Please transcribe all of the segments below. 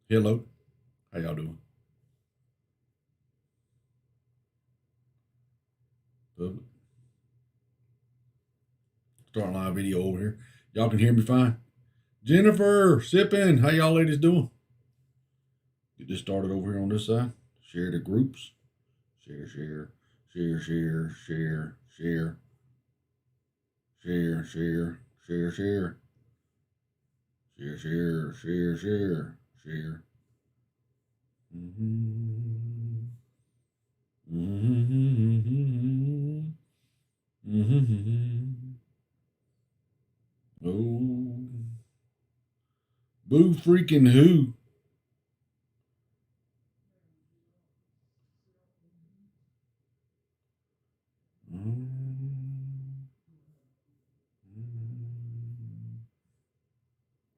Hello. How y'all doing? Public. Starting live video over here. Y'all can hear me fine. Jennifer, sipping. How y'all ladies doing? Get this started over here on this side. Share the groups. Share, share, share, share, share, share. Share, share, share, share. Share, share, share, share, share. Mm-hmm. Mm-hmm. Mm-hmm. Oh. Boo freaking who?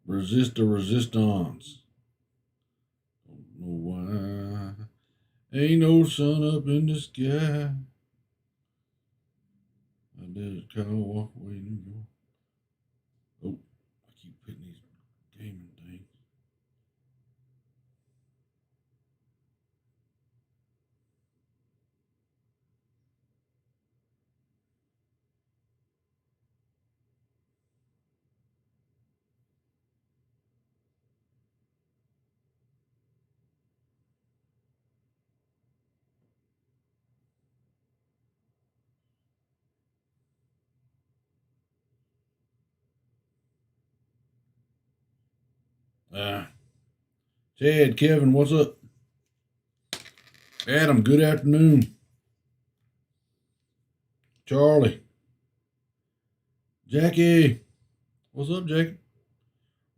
Resist the resistance. Don't know why. Ain't no sun up in the sky. I just kind of walk away and go. Oh, I keep hitting these gaming things. Chad, Kevin, what's up? Adam, good afternoon. Charlie. Jackie. What's up, Jackie?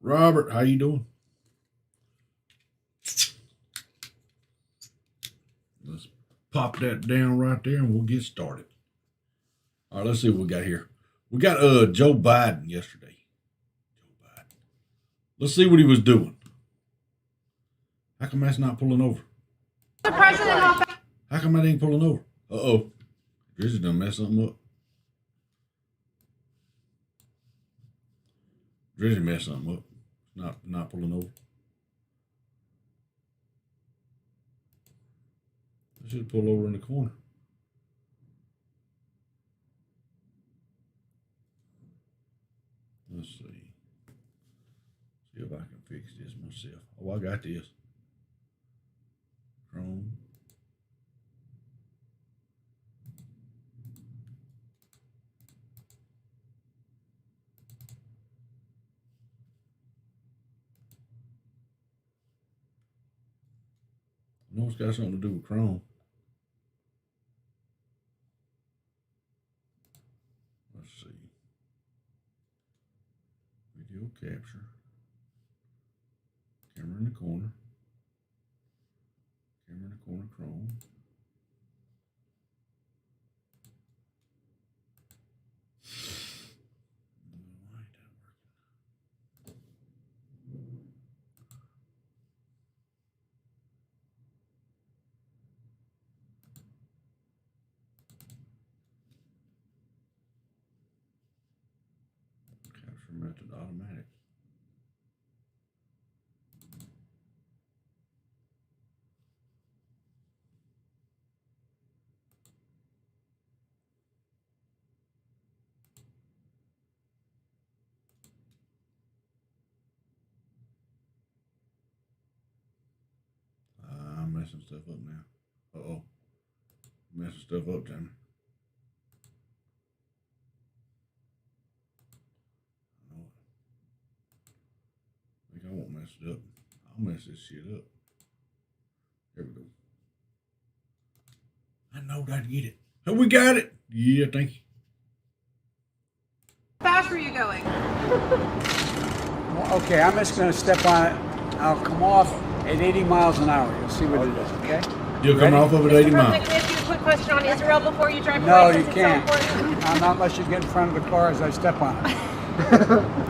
Robert, how you doing? Let's pop that down right there and we'll get started. All right, let's see what we got here. We got Joe Biden yesterday. Joe Biden. Let's see what he was doing. How come that's not pulling over? The president. How come that ain't pulling over? Uh-oh. Drizzy done messed something up. Drizzy messed something up. Not pulling over. I should pull over in the corner. Let's see. See if I can fix this myself. Oh, I got this. Chrome. I know it's got something to do with Chrome. Let's see. Video capture. Camera in the corner. Camera in the corner, Chrome. Capture method automatic. I'm messing stuff up now. Uh-oh. Messing stuff up, Jamie. I think I won't mess it up. I'll mess this shit up. There we go. I know that I get it. Oh, we got it. Yeah, thank you. How fast were you going? Well, okay, I'm just going to step on it. I'll come off at 80 miles an hour. You'll see what it is, okay? You'll come off of it 80 miles. Can I ask you a quick question on Israel before you drive No, away? you can't. Not unless you get in front of the car as I step on it.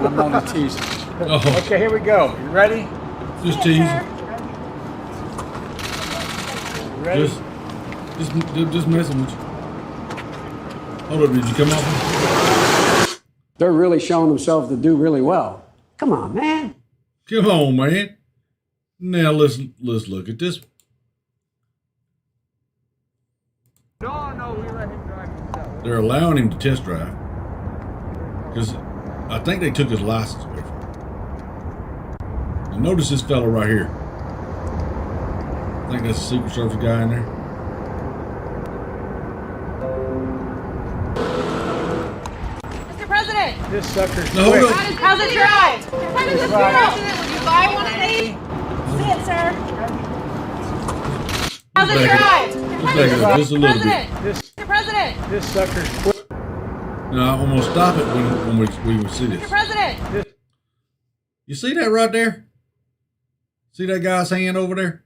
I'm only teasing. Oh, Okay, here we go. You ready? just teasing. You ready? Just messing with you. Hold up, did you come off? They're really showing themselves to do really well. Come on, man. Come on, man. Now let's look at this. No, we let him drive himself. They're allowing him to test drive because I think they took his license away from him. Now notice this fellow right here. I think that's a Secret Service guy in there. Mr. President, This sucker's No, hold quick. up. how's it drive? How does it Right. President, would you buy one of these? Sit, sir. How's it Let's back drive? Let's back it up just a little bit. President, This Mr. President, this sucker's quick. Now I'm gonna stop it when we see Mr. this. President. You see that right there? See that guy's hand over there?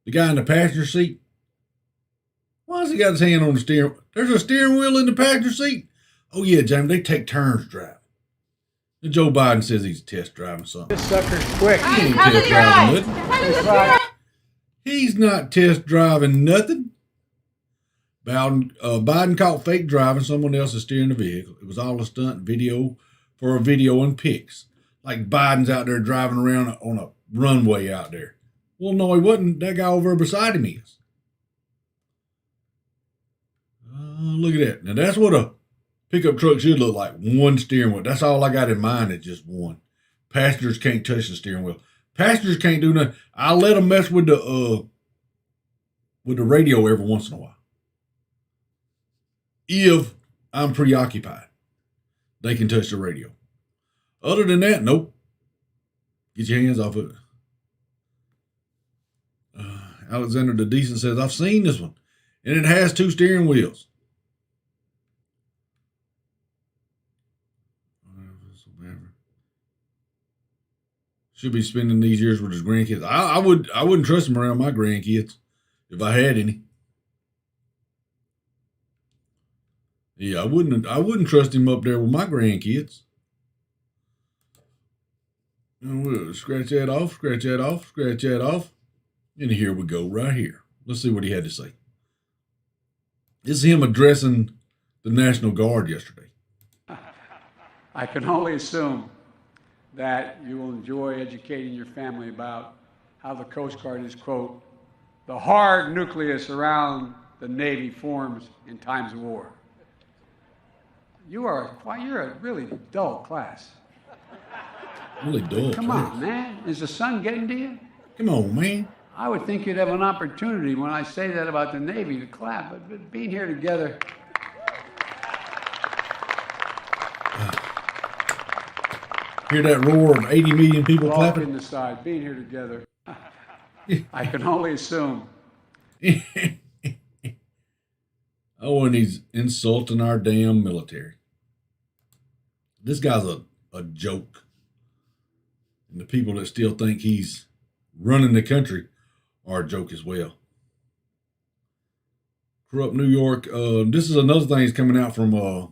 The guy in the passenger seat? Why has he got his hand on the steering? There's a steering wheel in the passenger seat. Oh yeah, Jamie, they take turns driving. And Joe Biden says he's test driving something. This sucker's quick. He ain't How's test it driving drive? nothing. How does it Right. drive? He's not test driving nothing. Biden caught fake driving. Someone else is steering the vehicle. It was all a stunt video for a video and pics. Like Biden's out there driving around on a runway out there. Well, no, he wasn't. That guy over beside him is. Look at that. Now, that's what a pickup truck should look like. One steering wheel. That's all I got in mind is just one. Passengers can't touch the steering wheel. Passengers can't do nothing. I let them mess with the radio every once in a while. If I'm preoccupied, they can touch the radio. Other than that, nope. Get your hands off of it. Alexander the Decent says, I've seen this one, and it has 2 steering wheels. Should be spending these years with his grandkids. I wouldn't trust him around my grandkids if I had any. Yeah, I wouldn't trust him up there with my grandkids. And we'll scratch that off, scratch that off, scratch that off. And here we go, right here. Let's see what he had to say. This is him addressing the National Guard yesterday. I can only assume that you will enjoy educating your family about how the Coast Guard is, quote, the hard nucleus around the Navy forms in times of war. You're a really dull class. Really dull. Come on, man. Is the sun getting to you? Come on, man. I would think you'd have an opportunity when I say that about the Navy to clap, but being here together. Hear that roar of 80 million people All in clapping? the side, being here together. I can only assume. Oh, and he's insulting our damn military. This guy's a joke. And the people that still think he's running the country are a joke as well. Corrupt New York. This is another thing that's coming out from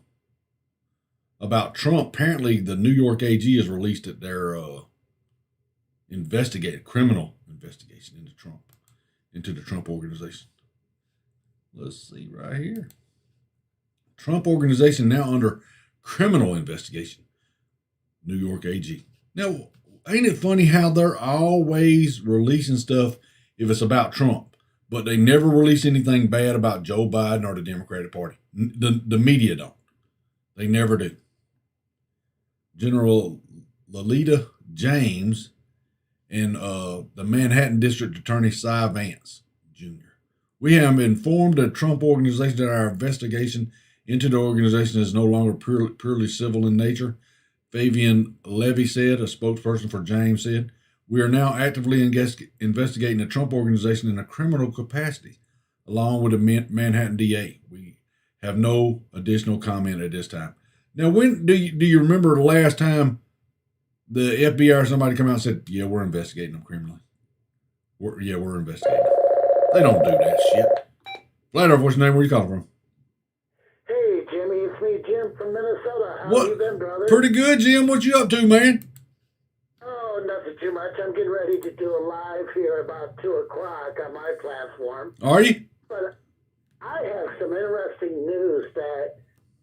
about Trump. Apparently, the New York AG has released that their criminal investigation into the Trump organization. Let's see right here. Trump organization now under criminal investigation. New York AG. Now, ain't it funny how they're always releasing stuff if it's about Trump, but they never release anything bad about Joe Biden or the Democratic Party. The media don't. They never do. General Lolita James and the Manhattan District Attorney Cy Vance Jr. We have informed the Trump organization that our investigation into the organization is no longer purely civil in nature. Fabian Levy said, a spokesperson for James said, we are now actively investigating the Trump organization in a criminal capacity, along with the Manhattan DA. We have no additional comment at this time. Now, when do you remember the last time the FBI or somebody come out and said, yeah, we're investigating them criminally? We're investigating them. They don't do that shit. Flat Earth, what's your name? Where you calling from? Hey, Jimmy, it's me, Jim from Minnesota. How What? you been, brother? Pretty good, Jim. What you up to, man? Oh, nothing too much. I'm getting ready to do a live here about 2 o'clock on my platform. Are you? But I have some interesting news that,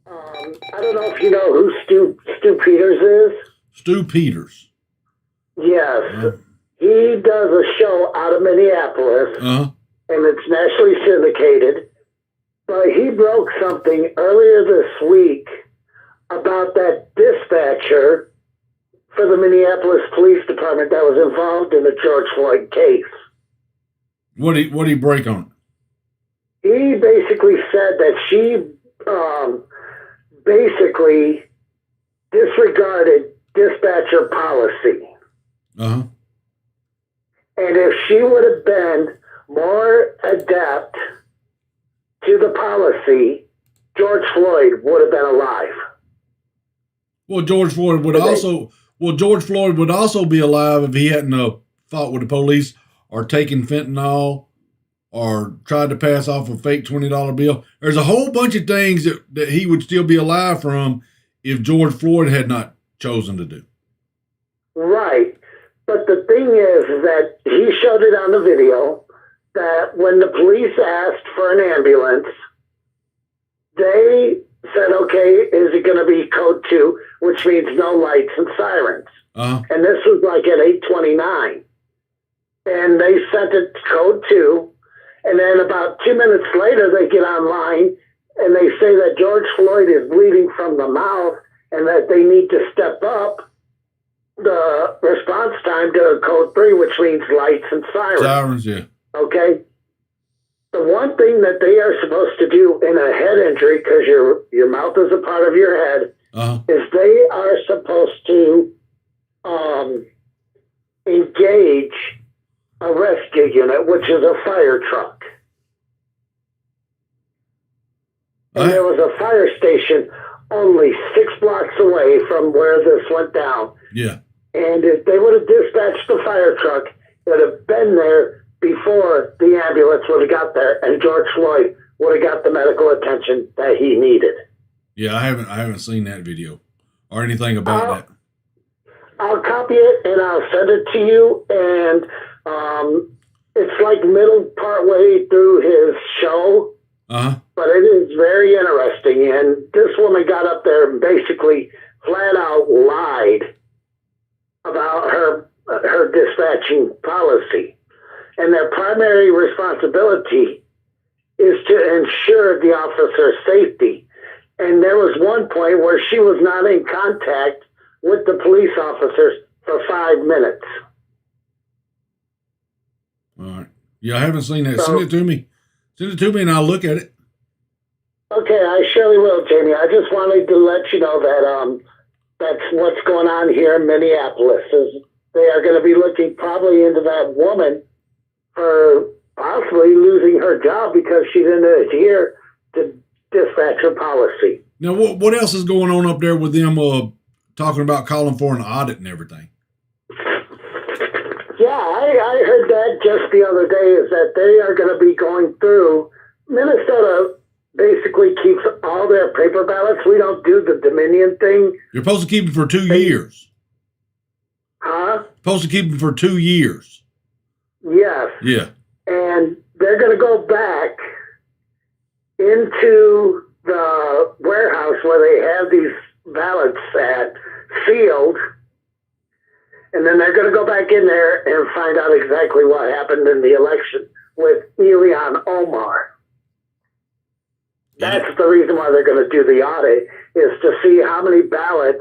I don't know if you know who Stu Peters is. Stu Peters. Yes. He does a show out of Minneapolis, and it's nationally syndicated. But he broke something earlier this week about that dispatcher for the Minneapolis Police Department that was involved in the George Floyd case. What he break on? He basically said that she basically disregarded dispatcher policy. Uh-huh. And if she would have been more adept to the policy, George Floyd would have been alive. Well, George Floyd would also be alive if he hadn't fought with the police or taken fentanyl or tried to pass off a fake $20 bill. There's a whole bunch of things that he would still be alive from if George Floyd had not chosen to do. Right. But the thing is that he showed it on the video that when the police asked for an ambulance, they said, okay, is it going to be code 2, which means no lights and sirens. And this was like at 8:29. And they sent it to code 2. And then about 2 minutes later, they get online and they say that George Floyd is bleeding from the mouth and that they need to step up the response time to code 3, which means lights and sirens. Sirens, yeah. Okay? The one thing that they are supposed to do in a head injury, because your mouth is a part of your head, is they are supposed to engage a rescue unit, which is a fire truck. And there was a fire station only 6 blocks away from where this went down. Yeah. And if they would have dispatched the fire truck, it would have been there before the ambulance would have got there, and George Floyd would have got the medical attention that he needed. Yeah, I haven't seen that video or anything about that. I'll copy it and I'll send it to you. And it's like middle part way through his show, but it is very interesting. And this woman got up there and basically flat out lied about her dispatching policy. And their primary responsibility is to ensure the officer's safety. And there was one point where she was not in contact with the police officers for 5 minutes. All right. Yeah, I haven't seen that. Send it to me. Send it to me and I'll look at it. Okay, I surely will, Jamie. I just wanted to let you know that that's what's going on here in Minneapolis. Is they are going to be looking probably into that woman for possibly losing her job because she didn't adhere to dispatcher policy. Now, what else is going on up there with them talking about calling for an audit and everything? Yeah, I heard that just the other day, is that they are going to be going through. Minnesota basically keeps all their paper ballots. We don't do the Dominion thing. You're supposed to keep them for 2 years. Huh? Supposed to keep them for 2 years. Yes. Yeah. And they're going to go back into the warehouse where they have these ballots at sealed, and then they're going to go back in there and find out exactly what happened in the election with Ilhan Omar. That's the reason why they're going to do the audit, is to see how many ballots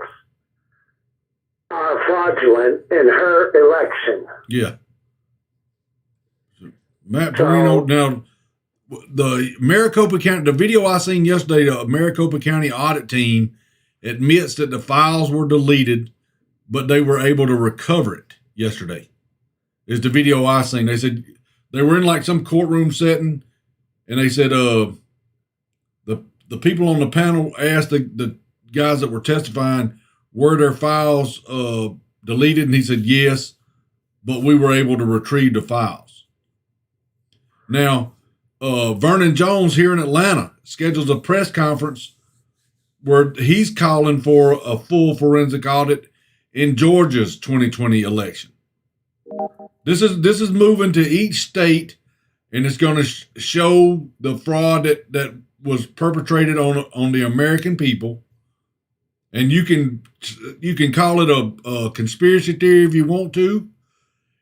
are fraudulent in her election. Yeah. Matt Perino, now, the Maricopa County, the video I seen yesterday, the Maricopa County audit team admits that the files were deleted, but they were able to recover it yesterday. Is the video I seen. They said they were in like some courtroom setting, and they said the people on the panel asked the guys that were testifying, were their files deleted? And he said yes, but we were able to retrieve the files. Now, Vernon Jones here in Atlanta schedules a press conference where he's calling for a full forensic audit in Georgia's 2020 election. This is moving to each state, and it's going to show the fraud that was perpetrated on the American people. And you can call it a conspiracy theory if you want to.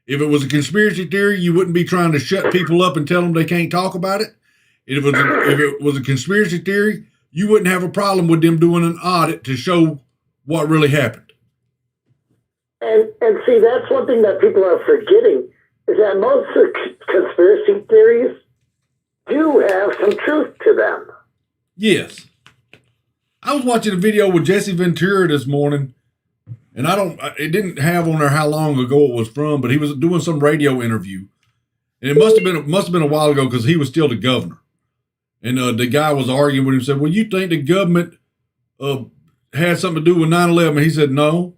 If it was a conspiracy theory, you wouldn't be trying to shut people up and tell them they can't talk about it. If it was a conspiracy theory, you wouldn't have a problem with them doing an audit to show what really happened. And see, that's one thing that people are forgetting, is that most conspiracy theories do have some truth to them. Yes. I was watching a video with Jesse Ventura this morning, and it didn't have on there how long ago it was from, but he was doing some radio interview. And it must have been a while ago because he was still the governor. And the guy was arguing with him, said, well, you think the government had something to do with 9/11? He said, no,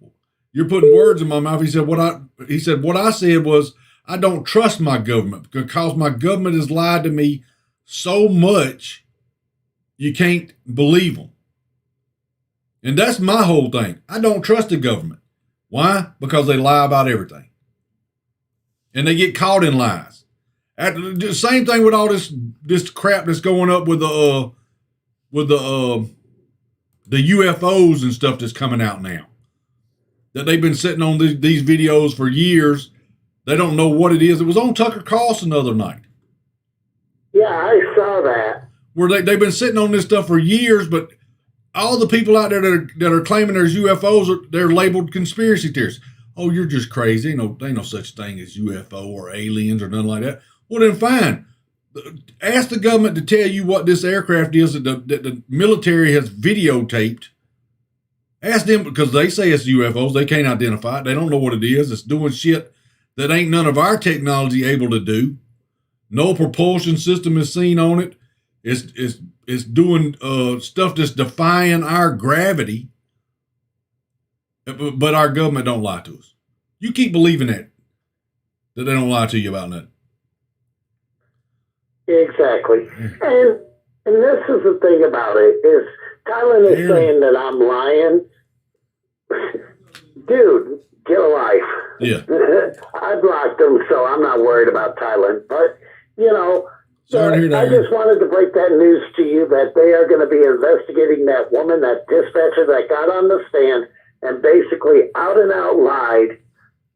you're putting words in my mouth. He said, what I said was, I don't trust my government because my government has lied to me so much you can't believe them. And that's my whole thing. I don't trust the government. Why? Because they lie about everything. And they get caught in lies. The same thing with all this crap that's going up with the UFOs and stuff that's coming out now. That they've been sitting on these videos for years. They don't know what it is. It was on Tucker Carlson the other night. Yeah, I saw that. Where they've been sitting on this stuff for years, but all the people out there that are claiming there's UFOs, they're labeled conspiracy theorists. Oh, you're just crazy. Ain't no such thing as UFO or aliens or nothing like that. Well, then fine. Ask the government to tell you what this aircraft is that the military has videotaped. Ask them, because they say it's UFOs. They can't identify it. They don't know what it is. It's doing shit that ain't none of our technology able to do. No propulsion system is seen on it. It's doing stuff that's defying our gravity. But our government don't lie to us. You keep believing that they don't lie to you about nothing. Exactly. And this is the thing about it, is Thailand is saying that I'm lying. Dude, get a life. Yeah. I blocked them, so I'm not worried about Thailand. But, Sorry to hear that. I just wanted to break that news to you that they are going to be investigating that woman, that dispatcher that got on the stand and basically out and out lied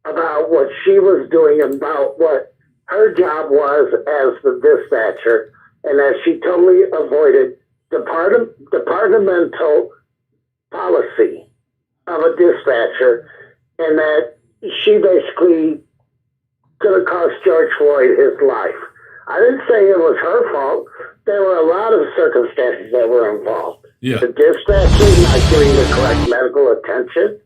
about what she was doing, about what her job was as the dispatcher, and that she totally avoided departmental policy of a dispatcher, and that she basically could have cost George Floyd his life. I didn't say it was her fault. There were a lot of circumstances that were involved. Yeah. The dispatcher not getting the correct medical attention,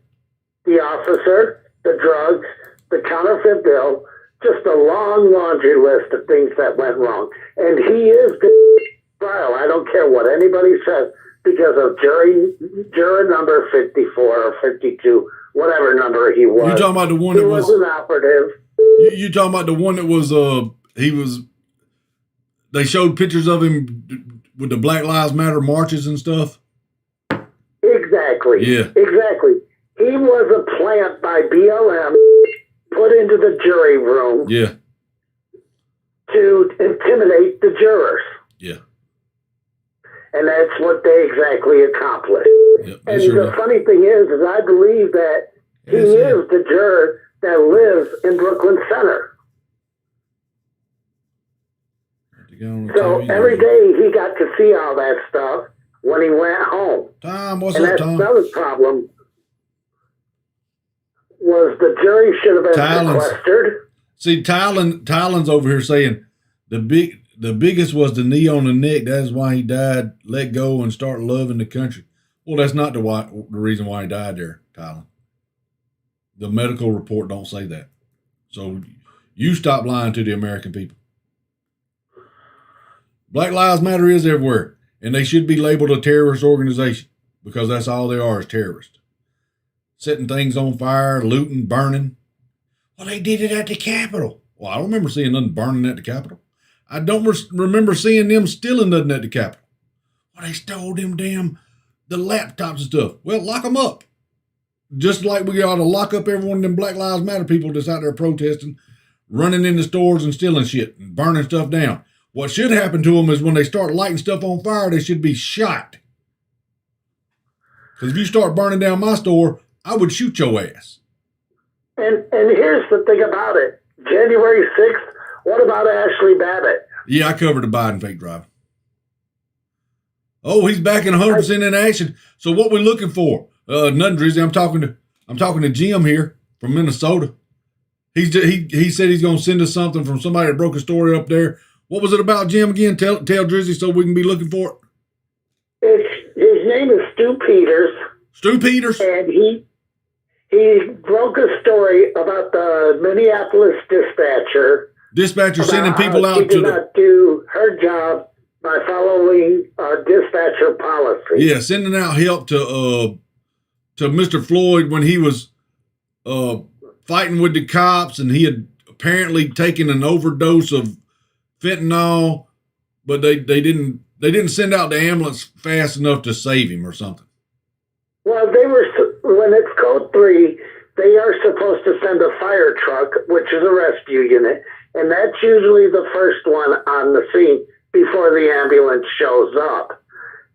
the officer, the drugs, the counterfeit bill, just a long laundry list of things that went wrong. And he is trial. I don't care what anybody says, because of juror number 54 or 52, whatever number he was. You talking about the one that was an operative. You talking about the one that was they showed pictures of him with the Black Lives Matter marches and stuff? Exactly. Yeah. Exactly. He was a plant by BLM put into the jury room. Yeah. To intimidate the jurors. Yeah. And that's what they exactly accomplished. Yep, and sure the funny thing is I believe that he is the juror that lives in Brooklyn Center. So every day he got to see all that stuff when he went home. Tom, what's and up, that's Tom? another problem, was the jury should have been sequestered. See, Tylen's over here saying the biggest was the knee on the neck. That's why he died. Let go and start loving the country. Well, that's not the reason why he died there, Tylen. The medical report don't say that. So you stop lying to the American people. Black Lives Matter is everywhere, and they should be labeled a terrorist organization, because that's all they are, is terrorists. Setting things on fire, looting, burning. Well, they did it at the Capitol. Well, I don't remember seeing nothing burning at the Capitol. I don't remember seeing them stealing nothing at the Capitol. Well, they stole the laptops and stuff. Well, lock them up. Just like we ought to lock up every one of them Black Lives Matter people that's out there protesting, running into stores and stealing shit and burning stuff down. What should happen to them is when they start lighting stuff on fire, they should be shot. Because if you start burning down my store, I would shoot your ass. And here's the thing about it. January 6th. What about Ashley Babbitt? Yeah, I covered the Biden fake driving. Oh, he's back in 100% in action. So what we looking for? Nothing, Drizzy. I'm talking to Jim here from Minnesota. He said he's going to send us something from somebody that broke a story up there. What was it about, Jim, again? Tell Drizzy so we can be looking for it. His name is Stu Peters. Stu Peters? And he broke a story about the Minneapolis dispatcher sending people out she did not do her job by following dispatcher policy. Yeah, sending out help to Mr. Floyd when he was fighting with the cops, and he had apparently taken an overdose of fentanyl, but they didn't send out the ambulance fast enough to save him or something. Well, when it's code 3, they are supposed to send a fire truck, which is a rescue unit, and that's usually the first one on the scene before the ambulance shows up.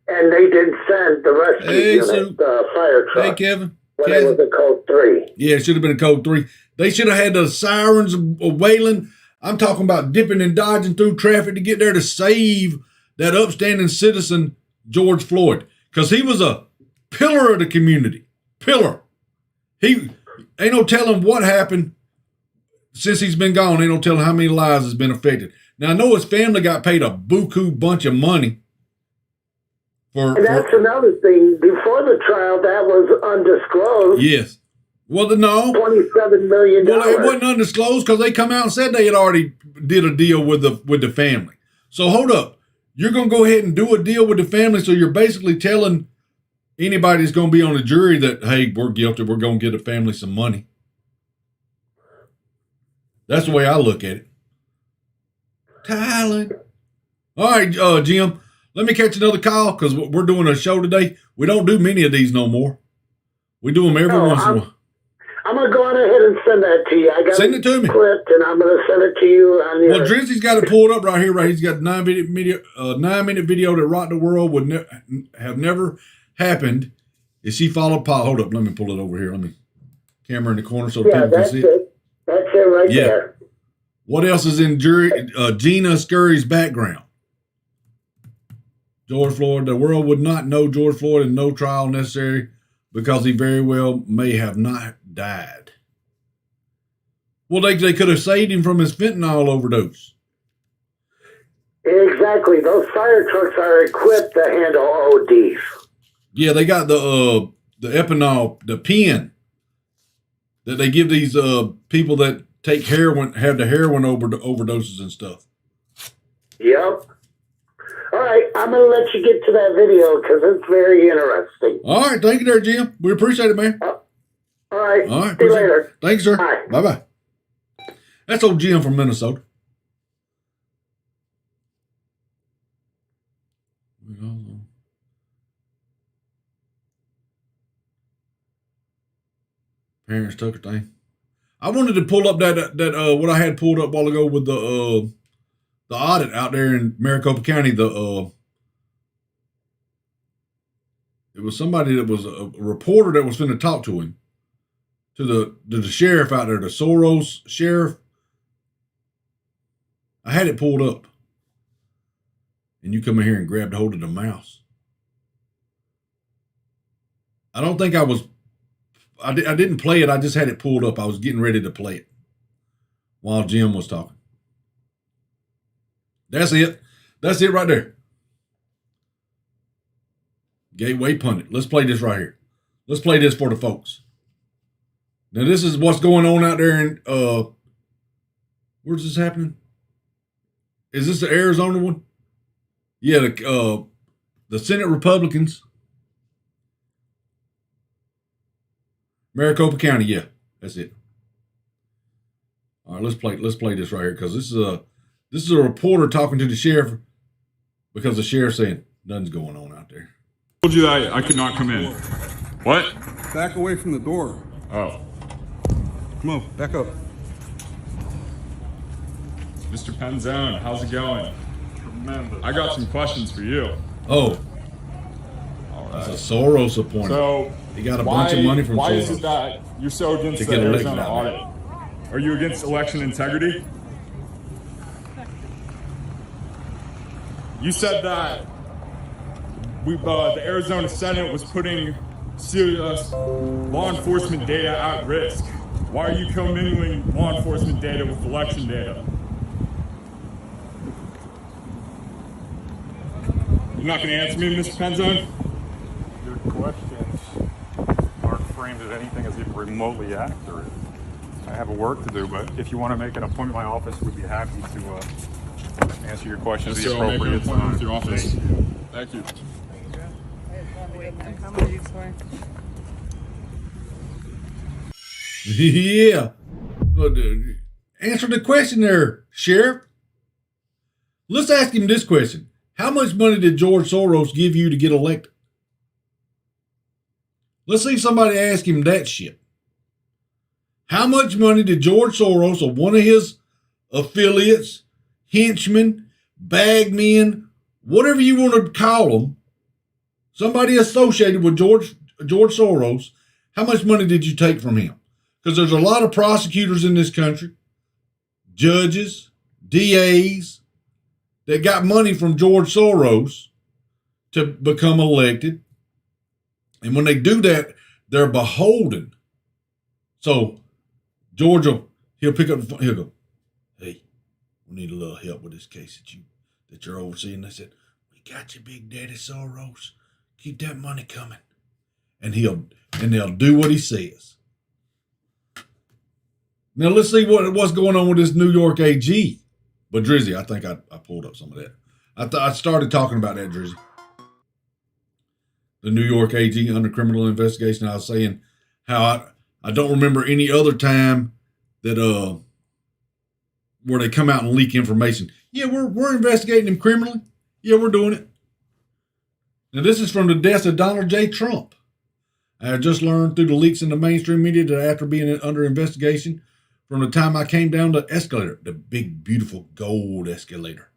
And they didn't send the rescue unit, the fire truck. Hey, Kevin. When it was a code 3. Yeah, it should have been a code 3. They should have had the sirens wailing. I'm talking about dipping and dodging through traffic to get there to save that upstanding citizen, George Floyd, because he was a pillar of the community. Pillar. He ain't no telling what happened since he's been gone. Ain't no telling how many lives has been affected. Now, I know his family got paid a buku bunch of money. And that's another thing. Before the trial, that was undisclosed. Yes. Well, no. $27 million. Well, it wasn't undisclosed because they come out and said they had already did a deal with the family. So hold up. You're going to go ahead and do a deal with the family, so you're basically telling anybody that's going to be on the jury that, hey, we're guilty, we're going to get the family some money. That's the way I look at it. Talent. All right, Jim, let me catch another call because we're doing a show today. We don't do many of these no more. We do them every once in a while. I'm going to go on ahead and send that to you. I got send it to me. Clipped, and I'm going to send it to you on your... Well, Drizzy's got it pulled up right here. Right, he's got a 9-minute video that rocked the world would have never happened if she followed Paul. Hold up, let me pull it over here. Let me camera in the corner so people can see it. That's it right there. What else is in Gina Scurry's background? George Floyd. The world would not know George Floyd and no trial necessary because he very well may have not died. Well, they could have saved him from his fentanyl overdose. Exactly. Those fire trucks are equipped to handle ODs. Yeah, they got the Epinol, the pen that they give these people that take heroin, have the heroin overdoses and stuff. Yep. All right, I'm going to let you get to that video because it's very interesting. All right, thank you there, Jim. We appreciate it, man. All right. All right. See you later. Thanks, sir. Bye. Bye-bye. That's old Jim from Minnesota. Parents Tucker thing. I wanted to pull up that what I had pulled up a while ago with the audit out there in Maricopa County. It was somebody that was a reporter that was going to talk to him, to the sheriff out there, the Soros sheriff. I had it pulled up, and you come in here and grabbed hold of the mouse. I don't think I didn't play it. I just had it pulled up. I was getting ready to play it while Jim was talking. That's it. That's it right there. Gateway Pundit. Let's play this right here. Let's play this for the folks. Now, this is what's going on out there in, where's this happening? Is this the Arizona one? Yeah, the Senate Republicans. Maricopa County, yeah, that's it. All right, let's play this right here because this is a reporter talking to the sheriff because the sheriff's saying nothing's going on out there. I told you that I could not come in. What? Back away from the door. Oh. Come on, back up. Mr. Penzone, how's it going? Tremendous. I got some questions for you. Oh. All right. That's a Soros appointment. So he got a bunch of money from Soros. Why is it that you're so against the Arizona audit? Are you against election integrity? You said that the Arizona Senate was putting serious law enforcement data at risk. Why are you commingling law enforcement data with election data? You're not going to answer me, Mr. Penzone? Your questions aren't framed as anything as even remotely accurate. I have a work to do, but if you want to make an appointment with my office, we'd be happy to answer your questions Yes, at sir, the I'll make an appropriate appointment time. with your office. Thank you. Thank you. Yeah. Answer the question there, Sheriff. Let's ask him this question. How much money did George Soros give you to get elected? Let's see somebody ask him that shit. How much money did George Soros or one of his affiliates, henchmen, bagmen, whatever you want to call them, somebody associated with George Soros, how much money did you take from him? Because there's a lot of prosecutors in this country, judges, DAs, that got money from George Soros to become elected. And when they do that, they're beholden. So George he'll pick up the phone, he'll go, hey, we need a little help with this case that you're overseeing. They said, we got you, Big Daddy Soros. Keep that money coming. And they'll do what he says. Now let's see what's going on with this New York AG. But Drizzy, I think I pulled up some of that. I started talking about that, Drizzy. The New York AG under criminal investigation. I was saying how I don't remember any other time that where they come out and leak information. Yeah, we're investigating him criminally. Yeah, we're doing it. Now this is from the death of Donald J. Trump. I just learned through the leaks in the mainstream media that after being under investigation, from the time I came down the escalator, the big, beautiful gold escalator,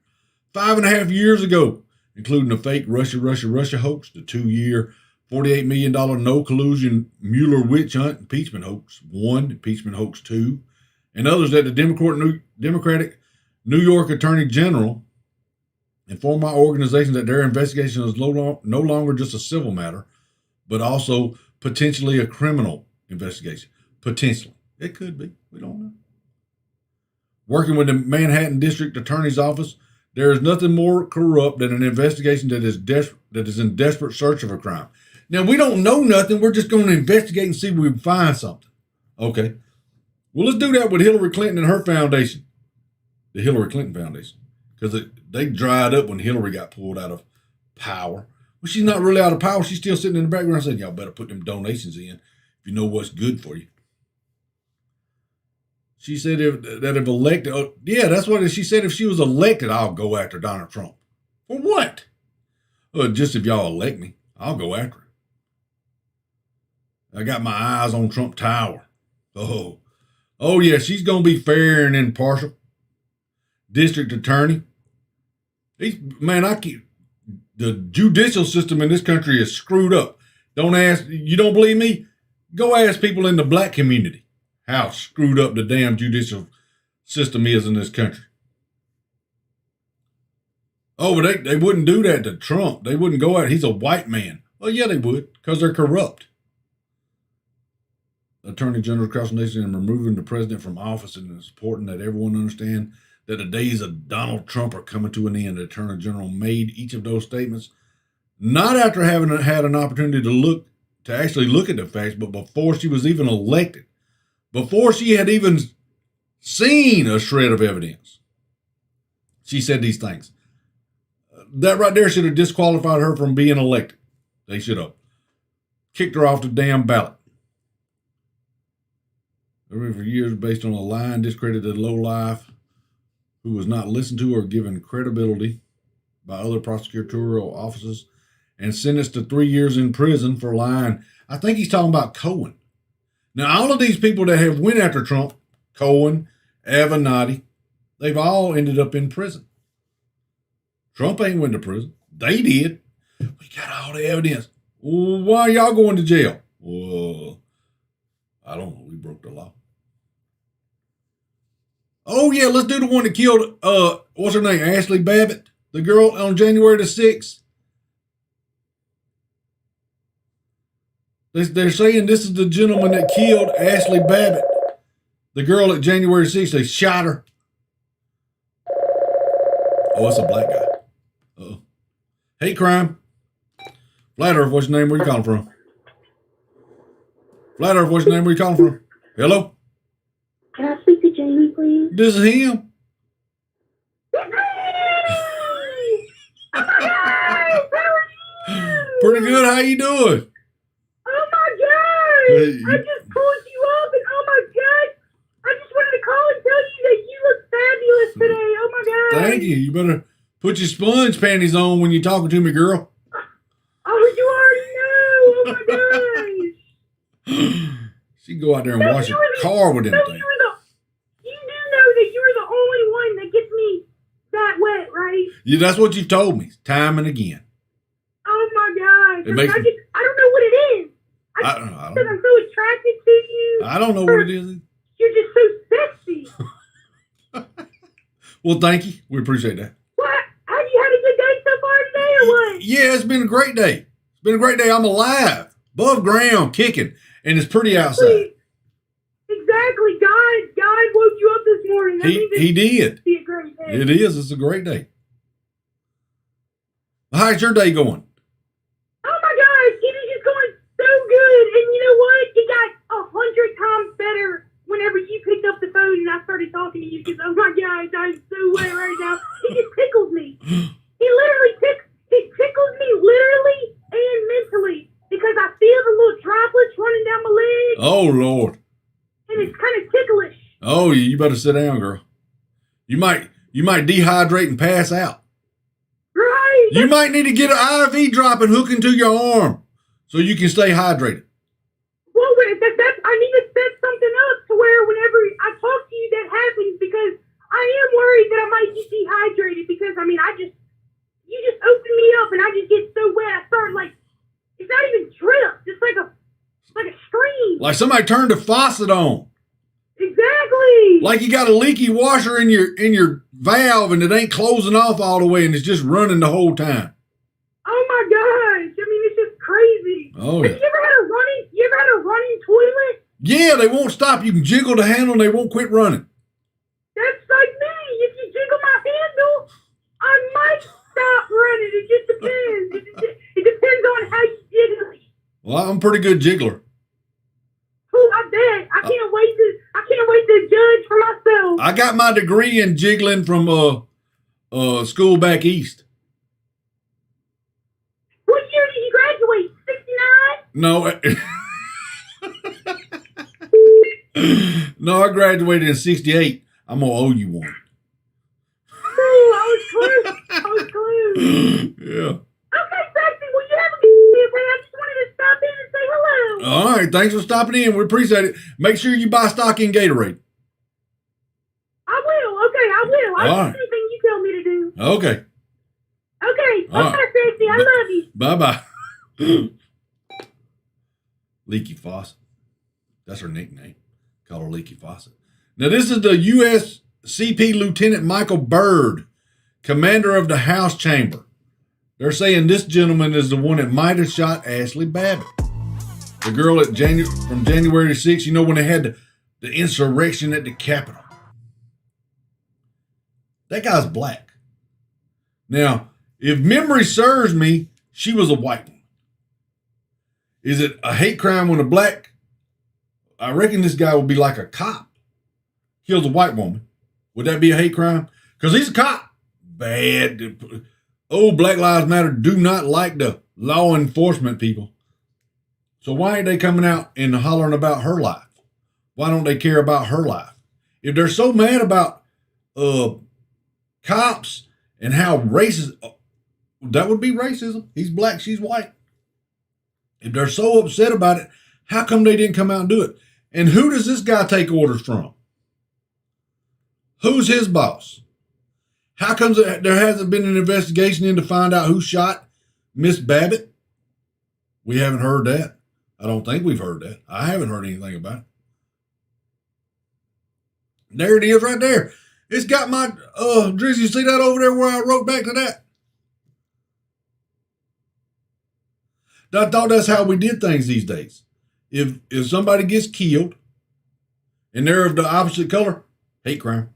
5.5 years ago, including the fake Russia hoax, the 2-year, $48 million no collusion Mueller witch hunt impeachment hoax 1, impeachment hoax 2, and others that the Democratic New York Attorney General informed my organization that their investigation is no longer just a civil matter, but also potentially a criminal investigation. Potentially. It could be. We don't know. Working with the Manhattan District Attorney's Office, there is nothing more corrupt than an investigation that is in desperate search of a crime. Now, we don't know nothing. We're just going to investigate and see if we can find something. Okay. Well, let's do that with Hillary Clinton and her foundation, the Hillary Clinton Foundation, because they dried up when Hillary got pulled out of power. Well, she's not really out of power. She's still sitting in the background saying, y'all better put them donations in if you know what's good for you. She said if elected, that's what she said. If she was elected, I'll go after Donald Trump. For what? Just if y'all elect me, I'll go after him. I got my eyes on Trump Tower. Oh yeah, she's going to be fair and impartial. District attorney. The judicial system in this country is screwed up. You don't believe me? Go ask people in the black community how screwed up the damn judicial system is in this country. Oh, but they wouldn't do that to Trump. They wouldn't go out. He's a white man. Well, yeah, they would, because they're corrupt. Attorney General across the nation and removing the president from office, and it's important that everyone understand that the days of Donald Trump are coming to an end. The Attorney General made each of those statements not after having had an opportunity to actually look at the facts, but before she was even elected. Before she had even seen a shred of evidence, she said these things. That right there should have disqualified her from being elected. They should have kicked her off the damn ballot. For years, based on a lying, discredited lowlife who was not listened to or given credibility by other prosecutorial offices, and sentenced to 3 years in prison for lying. I think he's talking about Cohen. Now, all of these people that have went after Trump, Cohen, Avenatti, they've all ended up in prison. Trump ain't went to prison. They did. We got all the evidence. Well, why are y'all going to jail? Well, I don't know. We broke the law. Oh, yeah, let's do the one that killed, what's her name, Ashley Babbitt, the girl on January the 6th. They're saying this is the gentleman that killed Ashley Babbitt, the girl at January 6th. They shot her. Oh, it's a black guy. Uh-oh. Hate crime. Flat Earth, what's your name? Where you calling from? Flat Earth, what's your name? Where you calling from? Hello? Can I speak to Jamie, please? This is him. Pretty good. How you doing? Oh my God! I just pulled you up and oh my God! I just wanted to call and tell you that you look fabulous today. Oh my God! Thank you. You better put your sponge panties on when you're talking to me, girl. Oh, you already know! Oh my gosh! She can go out there and wash your car with them things. You do know that you are the only one that gets me that wet, right? Yeah, that's what you've told me time and again. Oh my God! It makes I don't know what it is. I don't know. Because I'm so attracted to you. I don't know what it is. You're just so sexy. Well, thank you. We appreciate that. What? Have you had a good day so far today, or what? Yeah, it's been a great day. It's been a great day. I'm alive, above ground, kicking, and it's pretty outside. Exactly. God woke you up this morning. He did. Be a great day. It is. It's a great day. How's your day going? Oh my gosh, it is just going so good. And you know what? It got 100 times better whenever you picked up the phone and I started talking to you. Because oh my gosh, I'm so wet right now. It just tickles me. It tickles me literally and mentally because I feel the little droplets running down my leg. Oh Lord. And it's kind of ticklish. Oh, you better sit down, girl. You might dehydrate and pass out. Right. You might need to get an IV drop and hook into your arm so you can stay hydrated. Well, I need to set something up to where whenever I talk to you, that happens because I am worried that I might get dehydrated because you just open me up and I just get so wet. I start it's not even drip, just like a stream. Like somebody turned the faucet on. Exactly. Like you got a leaky washer in your valve and it ain't closing off all the way and it's just running the whole time. Oh my gosh! It's just crazy. Oh yeah. Have you ever had a running toilet? Yeah, they won't stop. You can jiggle the handle and they won't quit running. That's like me. If you jiggle my handle, I might stop running. It just depends. It depends on how you jiggle it. Well, I'm a pretty good jiggler. Oh, I bet. I can't wait to judge for myself. I got my degree in jiggling from school back east. What year did you graduate? 69? No. No, I graduated in 68. I'm going to owe you one. Oh, I was close. Yeah. Okay, Sexy. Well, you have a good day. I just wanted to stop in and say hello. All right. Thanks for stopping in. We appreciate it. Make sure you buy stock in Gatorade. I will. Okay, I will. I'll do anything you tell me to do. Okay. Okay. Bye, Sexy. I love you. Bye-bye. Leaky Faucet. That's her nickname. Call her Leaky Faucet. Now, this is the U.S. CP Lieutenant Michael Byrd, commander of the House Chamber. They're saying this gentleman is the one that might have shot Ashley Babbitt. The girl from January 6th, you know, when they had the insurrection at the Capitol. That guy's black. Now, if memory serves me, she was a white one. Is it a hate crime when a black? I reckon this guy would be like a cop. Kills a white woman. Would that be a hate crime? Because he's a cop. Bad. Oh, Black Lives Matter do not like the law enforcement people. So why ain't they coming out and hollering about her life? Why don't they care about her life? If they're so mad about cops and how racist, that would be racism. He's black, she's white. If they're so upset about it, how come they didn't come out and do it? And who does this guy take orders from? Who's his boss? How comes there hasn't been an investigation in to find out who shot Miss Babbitt? We haven't heard that. I don't think we've heard that. I haven't heard anything about it. There it is right there. It's got my, Drizzy, you see that over there where I wrote back to that? I thought that's how we did things these days. If somebody gets killed and they're of the opposite color, hate crime.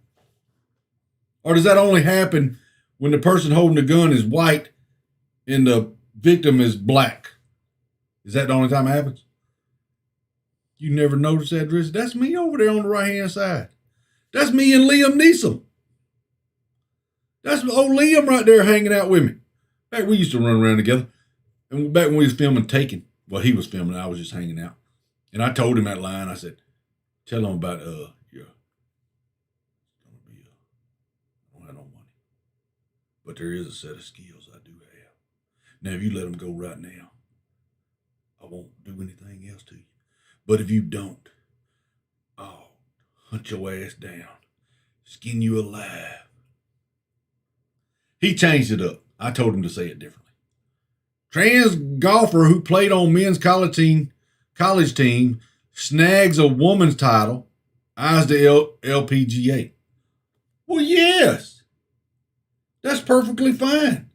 Or does that only happen when the person holding the gun is white and the victim is black? Is that the only time it happens? You never noticed that, Drizzy? That's me over there on the right-hand side. That's me and Liam Neeson. That's old Liam right there hanging out with me. Back we used to run around together. And back when we was filming Taken, well, he was filming, I was just hanging out. And I told him that line. I said, tell him about, I don't have no money. But there is a set of skills I do have. Now, if you let them go right now, I won't do anything else to you. But if you don't, I'll hunt your ass down, skin you alive. He changed it up. I told him to say it differently. Trans golfer who played on men's college team snags a woman's title, eyes the LPGA. Well, yes. That's perfectly fine.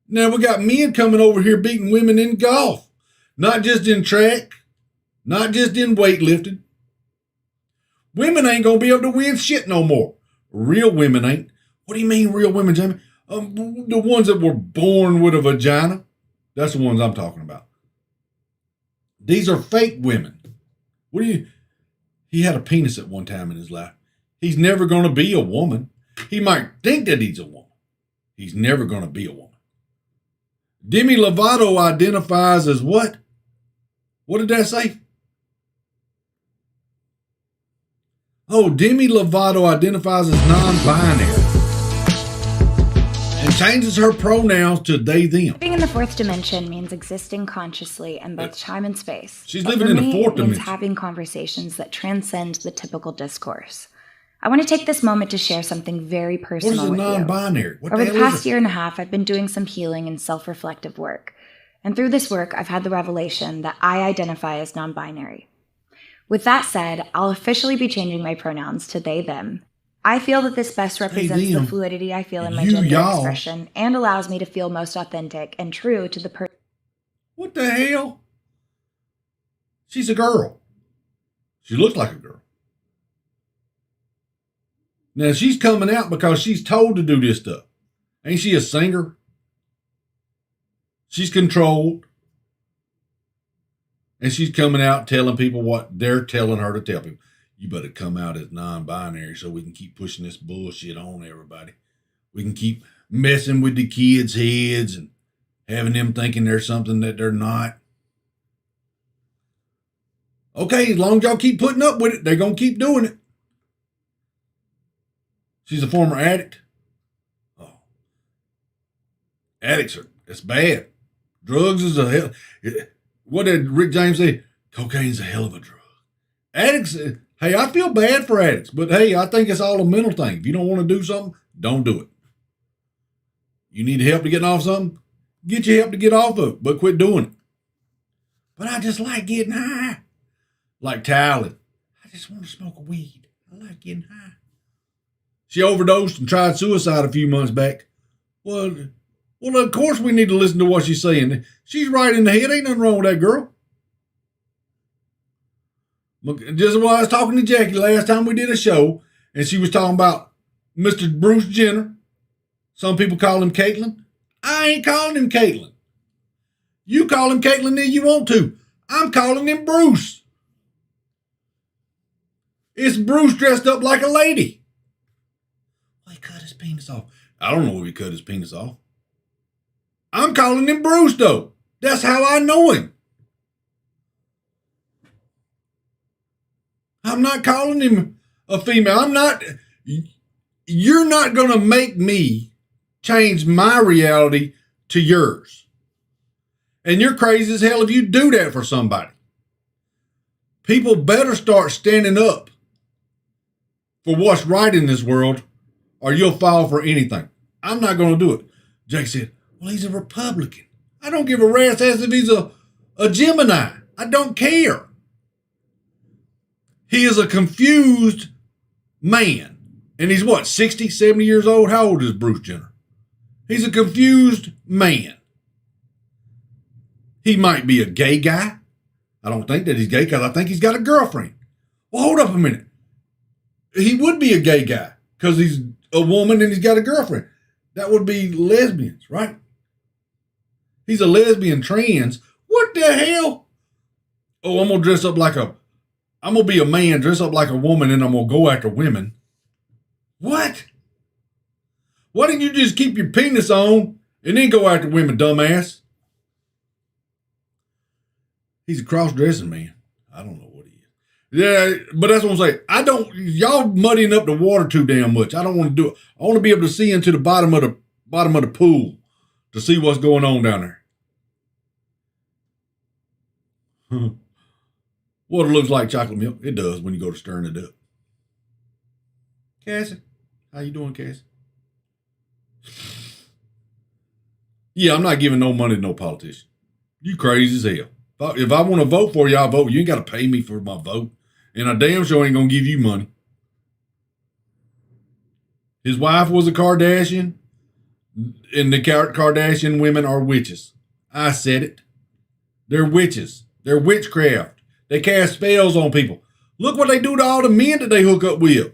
Now we got men coming over here beating women in golf. Not just in track, not just in weightlifting. Women ain't going to be able to win shit no more. Real women ain't. What do you mean real women, Jamie? The ones that were born with a vagina. That's the ones I'm talking about. These are fake women. He had a penis at one time in his life. He's never going to be a woman. He might think that he's a woman. He's never going to be a woman. Demi Lovato identifies as what? What did that say? Oh, Demi Lovato identifies as non-binary and changes her pronouns to they, them. Living in the fourth dimension means existing consciously in both time and space. She's living in the fourth dimension. It means having conversations that transcend the typical discourse. I want to take this moment to share something very personal with you. What is a non-binary? Over the past year and a half, I've been doing some healing and self-reflective work. And through this work, I've had the revelation that I identify as non-binary. With that said, I'll officially be changing my pronouns to they, them. I feel that this best represents the fluidity I feel in my gender expression and allows me to feel most authentic and true to the person. What the hell? She's a girl. She looks like a girl. Now, she's coming out because she's told to do this stuff. Ain't she a singer? She's controlled. And she's coming out telling people what they're telling her to tell people. You better come out as non-binary so we can keep pushing this bullshit on everybody. We can keep messing with the kids' heads and having them thinking they're something that they're not. Okay, as long as y'all keep putting up with it, they're going to keep doing it. She's a former addict. Oh. Addicts it's bad. Drugs is a hell. What did Rick James say? Cocaine's a hell of a drug. Addicts, hey, I feel bad for addicts, but hey, I think it's all a mental thing. If you don't want to do something, don't do it. You need help to get off something? Get your help to get off of it, but quit doing it. But I just like getting high. Like Tyler. I just want to smoke a weed. I like getting high. She overdosed and tried suicide a few months back. Well, of course we need to listen to what she's saying. She's right in the head. Ain't nothing wrong with that girl. Just while I was talking to Jackie last time we did a show, and she was talking about Mr. Bruce Jenner. Some people call him Caitlyn. I ain't calling him Caitlyn. You call him Caitlyn if you want to. I'm calling him Bruce. It's Bruce dressed up like a lady. Well, he cut his penis off. I don't know if he cut his penis off. I'm calling him Bruce, though. That's how I know him. I'm not calling him a female. You're not going to make me change my reality to yours. And you're crazy as hell if you do that for somebody. People better start standing up for what's right in this world, or you'll fall for anything. I'm not going to do it. Jake said, well, he's a Republican. I don't give a rat's ass if he's a Gemini. I don't care. He is a confused man. And he's what, 60, 70 years old? How old is Bruce Jenner? He's a confused man. He might be a gay guy. I don't think that he's gay because I think he's got a girlfriend. Well, hold up a minute. He would be a gay guy because he's a woman and he's got a girlfriend. That would be lesbians, right? He's a lesbian trans. What the hell? Oh, I'm going to be a man, dress up like a woman, and I'm going to go after women. What? Why didn't you just keep your penis on and then go after women, dumbass? He's a cross-dressing man. I don't know what he is. Yeah, but that's what I'm saying. Y'all muddying up the water too damn much. I don't want to do it. I want to be able to see into the bottom of the pool to see what's going on down there. What it looks like chocolate milk. It does when you go to stirring it up. Cassie, how you doing, Cassie? Yeah, I'm not giving no money to no politician. You crazy as hell. If I want to vote for you, I'll vote. You ain't got to pay me for my vote. And I damn sure ain't going to give you money. His wife was a Kardashian. And the Kardashian women are witches. I said it. They're witches. They're witchcraft. They cast spells on people. Look what they do to all the men that they hook up with.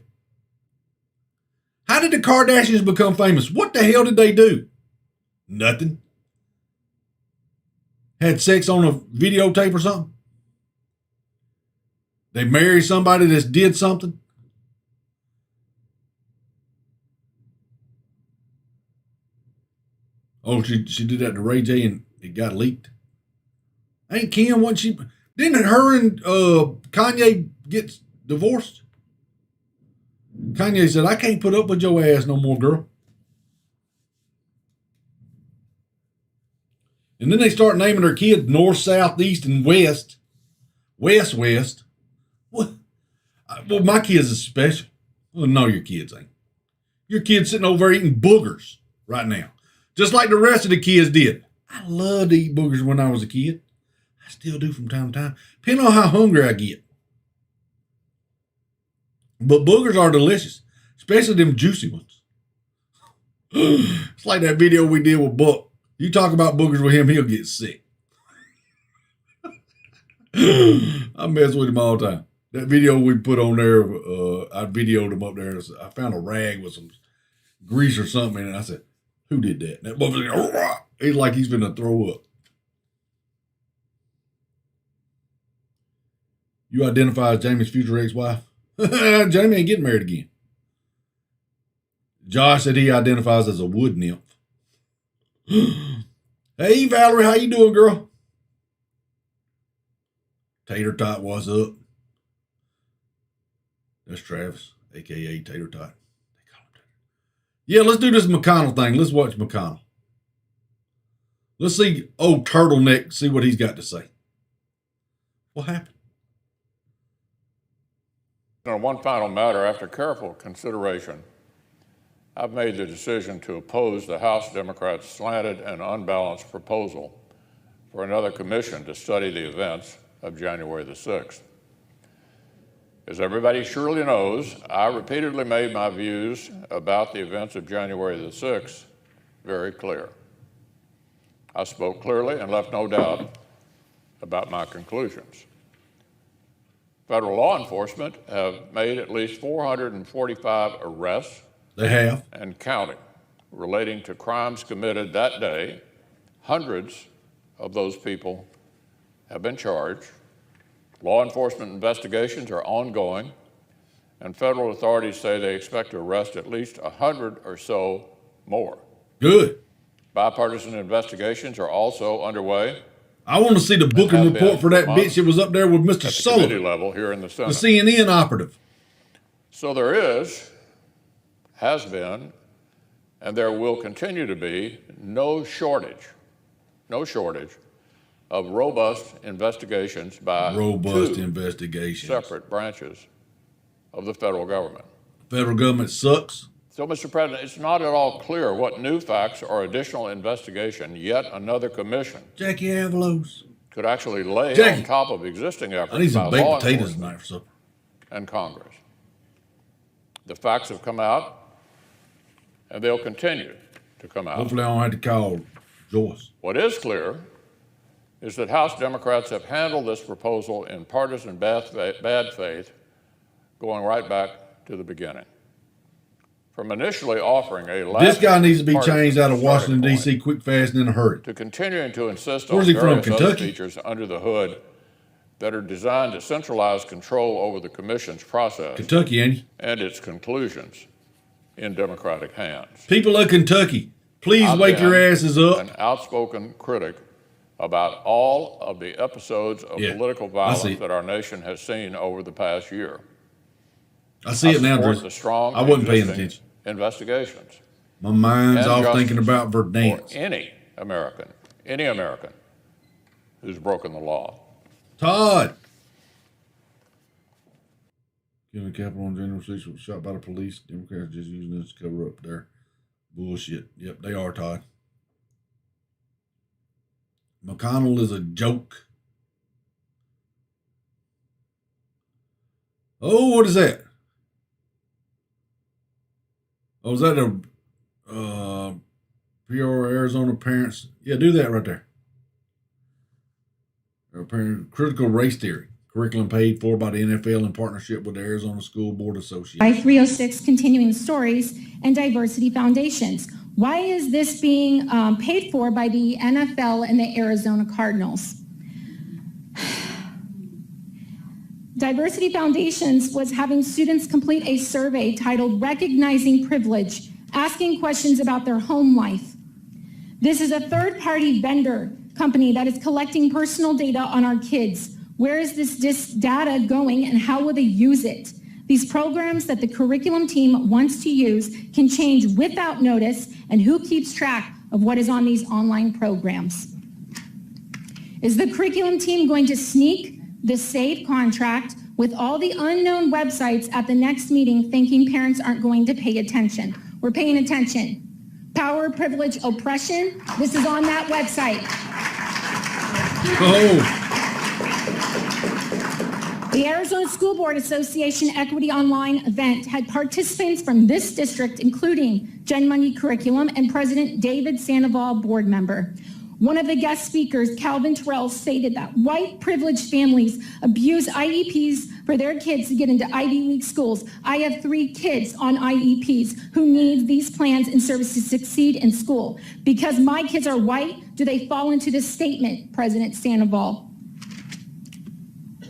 How did the Kardashians become famous? What the hell did they do? Nothing. Had sex on a videotape or something? They married somebody that did something? Oh, she did that to Ray J and it got leaked. Ain't Kim, didn't her and Kanye get divorced? Kanye said, I can't put up with your ass no more, girl. And then they start naming their kids north, south, east, and west. West. What? Well, my kids is special. Well, no, your kids ain't. Your kid's sitting over there eating boogers right now. Just like the rest of the kids did. I loved to eat boogers when I was a kid. I still do from time to time. Depending on how hungry I get. But boogers are delicious. Especially them juicy ones. It's like that video we did with Buck. You talk about boogers with him, he'll get sick. I mess with him all the time. That video we put on there, I videoed him up there. I found a rag with some grease or something in it. I said, who did that? And that boy was like, he's like he's going to throw up. You identify as Jamie's future ex-wife? Jamie ain't getting married again. Josh said he identifies as a wood nymph. Hey, Valerie, how you doing, girl? Tater Tot, what's up? That's Travis, a.k.a. Tater Tot. They call him Tater. Yeah, let's do this McConnell thing. Let's watch McConnell. Let's see old Turtleneck, see what he's got to say. What happened? On one final matter, after careful consideration, I've made the decision to oppose the House Democrats' slanted and unbalanced proposal for another commission to study the events of January the 6th. As everybody surely knows, I repeatedly made my views about the events of January the 6th very clear. I spoke clearly and left no doubt about my conclusions. Federal law enforcement have made at least 445 arrests. They have. And counting, relating to crimes committed that day. Hundreds of those people have been charged. Law enforcement investigations are ongoing, and federal authorities say they expect to arrest at least 100 or so more. Good. Bipartisan investigations are also underway. I want to see the booking report for that bitch that was up there with Mr. Sullivan. Committee level here in the Senate. The CNN operative. So there has been, and there will continue to be no shortage of robust investigations by separate branches of the federal government. Federal government sucks. So, Mr. President, it's not at all clear what new facts or additional investigation yet another commission Jackie Avalos could actually lay on top of existing efforts I need some by baked law potatoes enforcement tonight for supper. and Congress. The facts have come out, and they'll continue to come out. Hopefully I don't have to call Joyce. What is clear is that House Democrats have handled this proposal in partisan bad faith, going right back to the beginning. From initially offering a this guy needs to be changed out of Washington, D.C. quick, fast, and in a hurry. To continuing to insist Where's on he from, various other Kentucky? features under the hood that are designed to centralize control over the commission's process Kentucky, ain't he? and its conclusions in Democratic hands. People of Kentucky, please wake your asses up. An outspoken critic about all of the episodes of political violence that our nation has seen over the past year. I see it now, Drew. The strong I wasn't paying attention. Investigations. My mind's and off thinking about for Verdance. any American who's broken the law. Todd. Killing the Capitol on January 6th was shot by the police. Democrats just using this to cover up their bullshit. Yep, they are, Todd. McConnell is a joke. Oh, what is that? Oh, is that a PR Arizona parents? Yeah, do that right there. Critical race theory. Curriculum paid for by the NFL in partnership with the Arizona School Board Association. By 306 Continuing Stories and Diversity Foundations. Why is this being paid for by the NFL and the Arizona Cardinals? Diversity Foundations was having students complete a survey titled Recognizing Privilege, asking questions about their home life. This is a third-party vendor company that is collecting personal data on our kids. Where is this data going and how will they use it? These programs that the curriculum team wants to use can change without notice, and who keeps track of what is on these online programs? Is the curriculum team going to sneak the SAVE contract with all the unknown websites at the next meeting thinking parents aren't going to pay attention? We're paying attention. Power, privilege, oppression, this is on that website. Oh. The Arizona School Board Association Equity Online event had participants from this district, including Jen Mundy Curriculum and President David Sandoval, board member. One of the guest speakers, Calvin Terrell, stated that white privileged families abuse IEPs for their kids to get into Ivy League schools. I have 3 kids on IEPs who need these plans and services to succeed in school. Because my kids are white, do they fall into this statement, President Sandoval?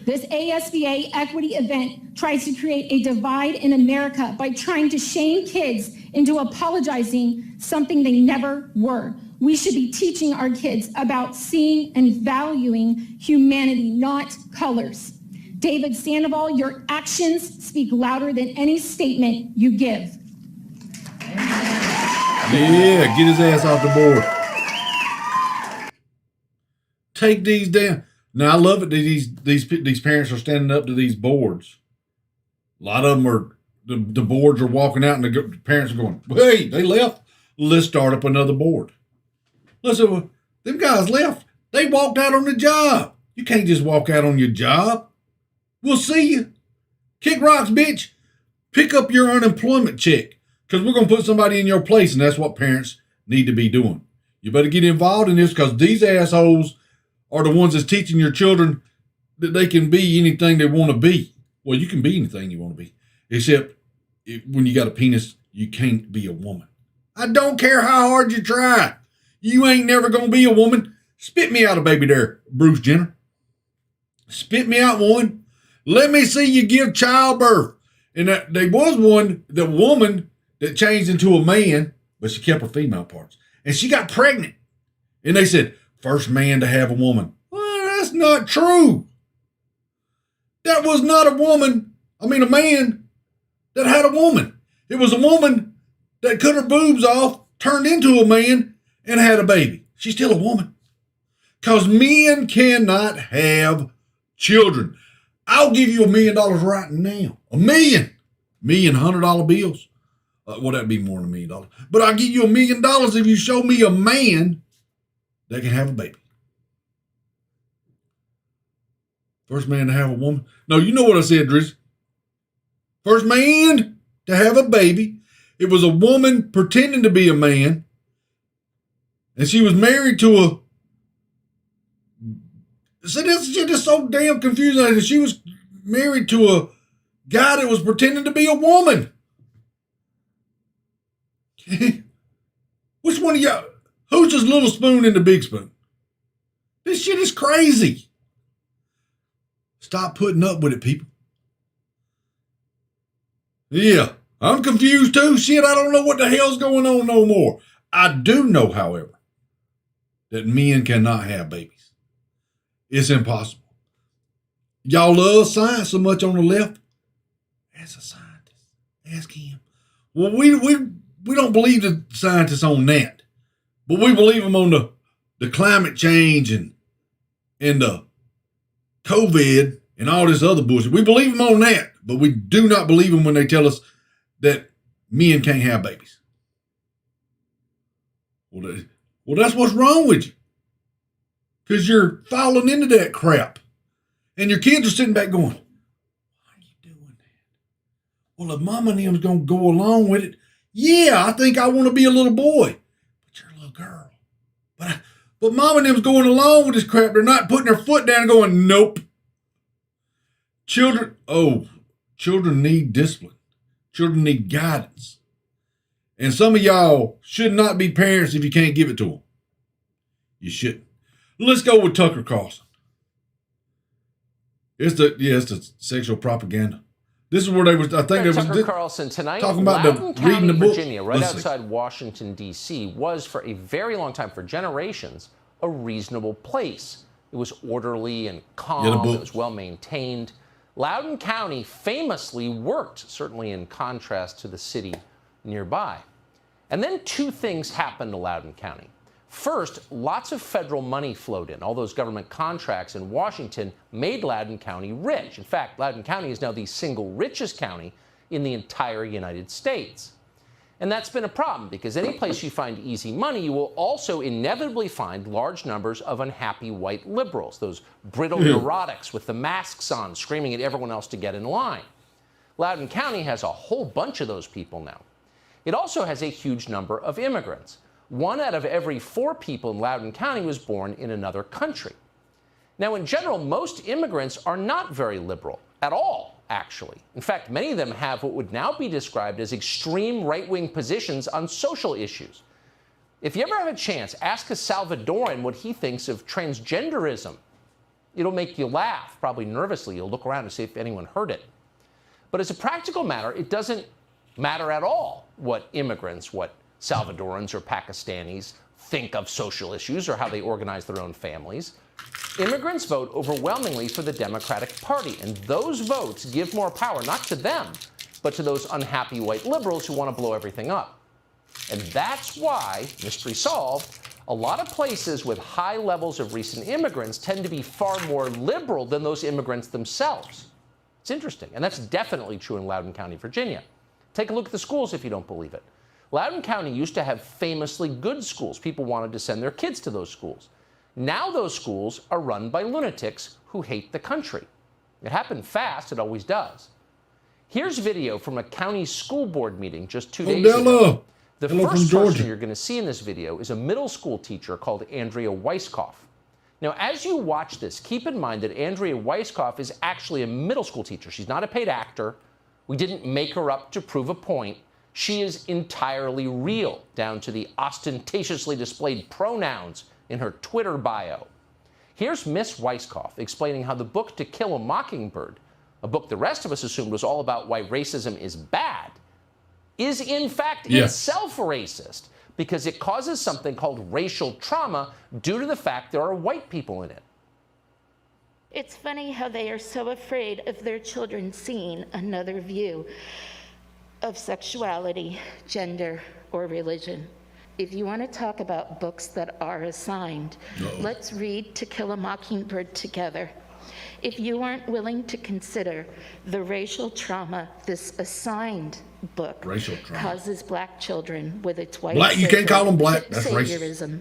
This ASVA equity event tries to create a divide in America by trying to shame kids into apologizing something they never were. We should be teaching our kids about seeing and valuing humanity, not colors. David Sandoval, your actions speak louder than any statement you give. Yeah, get his ass off the board. Take these down. Now, I love it that these parents are standing up to these boards. A lot of them are, the boards are walking out and the parents are going, hey, they left. Let's start up another board. Listen, them guys left. They walked out on the job. You can't just walk out on your job. We'll see you. Kick rocks, bitch. Pick up your unemployment check because we're going to put somebody in your place, and that's what parents need to be doing. You better get involved in this because these assholes are the ones that's teaching your children that they can be anything they want to be. Well, you can be anything you want to be, except when you got a penis, you can't be a woman. I don't care how hard you try. You ain't never going to be a woman. Spit me out a baby there, Bruce Jenner. Spit me out one. Let me see you give childbirth. And there was the woman that changed into a man, but she kept her female parts. And she got pregnant. And they said, first man to have a woman. Well, that's not true. That was not a man that had a woman. It was a woman that cut her boobs off, turned into a man, and had a baby. She's still a woman. Because men cannot have children. I'll give you $1 million right now. $1 million. $100 bills. Well, that'd be more than $1 million. But I'll give you $1 million if you show me a man that can have a baby. First man to have a woman. No, you know what I said, Driz. First man to have a baby. It was a woman pretending to be a man. And she was married to a... See, this shit is so damn confusing. She was married to a guy that was pretending to be a woman. Which one of y'all? Who's this little spoon and the big spoon? This shit is crazy. Stop putting up with it, people. Yeah, I'm confused too. Shit, I don't know what the hell's going on no more. I do know, however, that men cannot have babies. It's impossible. Y'all love science so much on the left. As a scientist, ask him. Well, we don't believe the scientists on that, but we believe them on the climate change and the COVID and all this other bullshit. We believe them on that, but we do not believe them when they tell us that men can't have babies. Well, that's what's wrong with you. Because you're falling into that crap. And your kids are sitting back going, why are you doing that? Well, if mama and them's going to go along with it, yeah, I think I want to be a little boy. But you're a little girl. But mama and them's going along with this crap. They're not putting their foot down and going, nope. Children need discipline. Children need guidance. And some of y'all should not be parents if you can't give it to them. You shouldn't. Let's go with Tucker Carlson. It's the sexual propaganda. This is where they was. I think there was Tucker Carlson tonight. Talking about Loudoun County, reading the book. Virginia, right outside Washington D.C., was for a very long time, for generations, a reasonable place. It was orderly and calm. It was well maintained. Loudoun County famously worked, certainly in contrast to the city nearby. And then two things happened to Loudoun County. First, lots of federal money flowed in. All those government contracts in Washington made Loudoun County rich. In fact, Loudoun County is now the single richest county in the entire United States. And that's been a problem because any place you find easy money, you will also inevitably find large numbers of unhappy white liberals, those brittle neurotics with the masks on, screaming at everyone else to get in line. Loudoun County has a whole bunch of those people now. It also has a huge number of immigrants. 1 out of every 4 people in Loudoun County was born in another country. Now, in general, most immigrants are not very liberal at all, actually. In fact, many of them have what would now be described as extreme right-wing positions on social issues. If you ever have a chance, ask a Salvadoran what he thinks of transgenderism. It'll make you laugh, probably nervously. You'll look around to see if anyone heard it. But as a practical matter, it doesn't matter at all what immigrants, what Salvadorans or Pakistanis think of social issues or how they organize their own families. Immigrants vote overwhelmingly for the Democratic Party, and those votes give more power, not to them, but to those unhappy white liberals who want to blow everything up. And that's why, mystery solved, a lot of places with high levels of recent immigrants tend to be far more liberal than those immigrants themselves. It's interesting, and that's definitely true in Loudoun County, Virginia. Take a look at the schools if you don't believe it. Loudoun County used to have famously good schools. People wanted to send their kids to those schools. Now those schools are run by lunatics who hate the country. It happened fast, it always does. Here's video from a county school board meeting just 2 days ago. The first person you're going to see in this video is a middle school teacher called Andrea Weisskopf. Now, as you watch this, keep in mind that Andrea Weisskopf is actually a middle school teacher. She's not a paid actor. We didn't make her up to prove a point. She is entirely real, down to the ostentatiously displayed pronouns in her Twitter bio. Here's Miss Weisskopf explaining how the book To Kill a Mockingbird, a book the rest of us assumed was all about why racism is bad, is in fact itself racist because it causes something called racial trauma due to the fact there are white people in it. It's funny how they are so afraid of their children seeing another view of sexuality, gender, or religion. If you want to talk about books that are assigned, let's read To Kill a Mockingbird together. if you aren't willing to consider the racial trauma this assigned book causes black children with its white black, you can't call them black. That's racist. saviorism,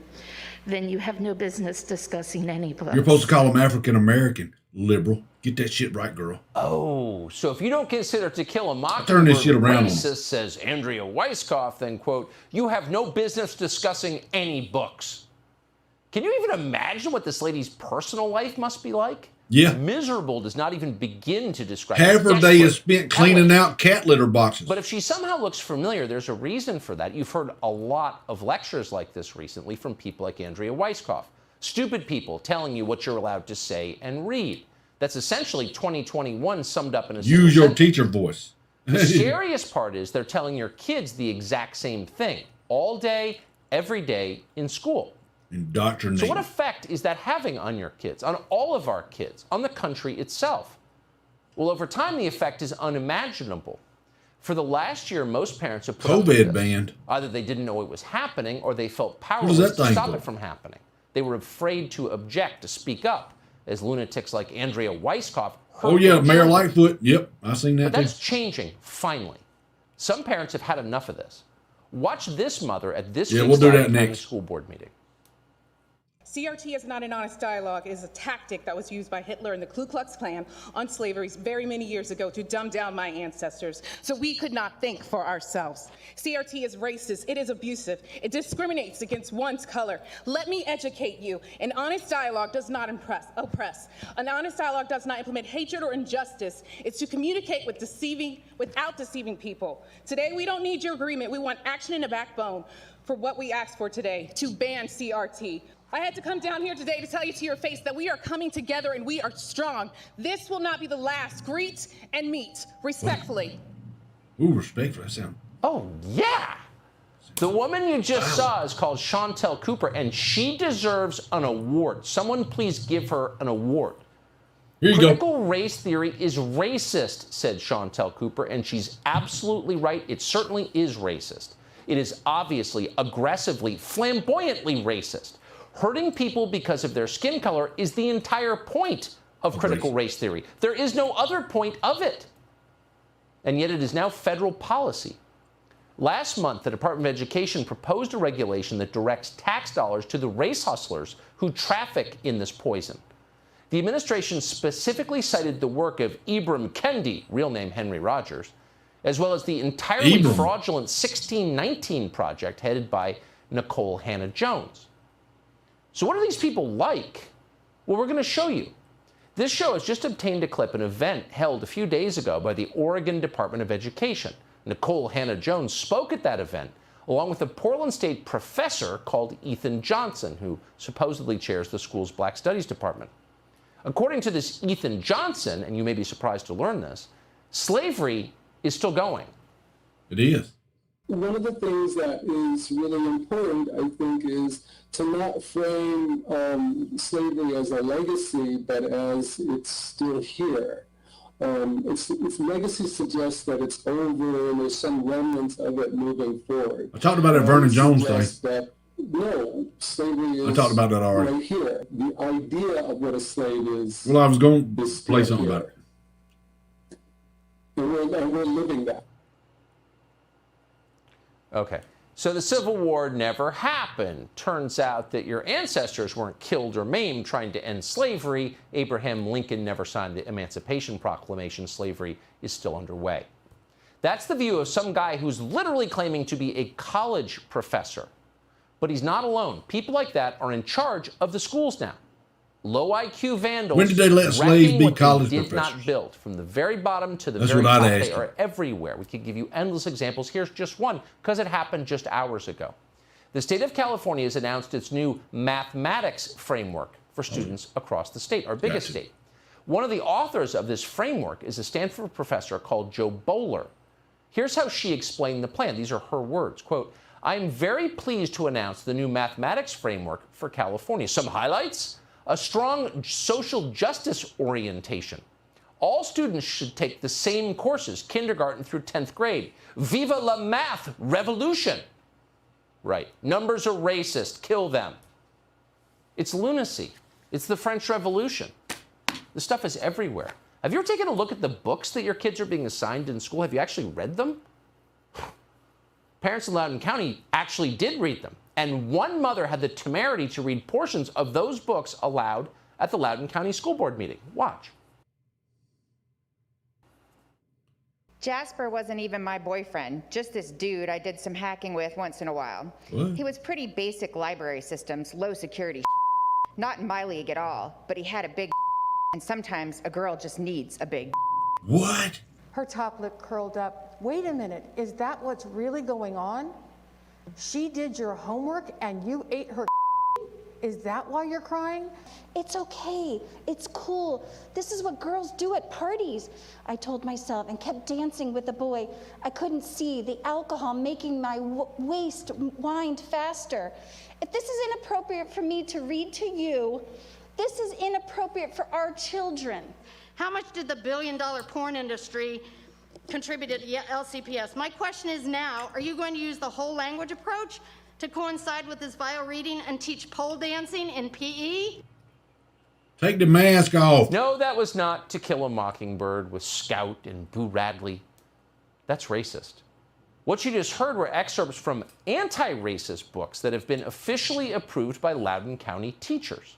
then you have no business discussing any book. You're supposed to call them African American, liberal. Get that shit right, girl. Oh, so if you don't consider To Kill a Mockingbird turn this shit around racist, says Andrea Weisskopf, then, quote, you have no business discussing any books. Can you even imagine what this lady's personal life must be like? Yeah. Miserable does not even begin to describe. Half her day is spent cleaning out cat litter boxes. But if she somehow looks familiar, there's a reason for that. You've heard a lot of lectures like this recently from people like Andrea Weisskopf. Stupid people telling you what you're allowed to say and read. That's essentially 2021 summed up in a use your sentence. teacher voice. The scariest part is they're telling your kids the exact same thing all day, every day in school. Indoctrinate. So what effect is that having on your kids, on all of our kids, on the country itself? Well, over time, the effect is unimaginable. For the last year, most parents have put up with this. banned. Either they didn't know it was happening or they felt does powerless that to thing stop do? it from happening. They were afraid to object, to speak up, as lunatics like Andrea Weisskopf hurt Oh, yeah, their Mayor children. Lightfoot. Yep, I seen that But too. that's changing, finally. Some parents have had enough of this. Watch this mother at this Yeah, week's we'll do that Loudoun County next. school board meeting. CRT is not an honest dialogue. It is a tactic that was used by Hitler and the Ku Klux Klan on slavery very many years ago to dumb down my ancestors so we could not think for ourselves. CRT is racist. It is abusive. It discriminates against one's color. Let me educate you. An honest dialogue does not oppress. An honest dialogue does not implement hatred or injustice. It's to communicate without deceiving people. Today, we don't need your agreement. We want action and a backbone for what we asked for today, to ban CRT. I had to come down here today to tell you to your face that we are coming together and we are strong. This will not be the last. Greet and meet respectfully. Ooh, respectful. That sound. Oh, yeah. The woman you just saw is called Chantel Cooper, and she deserves an award. Someone please give her an award. Here you Critical race theory is racist, said Chantel Cooper, and she's absolutely right. It certainly is racist. It is obviously, aggressively, flamboyantly racist. Hurting people because of their skin color is the entire point of critical race theory. There is no other point of it. And yet it is now federal policy. Last month, the Department of Education proposed a regulation that directs tax dollars to the race hustlers who traffic in this poison. The administration specifically cited the work of Ibram Kendi, real name Henry Rogers, as well as the entirely fraudulent 1619 project headed by Nicole Hannah-Jones. So what are these people like? Well, we're going to show you. This show has just obtained a clip, an event held a few days ago by the Oregon Department of Education. Nicole Hannah-Jones spoke at that event, along with a Portland State professor called Ethan Johnson, who supposedly chairs the school's Black Studies Department. According to this Ethan Johnson, and you may be surprised to learn this, slavery is still going. It is. One of the things that is really important, I think, is to not frame slavery as a legacy, but as it's still here. Its legacy suggests that it's over and there's some remnants of it moving forward. I talked about that Vernon Jones thing. No, slavery is I talked about that already. right here. The idea of what a slave is. Well, I was going to play something about it. And we're living that. Okay. So the Civil War never happened. Turns out that your ancestors weren't killed or maimed trying to end slavery. Abraham Lincoln never signed the Emancipation Proclamation. Slavery is still underway. That's the view of some guy who's literally claiming to be a college professor. But he's not alone. People like that are in charge of the schools now. Low IQ vandals. When did they let slaves be college did professors? not build. From the very bottom to the That's very what I'd top, ask they you. are everywhere. We could give you endless examples. Here's just one, because it happened just hours ago. The state of California has announced its new mathematics framework for students across the state, our biggest state. One of the authors of this framework is a Stanford professor called Jo Boaler. Here's how she explained the plan. These are her words. Quote, I'm very pleased to announce the new mathematics framework for California. Some highlights? A strong social justice orientation. All students should take the same courses, kindergarten through 10th grade. Viva la math revolution. Right. Numbers are racist. Kill them. It's lunacy. It's the French Revolution. The stuff is everywhere. Have you ever taken a look at the books that your kids are being assigned in school? Have you actually read them? Parents in Loudoun County actually did read them. And one mother had the temerity to read portions of those books aloud at the Loudoun County School Board meeting. Watch. Jasper wasn't even my boyfriend, just this dude I did some hacking with once in a while. What? He was pretty basic library systems, low security not in my league at all, but he had a big and sometimes a girl just needs a big What? Her top lip curled up. Wait a minute, is that what's really going on? She did your homework and you ate her. Is that why you're crying? It's okay. It's cool. This is what girls do at parties. I told myself and kept dancing with the boy. I couldn't see the alcohol making my waist wind faster. If this is inappropriate for me to read to you, this is inappropriate for our children. How much did the billion-dollar porn industry contribute to LCPS? My question is now, are you going to use the whole language approach to coincide with this vile reading and teach pole dancing in PE? Take the mask off. No, that was not To Kill a Mockingbird with Scout and Boo Radley. That's racist. What you just heard were excerpts from anti-racist books that have been officially approved by Loudoun County teachers.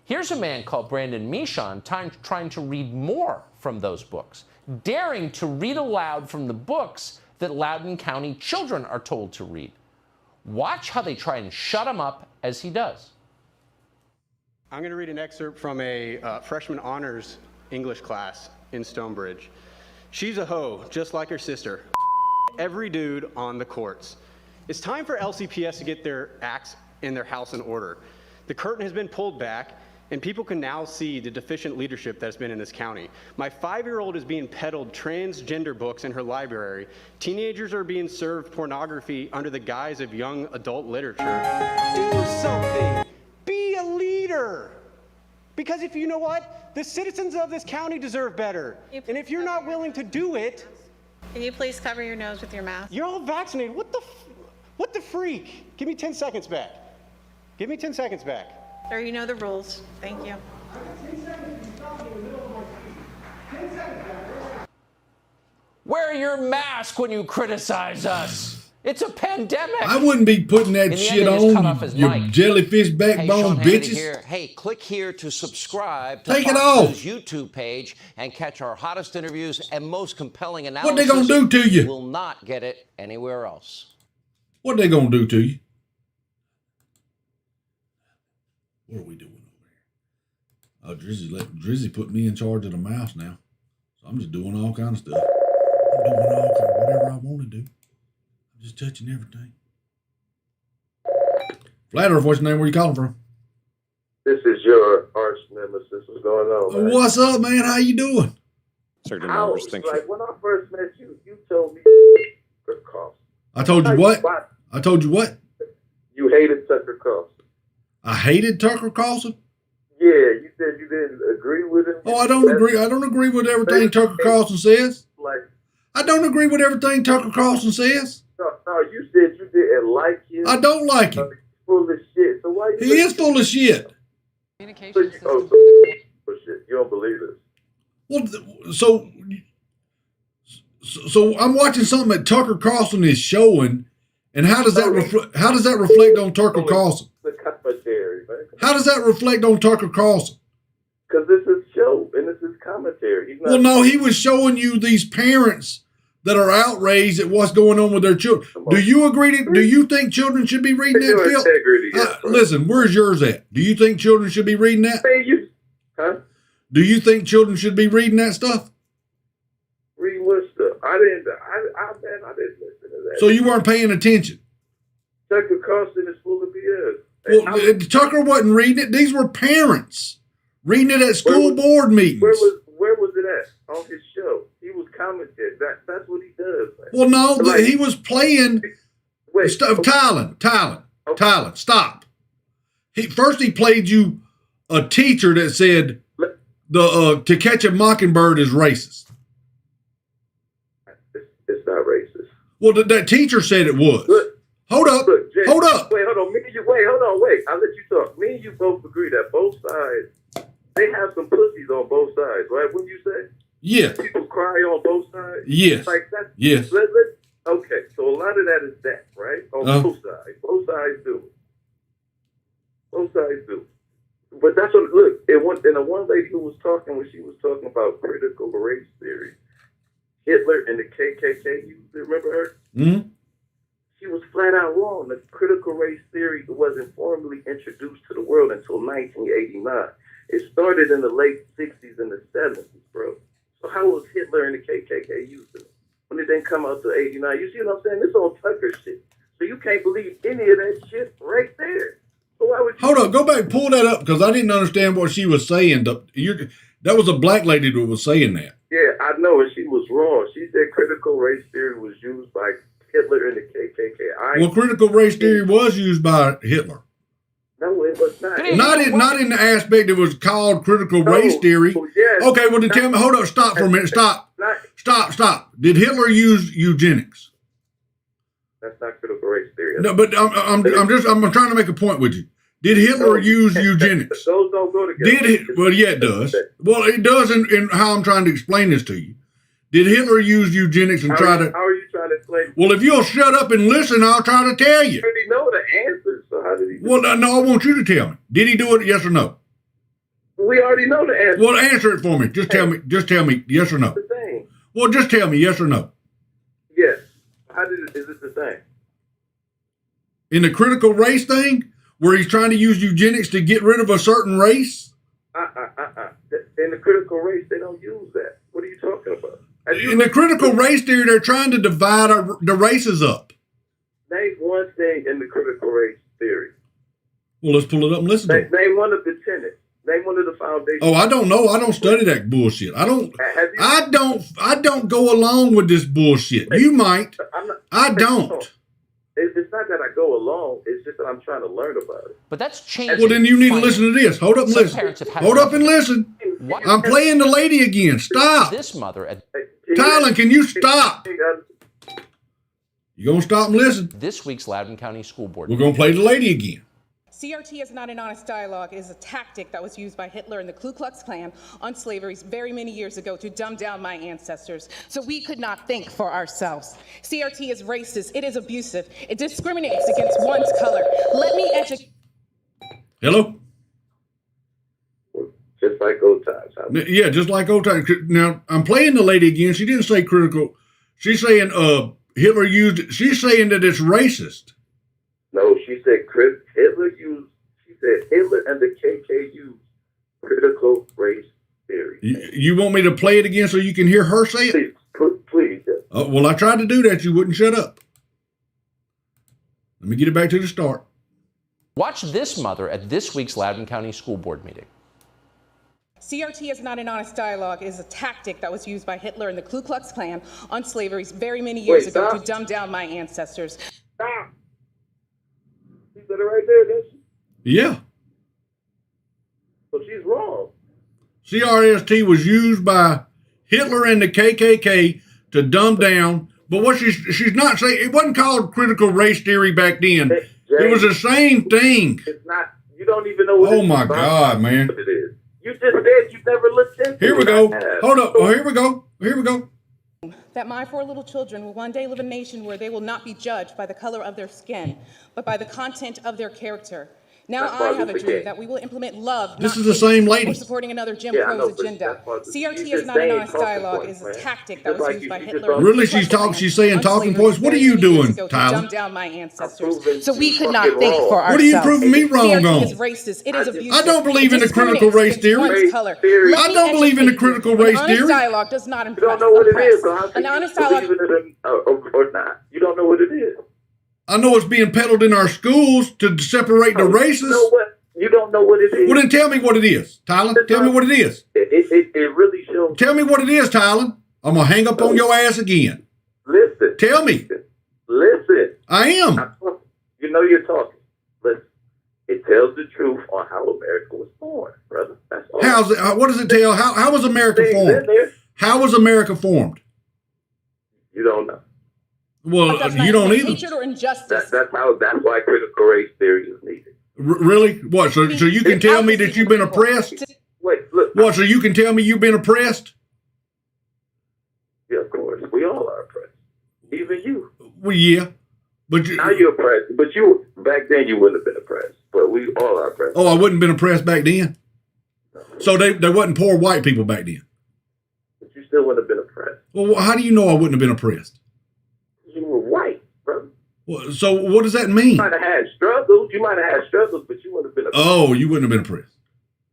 Here's a man called Brandon Michon trying to read more from those books, daring to read aloud from the books that Loudoun County children are told to read. Watch how they try and shut him up as he does. I'm going to read an excerpt from a freshman honors English class in Stonebridge. She's a hoe, just like her sister. Every dude on the courts. It's time for LCPS to get their acts in their house in order. The curtain has been pulled back, and people can now see the deficient leadership that's been in this county. My 5-year-old is being peddled transgender books in her library. Teenagers are being served pornography under the guise of young adult literature. Do something. Be a leader. Because if you know what, the citizens of this county deserve better. And if you're not willing to do it, Can you please cover your nose with your mask? you're all vaccinated. What the freak? Give me 10 seconds back. Give me 10 seconds back. Sir, you know the rules. Thank you. Wear your mask when you criticize us. It's a pandemic. I wouldn't be putting that shit on, you jellyfish backbone bitches. Here. Hey, click here to subscribe to Take it Fox off. News YouTube page and catch our hottest interviews and most compelling analysis. What they gonna do to you? You will not get it anywhere else. What they gonna do to you? What are we doing over here? Oh, Drizzy put me in charge of the mouse now. So I'm just doing all kind of stuff. I'm doing all kind of whatever I want to do. I'm just touching everything. Flatterer, what's your name? Where you calling from? This is your arch nemesis. What's going on, man? What's up, man? How you doing? Like when I first met you, you told me Tucker Carlson. I told you what? I told you what? You hated Tucker Carlson. I hated Tucker Carlson? Yeah, you said you didn't agree with him. Oh, I don't agree. I don't agree with everything Tucker Carlson says. I don't agree with everything Tucker Carlson says. No, you said you didn't like him. I don't like him. He's full of shit. So why He is full of shit. Communication system. Shit. You don't believe this. Well, so I'm watching something that Tucker Carlson is showing, and how does that reflect on Tucker Carlson? The commentary, man. How does that reflect on Tucker Carlson? Because this is show and this is commentary. He's not. Well, no, he was showing you these parents that are outraged at what's going on with their children. Do you agree? Do you think children should be reading that film? Listen, where's yours at? Do you think children should be reading that? Do you think children should be reading that stuff? Reading what stuff? I didn't listen to that. So you weren't paying attention. Tucker Carlson is full of BS. Well, Tucker wasn't reading it. These were parents reading it at school board meetings. Where was it at on his show? He was commenting. That's what he does, man. Well, no, he was playing stuff. Tylen, stop. First he played you a teacher that said To Catch a Mockingbird is racist. It's not racist. Well, that teacher said it was. Hold up. Jay, hold up. Wait, hold on. Wait. I'll let you talk. Me and you both agree that both sides they have some pussies on both sides, right? Wouldn't you say? Yes. People cry on both sides. Yes. Like that. Yes. Okay, so a lot of that is that, right? On both sides. Both sides do. Both sides do. But that's what, look, and the one lady who was talking, when she was talking about critical race theory, Hitler and the KKK, you remember her? Mm-hmm. She was flat out wrong. The critical race theory wasn't formally introduced to the world until 1989. It started in the late 60s and the 70s, bro. So how was Hitler and the KKK using it when it didn't come out to 89? You see what I'm saying? This on Tucker shit. So you can't believe any of that shit right there. So why would you... Hold up, go back, pull that up, because I didn't understand what she was saying. That was a black lady that was saying that. Yeah, I know, and she was wrong. She said critical race theory was used by Hitler and the KKK. Well, critical race theory was used by Hitler. No, it was not. Not in the aspect it was called critical race theory. Yes, okay, well, then tell me, hold up, stop for a minute, stop. Did Hitler use eugenics? That's not critical race theory. No, but I'm trying to make a point with you. Did Hitler use eugenics? Those don't go together. Well, yeah, it does. Well, it does in how I'm trying to explain this to you. Did Hitler use eugenics and How are you trying to explain? Well, if you'll shut up and listen, I'll try to tell you. You already know the answers, so how did he do Well, no, I want you to tell me. Did he do it, yes or no? We already know the answer. Well, answer it for me. Just tell me, yes or no. The thing. Well, just tell me, yes or no. Yes. Is it the same? In the critical race thing, where he's trying to use eugenics to get rid of a certain race? In the critical race, they don't use that. What are you talking about? In the critical race theory, they're trying to divide the races up. Name one thing in the critical race theory. Well, let's pull it up and listen to it. Name one of the tenets. Name one of the foundations. Oh, I don't know. I don't study that bullshit. I don't go along with this bullshit. You might. I don't. It's not that I go along. It's just that I'm trying to learn about it. But that's changing. Well, then you need to listen to this. Hold up and listen. Hold up and listen. I'm playing the lady again. Stop. This mother. Tylen, can you stop? You gonna stop and listen? This week's Loudoun County School Board. We're gonna play the lady again. CRT is not an honest dialogue. It is a tactic that was used by Hitler and the Ku Klux Klan on slavery very many years ago to dumb down my ancestors so we could not think for ourselves. CRT is racist. It is abusive. It discriminates against one's color. Let me educate. Hello? Just like old times. Yeah, just like old times. Now, I'm playing the lady again. She didn't say critical. She's saying Hitler used it. She's saying that it's racist. No, she said Hitler and the KK used critical race theory. You want me to play it again so you can hear her say it? Please. Yes. Well, I tried to do that. You wouldn't shut up. Let me get it back to the start. Watch this mother at this week's Loudoun County School Board meeting. CRT is not an honest dialogue. It is a tactic that was used by Hitler and the Ku Klux Klan on slavery very many years ago to dumb down my ancestors. Stop. You said it right there, didn't she? Yeah. So she's wrong. CRST was used by Hitler and the KKK to dumb down, but what she's not saying, it wasn't called critical race theory back then. It was the same thing. It's not. You don't even know what Oh my God, man. What it is. You just said you never looked into it. Here we go. Hold up. Oh, here we go. That my four little children will one day live in a nation where they will not be judged by the color of their skin, but by the content of their character. Now I have a dream that we will implement love. This is the same lady. Or supporting another Jim Crow's agenda. CRT is not an honest dialogue. It is a tactic that was used by Hitler. Really, she's saying talking points. What are you doing, Tyler? Dumb down my ancestors, so we could not think for ourselves. What are you proving me wrong on? CRT is racist. It is abusive. I don't believe in the critical race theory. I don't believe in the critical race theory. An honest dialogue does not impress. You don't know what it is, so how An can honest you dialogue. believe in it or not? You don't know what it is. I know it's being peddled in our schools to separate the races. You know what? You don't know what it is. Well, then tell me what it is, Tylen. Tell me what it is. It really shows. Tell me what it is, Tylen. I'm going to hang up on your ass again. Listen. Tell me. Listen. I am. You know you're talking. Listen. It tells the truth on how America was born, brother. That's all. What does it tell? How was America formed? How was America formed? You don't know. Well, you don't either. Hatred or injustice. That's why critical race theory is needed. Really? What? So you can tell me that you've been oppressed? Wait. What, so you can tell me you've been oppressed? Yeah, of course. We all are oppressed. Even you. Well, yeah. But now you're oppressed. But you, back then, you wouldn't have been oppressed. But we all are oppressed. Oh, I wouldn't have been oppressed back then? So there wasn't poor white people back then? But you still wouldn't have been oppressed. Well, how do you know I wouldn't have been oppressed? You were white, bro. Well, so what does that mean? You might have had struggles. You might have had struggles, but you wouldn't have been oppressed. Oh, you wouldn't have been oppressed.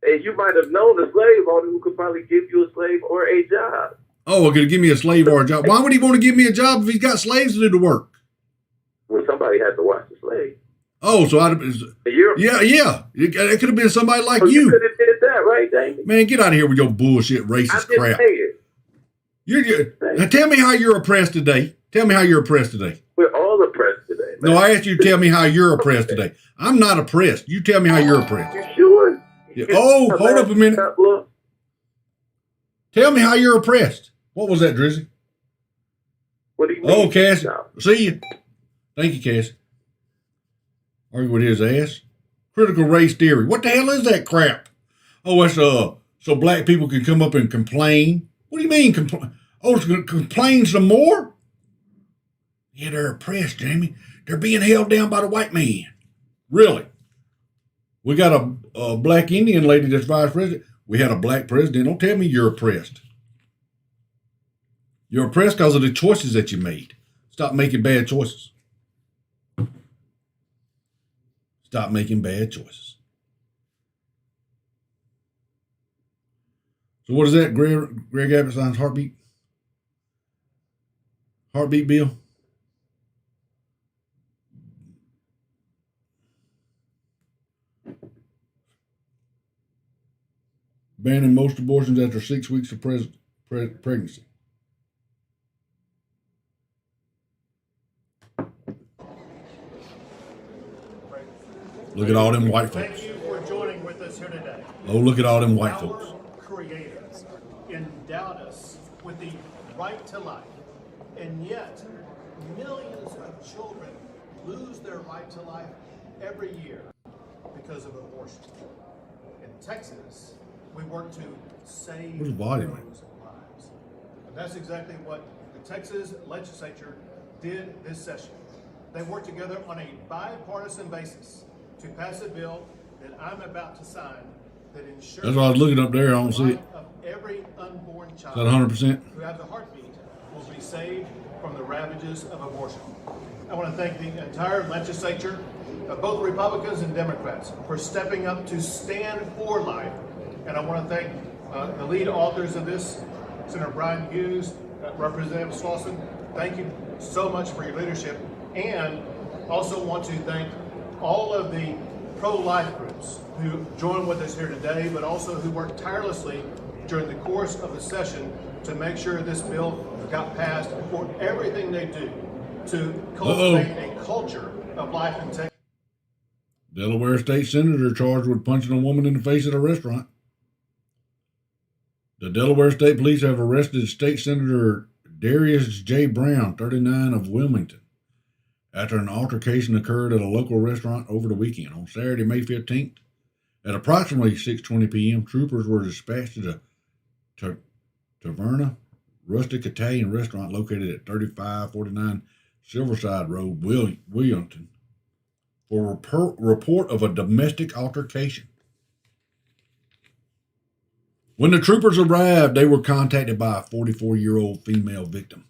And you might have known a slave owner who could probably give you a slave or a job. Oh, well, could he give me a slave or a job? Why would he want to give me a job if he's got slaves to do the work? Well, somebody had to watch the slave. Oh, so yeah. It could have been somebody like you. You could have did that, right, Damon? Man, get out of here with your bullshit racist crap. Tell me how you're oppressed today. Tell me how you're oppressed today. We're all oppressed today, man. No, I asked you to tell me how you're oppressed today. I'm not oppressed. You tell me how you're oppressed. You sure? Yeah. Oh, hold up a minute. Tell me how you're oppressed. What was that, Drizzy? What do you mean? Oh, Cassie. See you. Thank you, Cassie. Argue with his ass. Critical race theory. What the hell is that crap? Oh, it's so black people can come up and complain. What do you mean complain? Oh, it's going to complain some more? Yeah, they're oppressed, Jamie. They're being held down by the white man. Really? We got a black Indian lady that's vice president. We had a black president. Don't tell me you're oppressed. You're oppressed because of the choices that you made. Stop making bad choices. Stop making bad choices. So what is that, Greg Abbott's heartbeat? Heartbeat bill? Banning most abortions after 6 weeks of pregnancy. Look at all them white folks. Thank you for joining with us here today. Oh, look at all them white folks. Our creators endowed us with the right to life, and yet millions of children lose their right to life every year because of abortion. In Texas, we work to save Where's the volume? lives. And that's exactly what the Texas legislature did this session. They worked together on a bipartisan basis to pass a bill that I'm about to sign that ensures That's why I was looking up there. I don't see it. of every unborn child Is that 100%? who has a heartbeat will be saved from the ravages of abortion. I want to thank the entire legislature, both Republicans and Democrats, for stepping up to stand for life. And I want to thank the lead authors of this, Senator Brian Hughes, Representative Slauson. Thank you so much for your leadership. And also want to thank all of the pro-life groups who joined with us here today, but also who worked tirelessly during the course of the session to make sure this bill got passed, for everything they do to cultivate a culture of life in Texas. Delaware State Senator charged with punching a woman in the face at a restaurant. The Delaware State Police have arrested State Senator Darius J. Brown, 39, of Wilmington, after an altercation occurred at a local restaurant over the weekend. On Saturday, May 15th, at approximately 6:20 p.m., troopers were dispatched to the Taverna Rustic Italian restaurant located at 3549 Silverside Road, Wilmington, for a report of a domestic altercation. When the troopers arrived, they were contacted by a 44-year-old female victim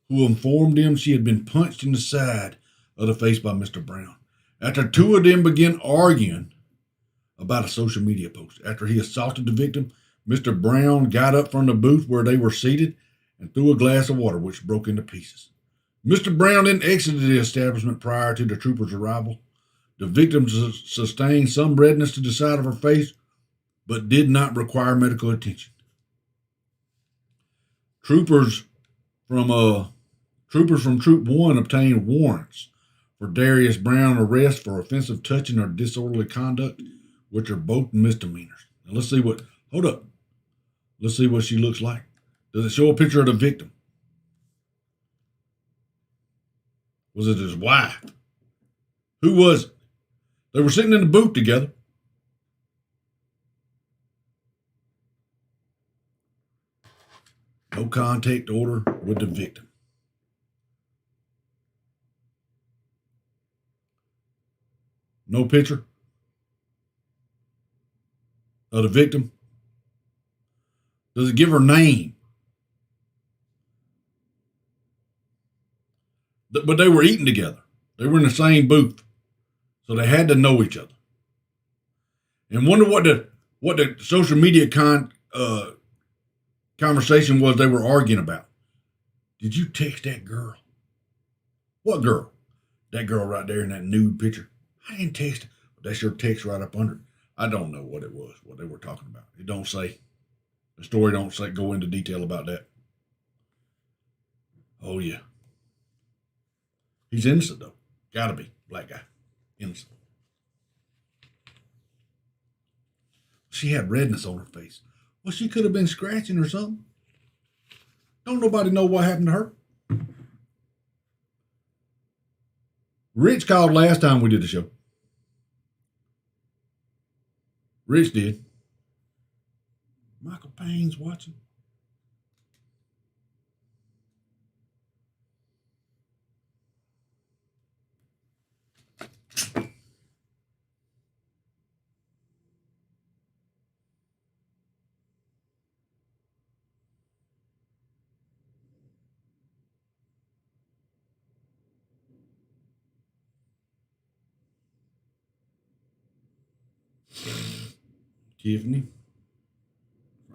who informed them she had been punched in the side of the face by Mr. Brown. After two of them began arguing about a social media post. After he assaulted the victim, Mr. Brown got up from the booth where they were seated and threw a glass of water, which broke into pieces. Mr. Brown then exited the establishment prior to the troopers' arrival. The victim sustained some redness to the side of her face, but did not require medical attention. Troopers from Troop 1 obtained warrants for Darius Brown arrest for offensive touching or disorderly conduct, which are both misdemeanors. Now let's see what she looks like. Does it show a picture of the victim? Was it his wife? Who was it? They were sitting in the booth together. No contact order with the victim. No picture of the victim. Does it give her name? But they were eating together. They were in the same booth. So they had to know each other. And wonder what the social media conversation was they were arguing about. Did you text that girl? What girl? That girl right there in that nude picture. I didn't text her. That's your text right up under it. I don't know what it was, what they were talking about. It don't say. The story don't say go into detail about that. Oh yeah. He's innocent though. Gotta be. Black guy. Innocent. She had redness on her face. Well, she could have been scratching or something. Don't nobody know what happened to her. Rich called last time we did the show. Rich did. Michael Payne's watching. Tiffany.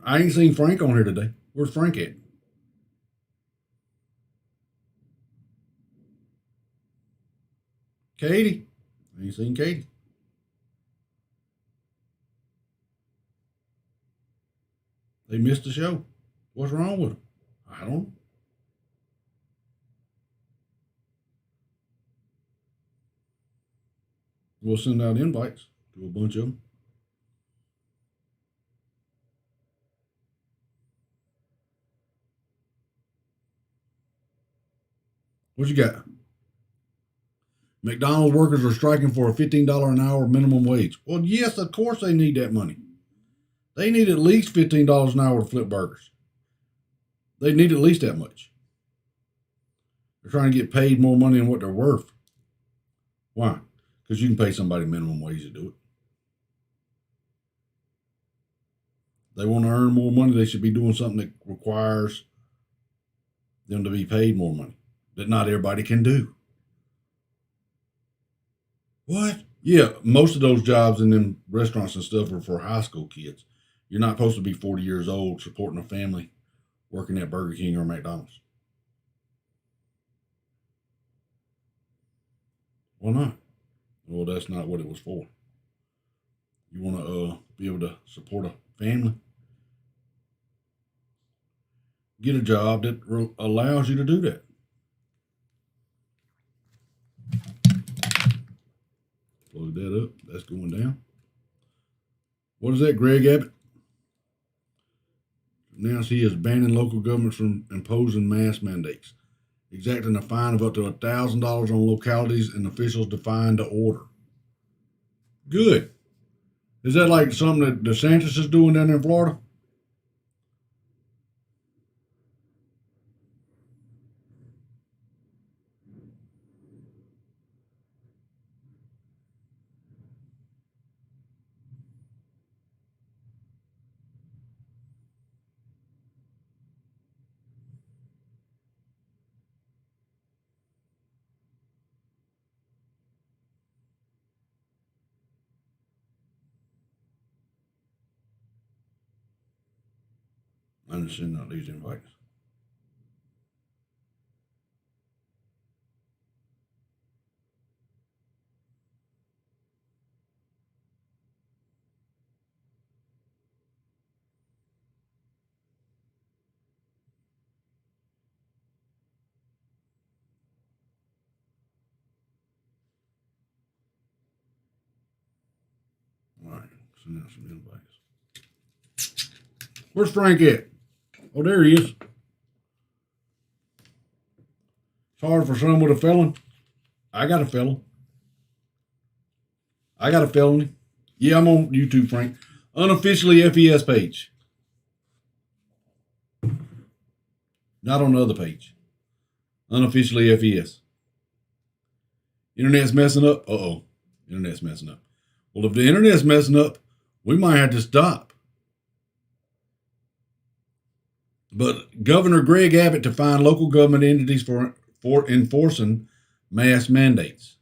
I ain't seen Frank on here today. Where's Frank at? Katie. I ain't seen Katie. They missed the show. What's wrong with them? I don't know. We'll send out invites to a bunch of them. What you got? McDonald's workers are striking for a $15 an hour minimum wage. Well, yes, of course they need that money. They need at least $15 an hour to flip burgers. They need at least that much. They're trying to get paid more money than what they're worth. Why? Because you can pay somebody minimum wage to do it. They want to earn more money. They should be doing something that requires them to be paid more money that not everybody can do. What? Yeah, most of those jobs in them restaurants and stuff are for high school kids. You're not supposed to be 40 years old supporting a family working at Burger King or McDonald's. Why not? Well, that's not what it was for. You want to be able to support a family? Get a job that allows you to do that. Plug that up. That's going down. What is that, Greg Abbott? Announced he is banning local governments from imposing mask mandates, exacting a fine of up to $1,000 on localities and officials defying the order. Good. Is that like something that DeSantis is doing down in Florida? I'm just sending out these invites. All right, send out some invites. Where's Frank at? Oh, there he is. It's hard for someone with a felon. I got a felon. I got a felony. Yeah, I'm on YouTube, Frank. Unofficially FES page. Not on the other page. Unofficially FES. Internet's messing up. Uh-oh. Internet's messing up. Well, if the internet's messing up, we might have to stop. But Governor Greg Abbott to fine local government entities for enforcing mask mandates.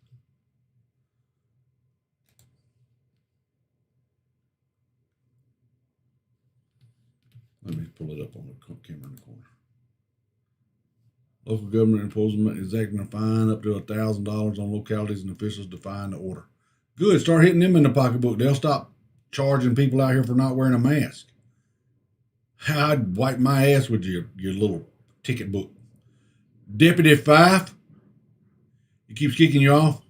Let me pull it up on the camera in the corner. Local government enforcement is acting a fine up to $1,000 on localities and officials to fine the order. Good. Start hitting them in the pocketbook. They'll stop charging people out here for not wearing a mask. I'd wipe my ass with your little ticket book. Deputy Fife, he keeps kicking you off.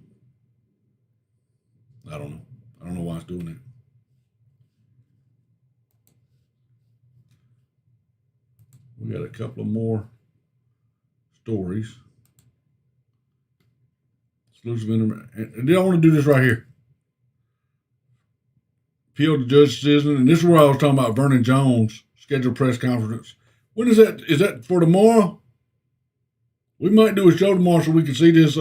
I don't know. I don't know why it's doing that. We got a couple of more stories. Exclusive and I want to do this right here. Appeal to judge's decision, and this is where I was talking about Vernon Jones' scheduled press conference. When is that? Is that for tomorrow? We might do a show tomorrow so we can see this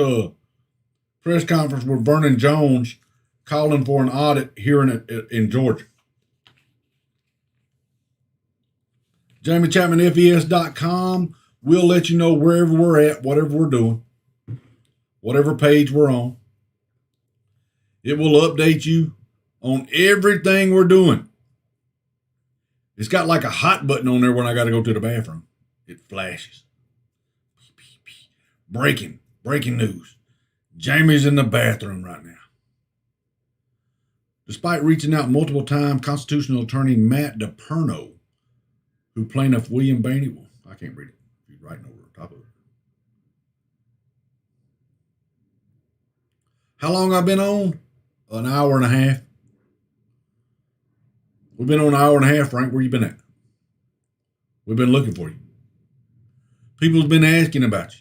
press conference with Vernon Jones calling for an audit here in Georgia. JamieChapmanFES.com. We'll let you know wherever we're at, whatever we're doing, whatever page we're on. It will update you on everything we're doing. It's got like a hot button on there when I got to go to the bathroom. It flashes. Breaking news. Jamie's in the bathroom right now. Despite reaching out multiple times, constitutional attorney Matt DePerno, who plaintiff William Bainey, well, I can't read it. He's writing over the top of it. How long I've been on? An hour and a half. We've been on an hour and a half, Frank. Where you been at? We've been looking for you. People's been asking about you.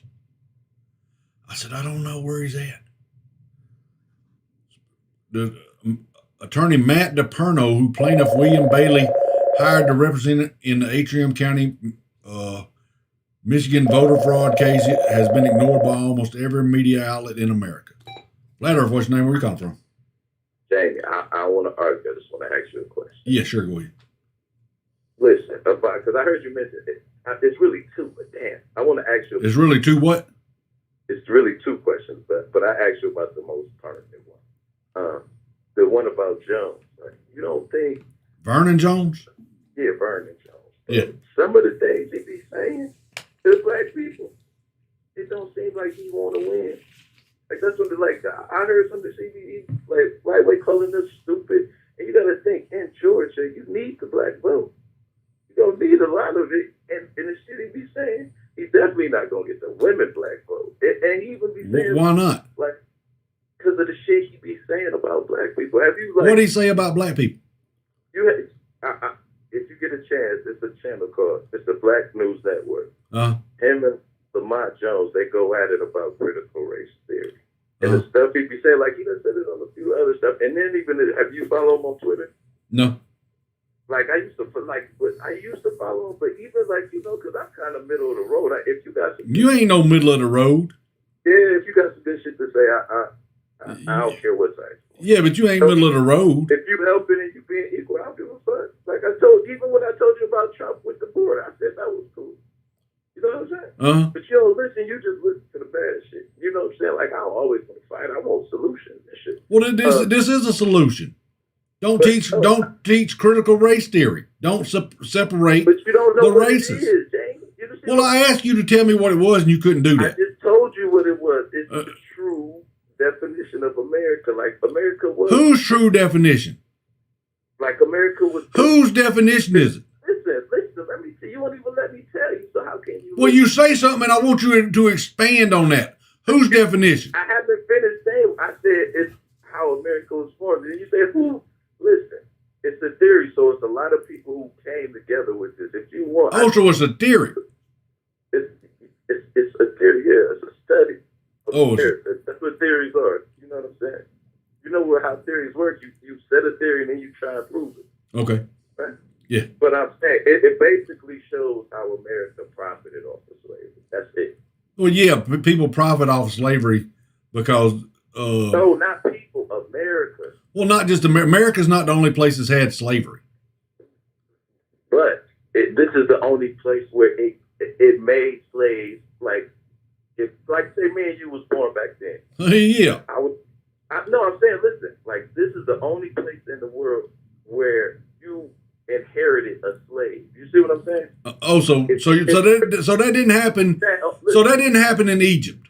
I said, I don't know where he's at. The attorney Matt DePerno, who plaintiff William Bailey hired to represent in the Atrium County, Michigan voter fraud case, has been ignored by almost every media outlet in America. Ladder, what's your name? Where you come from? Jamie, I want to argue. I just want to ask you a question. Yeah, sure, go ahead. Listen, because I heard you mention it. It's really two, but damn, I want to ask you. It's really two what? It's really two questions, but I asked you about the most pertinent one. The one about Jones. Right? You don't think Vernon Jones? Yeah, Vernon Jones. Yeah. Some of the things he be saying to black people, it don't seem like he want to win. Like that's what I heard some of the CBD lightweight calling us stupid, and you got to think in Georgia you need the black vote. You don't need a lot of it, and the shit he be saying, he definitely not gonna get the women black vote, and he even be saying why not? Like because of the shit he be saying about black people. Have you what do he say about black people? You if you get a chance, it's a channel called it's the Black News Network. Him and Lamont Jones, they go at it about critical race theory. And the stuff he be saying, like he done said it on a few other stuff. And then even have you follow him on Twitter? No. Like I used to follow him, but even because I'm kind of middle of the road. If you got you ain't no middle of the road. Yeah, if you got some good shit to say, I don't care what side. Yeah, but you ain't middle of the road. If you helping and you being equal, I don't give a fuck. Like I told, even when I told you about Trump with the board, I said that was cool. You know what I'm saying? But you don't listen. You just listen to the bad shit. You know what I'm saying? Like I don't always want to fight. I want solutions and shit. Well, this is a solution. Don't teach critical race theory. Don't separate but you don't know the what races. It is, James. Well, I asked you to tell me what it was, and you couldn't do that. I just told you what it was. It's the true definition of America. Like America was. Whose true definition? Like America was. Whose definition is it? Listen. Let me tell you. You won't even let me tell you. So how can you? Well, you say something, and I want you to expand on that. Whose definition? I haven't finished saying. I said it's how America was formed, and you say who? Listen, it's a theory, so it's a lot of people who came together with this. If you want, so it's a theory. It's a theory. Yeah, it's a study. That's what theories are. You know what I'm saying? You know how theories work. You set a theory and then you try and prove it. Okay. Right? Yeah. But I'm saying it basically shows how America profited off of That's it. Well, yeah, people profit off slavery because. No, not people. America. Well, not just America's not the only place that's had slavery. But this is the only place where it made slaves like say me and you was born back then. Yeah. I'm saying, listen, like this is the only place in the world where you inherited a slave. You see what I'm saying? So that didn't happen. So that didn't happen in Egypt.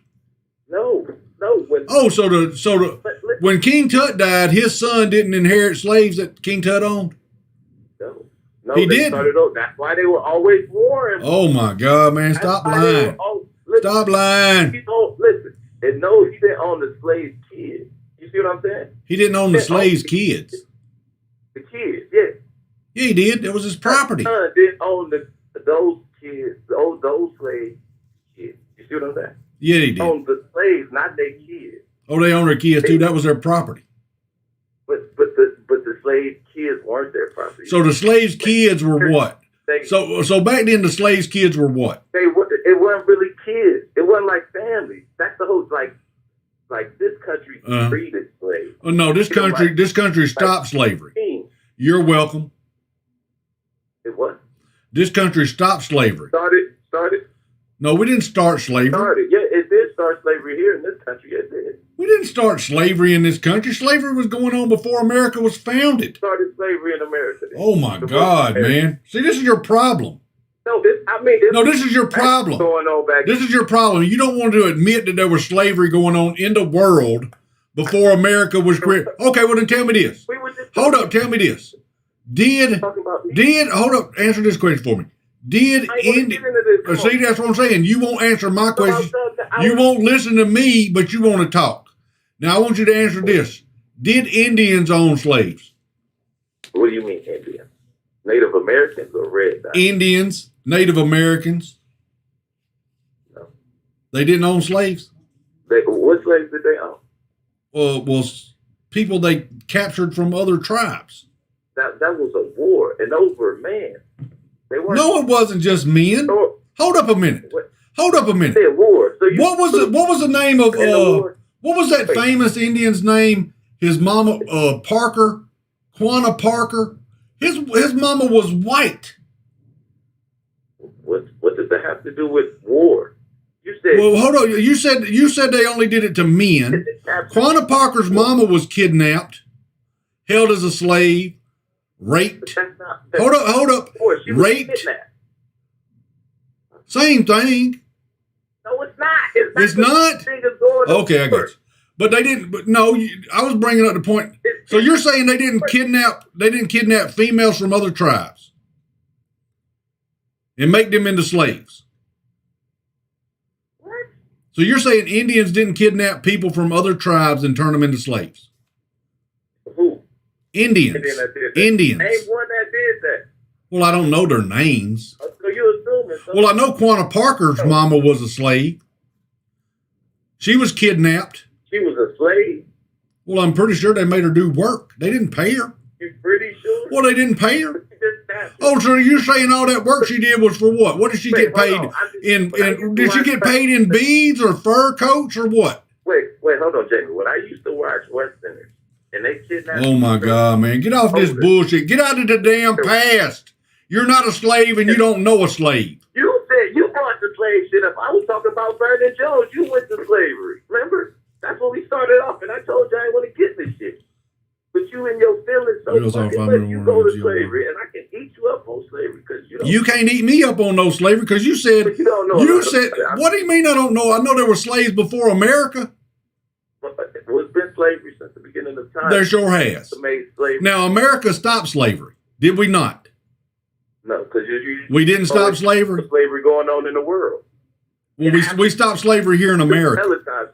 No. When King Tut died, his son didn't inherit slaves that King Tut owned. No, he they didn't. That's why they were always warring. Oh my God, man! Stop lying. Stop lying. Listen, and no, he didn't own the slave's kids. You see what I'm saying? He didn't own the slave's kids. The kids, yeah. Yeah, he did. That was his property. His son didn't own those kids, those slave kids. You see what I'm saying? Yeah, he did. Owned the slaves, not their kids. Oh, they owned their kids too. That was their property. But the slave kids weren't their property. So the slaves' kids were what? So back then the slaves' kids were what? It wasn't really kids. It wasn't like families. That's the whole like this country treated slaves. Oh no, this country stopped slavery. You're welcome. It what? This country stopped slavery. Started. No, we didn't start slavery. Yeah, it did start slavery here in this country. It did. We didn't start slavery in this country. Slavery was going on before America was founded. Started slavery in America. Oh my God, man! See, this is your problem. No, this is your problem. Going on back. This is your problem. You don't want to admit that there was slavery going on in the world before America was created. Okay, well then tell me this. Hold up, tell me this. Hold up, answer this question for me. See, that's what I'm saying. You won't answer my question. You won't listen to me, but you want to talk. Now, I want you to answer this. Did Indians own slaves? What do you mean, Indians? Native Americans or red? Indians, Native Americans. No. They didn't own slaves? What slaves did they own? Well, people they captured from other tribes. That was a war, and those were men. No, it wasn't just men. Hold up a minute. Hold up a minute. War. So what was the name of what was that famous Indian's name? His mama Parker, Quanah Parker. His mama was white. What does that have to do with war? You said. Well, hold on. You said they only did it to men. Quanah Parker's mama was kidnapped, held as a slave, raped. Hold up. Raped. Same thing. No, it's not. It's not. Okay, I got you. But they didn't. But no, I was bringing up the point. So you're saying they didn't kidnap? They didn't kidnap females from other tribes and make them into slaves. What? So you're saying Indians didn't kidnap people from other tribes and turn them into slaves? Who? Indians. Indians. Name one that did that. Well, I don't know their names. So you're assuming. Well, I know Quanah Parker's mama was a slave. She was kidnapped. She was a slave? Well, I'm pretty sure they made her do work. They didn't pay her. You pretty sure? Well, they didn't pay her. Oh, so you're saying all that work she did was for what? What did she get paid did she get paid in beads or fur coats or what? Wait, hold on, Jamie. When I used to watch Westerners and they kidnapped. Oh my God, man. Get off this bullshit. Get out of the damn past. You're not a slave and you don't know a slave. You said you brought the slave shit up. I was talking about Vernon Jones. You went to slavery. Remember? That's when we started off, and I told you I didn't want to get this shit. But you and your feelings so fucking much, you go to slavery, and I can eat you up on slavery because you don't. You can't eat me up on no slavery because you said. But you don't know. You said. What do you mean I don't know? I know there were slaves before America. It's been slavery since the beginning of time. There sure has. Now, America stopped slavery. Did we not? No, because we didn't stop slavery. Slavery going on in the world. Well, we stopped slavery here in America.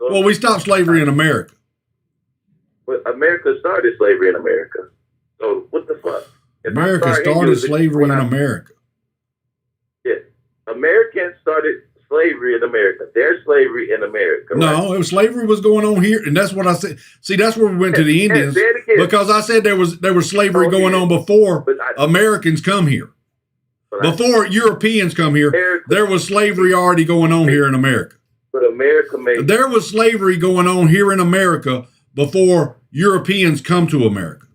Well, we stopped slavery in America. But America started slavery in America. So what the fuck? America started slavery in America. Yeah. Americans started slavery in America. Their slavery in America. No, slavery was going on here, and that's what I said. See, that's where we went to the Indians because I said there was slavery going on before Americans come here. Before Europeans come here, there was slavery already going on here in America. But America made. There was slavery going on here in America before Europeans come to America.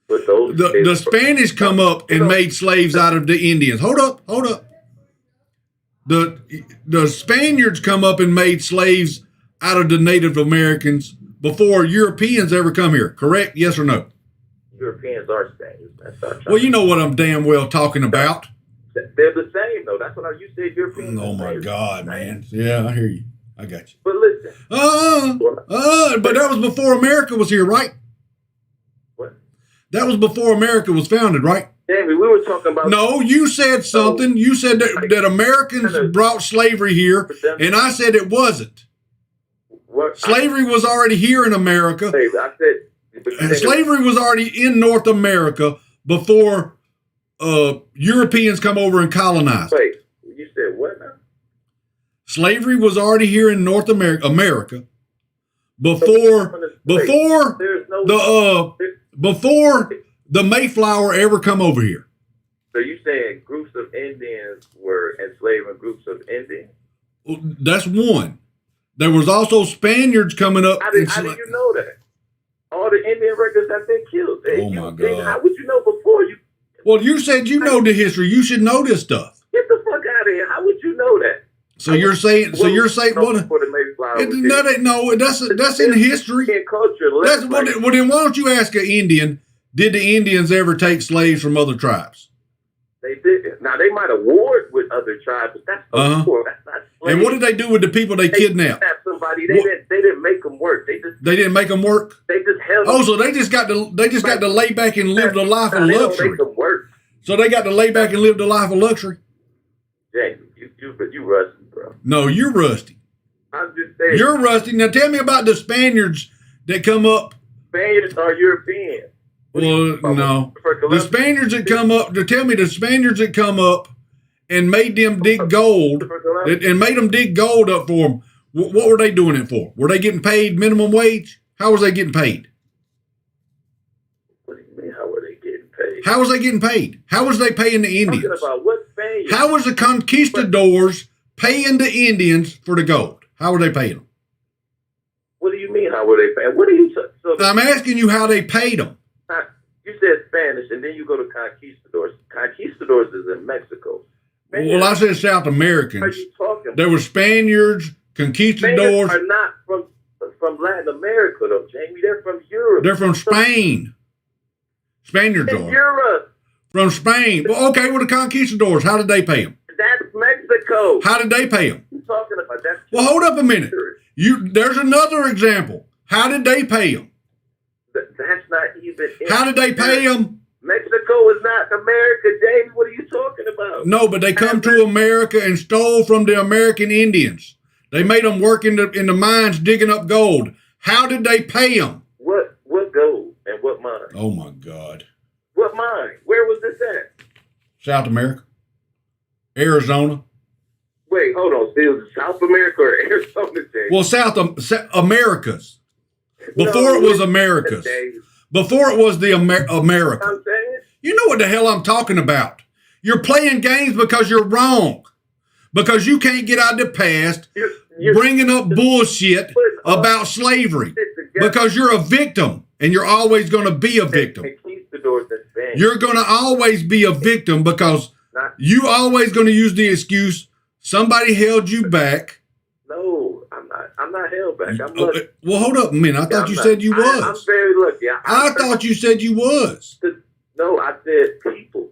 But those the Spanish come up and made slaves out of the Indians. Hold up. The Spaniards come up and made slaves out of the Native Americans before Europeans ever come here. Correct? Yes or no? Europeans are Spaniards. Well, you know what I'm damn well talking about. They're the same, though. That's what you said. Europeans. Oh my God, man! Yeah, I hear you. I got you. But listen. But that was before America was here, right? What? That was before America was founded, right? Jamie, we were talking about. No, you said something. You said that Americans brought slavery here, and I said it wasn't. Slavery was already here in America. I said slavery was already in North America before Europeans come over and colonized. Wait, you said what now? Slavery was already here in North America before the Mayflower ever come over here. So you saying groups of Indians were enslaving groups of Indians? That's one. There was also Spaniards coming up. How do you know that? All the Indian records have been killed. Oh my God! How would you know before you? Well, you said you know the history. You should know this stuff. Get the fuck out of here! How would you know that? So you're saying what? No, that's in history. That's what. Well, then why don't you ask an Indian? Did the Indians ever take slaves from other tribes? They did. Now they might have warred with other tribes, but that's not war. That's not slavery. And what did they do with the people they kidnapped? Somebody. They didn't make them work. They didn't make them work. They just held. Oh, so they just got to lay back and live the life of luxury. They don't make them work. So they got to lay back and live the life of luxury. James, you rusty, bro. No, you're rusty. I'm just saying. You're rusty. Now tell me about the Spaniards that come up. Spaniards are European. Well, no. The Spaniards that come up, tell me the Spaniards that come up and made them dig gold and made them dig gold up for them. What were they doing it for? Were they getting paid minimum wage? How was they getting paid? What do you mean, how were they getting paid? How was they getting paid? How was they paying the Indians? Talking about what Spaniards? How was the conquistadors paying the Indians for the gold? How were they paying them? What do you mean, how were they paying? What are you saying? I'm asking you how they paid them. You said Spanish, and then you go to conquistadors. Conquistadors is in Mexico. Well, I said South Americans. What are you talking about? There were Spaniards, conquistadors. Spaniards are not from Latin America, though, Jamie. They're from Europe. They're from Spain. Spaniards are. Europe. From Spain. Well, okay, well, the conquistadors, how did they pay them? That's Mexico. How did they pay them? What are you talking about? That's well, hold up a minute. There's another example. How did they pay them? That's not even. How did they pay them? Mexico is not America, James. What are you talking about? No, but they come to America and stole from the American Indians. They made them work in the mines digging up gold. How did they pay them? What gold and what mine? Oh my God! What mine? Where was this at? South America, Arizona. Wait, hold on. Still South America or Arizona, James? Well, South Americas. Before it was Americas. Before it was the America. You know what the hell I'm talking about. You're playing games because you're wrong. Because you can't get out of the past bringing up bullshit about slavery. Because you're a victim. And you're always going to be a victim. You're going to always be a victim because you always going to use the excuse somebody held you back. No, I'm not held back. I'm lucky. Well, hold up a minute. I thought you said you was. I'm very lucky. I thought you said you was. No, I said people.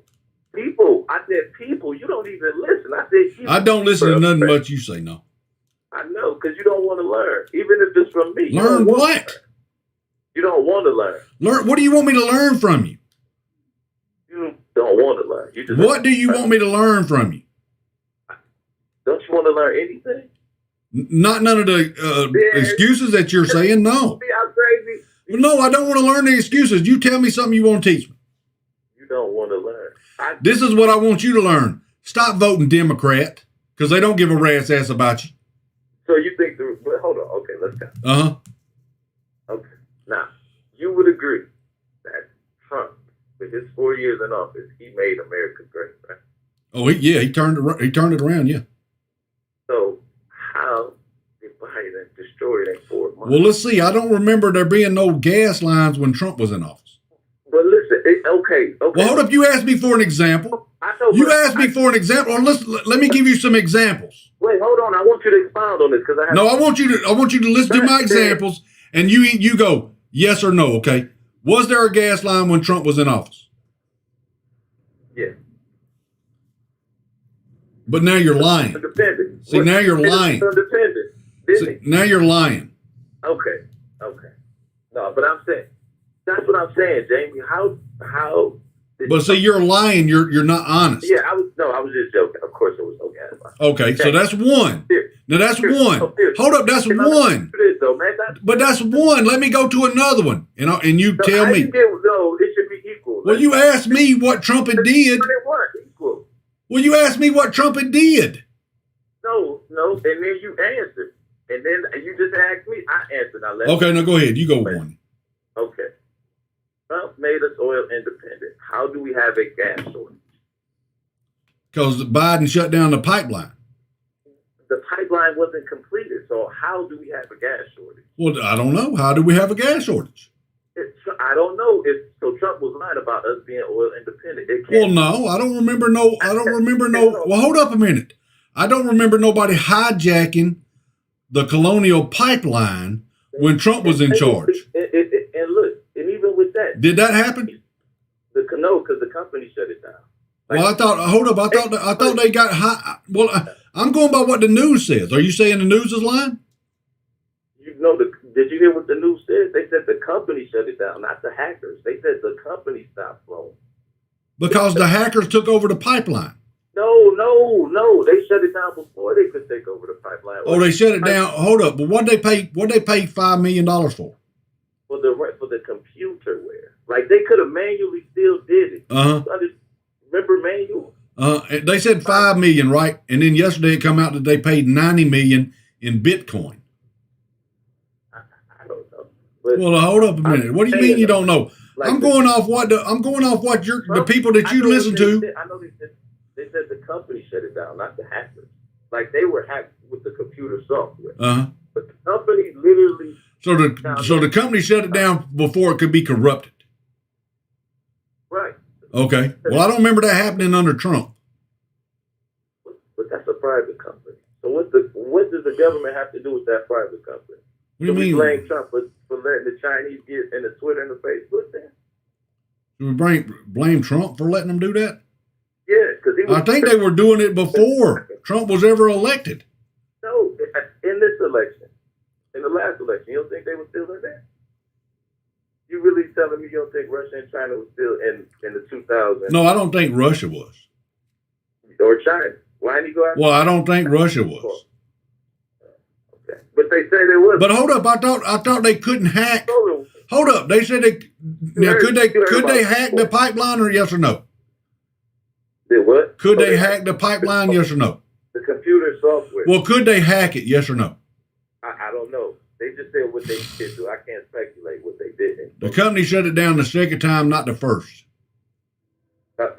People. I said people. You don't even listen. I said people. I don't listen to nothing but you say no. I know, because you don't want to learn. Even if it's from me. Learn what? You don't want to learn. Learn. What do you want me to learn from you? You don't want to learn. You just what do you want me to learn from you? Don't you want to learn anything? Not none of the excuses that you're saying. No. See how crazy? No, I don't want to learn the excuses. You tell me something you want to teach me. You don't want to learn. This is what I want you to learn. Stop voting Democrat because they don't give a rat's ass about you. So you think but hold on. Okay, let's go. Uh-huh. Okay. Now, you would agree that Trump, with his 4 years in office, he made America great, right? Oh, he turned it around, yeah. So how did Biden destroy it in 4 months? Well, let's see. I don't remember there being no gas lines when Trump was in office. But listen, okay. Well, hold up. You asked me for an example. You asked me for an example. Let me give you some examples. Wait, hold on. I want you to expound on this because I have. No, I want you to listen to my examples, and you go yes or no. Okay. Was there a gas line when Trump was in office? Yeah. But now you're lying. Independent. See, now you're lying. Independent. See, now you're lying. Okay. No, but I'm saying that's what I'm saying, Jamie. How? But see, you're lying. You're not honest. Yeah, I was just joking. Of course, it was no gas line. Okay, so that's one. Now that's one. Hold up, that's one. But that's one. Let me go to another one, and you tell me. No, it should be equal. Well, you asked me what Trump had did. Equal. Well, you asked me what Trump had did. No, and then you answered, and then you just asked me. I answered. Okay, now go ahead. You go one. Okay. Trump made us oil independent. How do we have a gas shortage? Because Biden shut down the pipeline. The pipeline wasn't completed, so how do we have a gas shortage? Well, I don't know. How do we have a gas shortage? I don't know. So Trump was lying about us being oil independent. Well, no, I don't remember no. Well, hold up a minute. I don't remember nobody hijacking the Colonial Pipeline when Trump was in charge. And look, and even with that, did that happen? No, because the company shut it down. Well, I thought they got high. Well, I'm going by what the news says. Are you saying the news is lying? Did you hear what the news said? They said the company shut it down, not the hackers. They said the company stopped flowing. Because the hackers took over the pipeline. No. They shut it down before they could take over the pipeline. Oh, they shut it down. Hold up. But what they pay $5 million for? For the computerware. Like they could have manually still did it. Remember manual? They said $5 million, right? And then yesterday it come out that they paid $90 million in Bitcoin. I don't know. Well, hold up a minute. What do you mean you don't know? I'm going off what the people that you listen to. I know they said the company shut it down, not the hackers. Like they were hacked with the computer software. But the company literally. So the company shut it down before it could be corrupted. Right. Okay. Well, I don't remember that happening under Trump. But that's a private company. So what does the government have to do with that private company? What do you mean? Blame Trump for letting the Chinese get in the Twitter and the Facebook thing? We blame Trump for letting them do that? Yeah, because I think they were doing it before Trump was ever elected. No, in this election, in the last election, you don't think they were still in there? You really telling me you don't think Russia and China was still in the 2000s? No, I don't think Russia was. Or China. Why didn't you go after? Well, I don't think Russia was. Okay. But they say they was. But hold up, I thought they couldn't hack. Hold up, they said they. Now, could they hack the pipeline or yes or no? Did what? Could they hack the pipeline? Yes or no? The computer software. Well, could they hack it? Yes or no? I don't know. They just said what they did do. I can't speculate what they did. The company shut it down the second time, not the first. But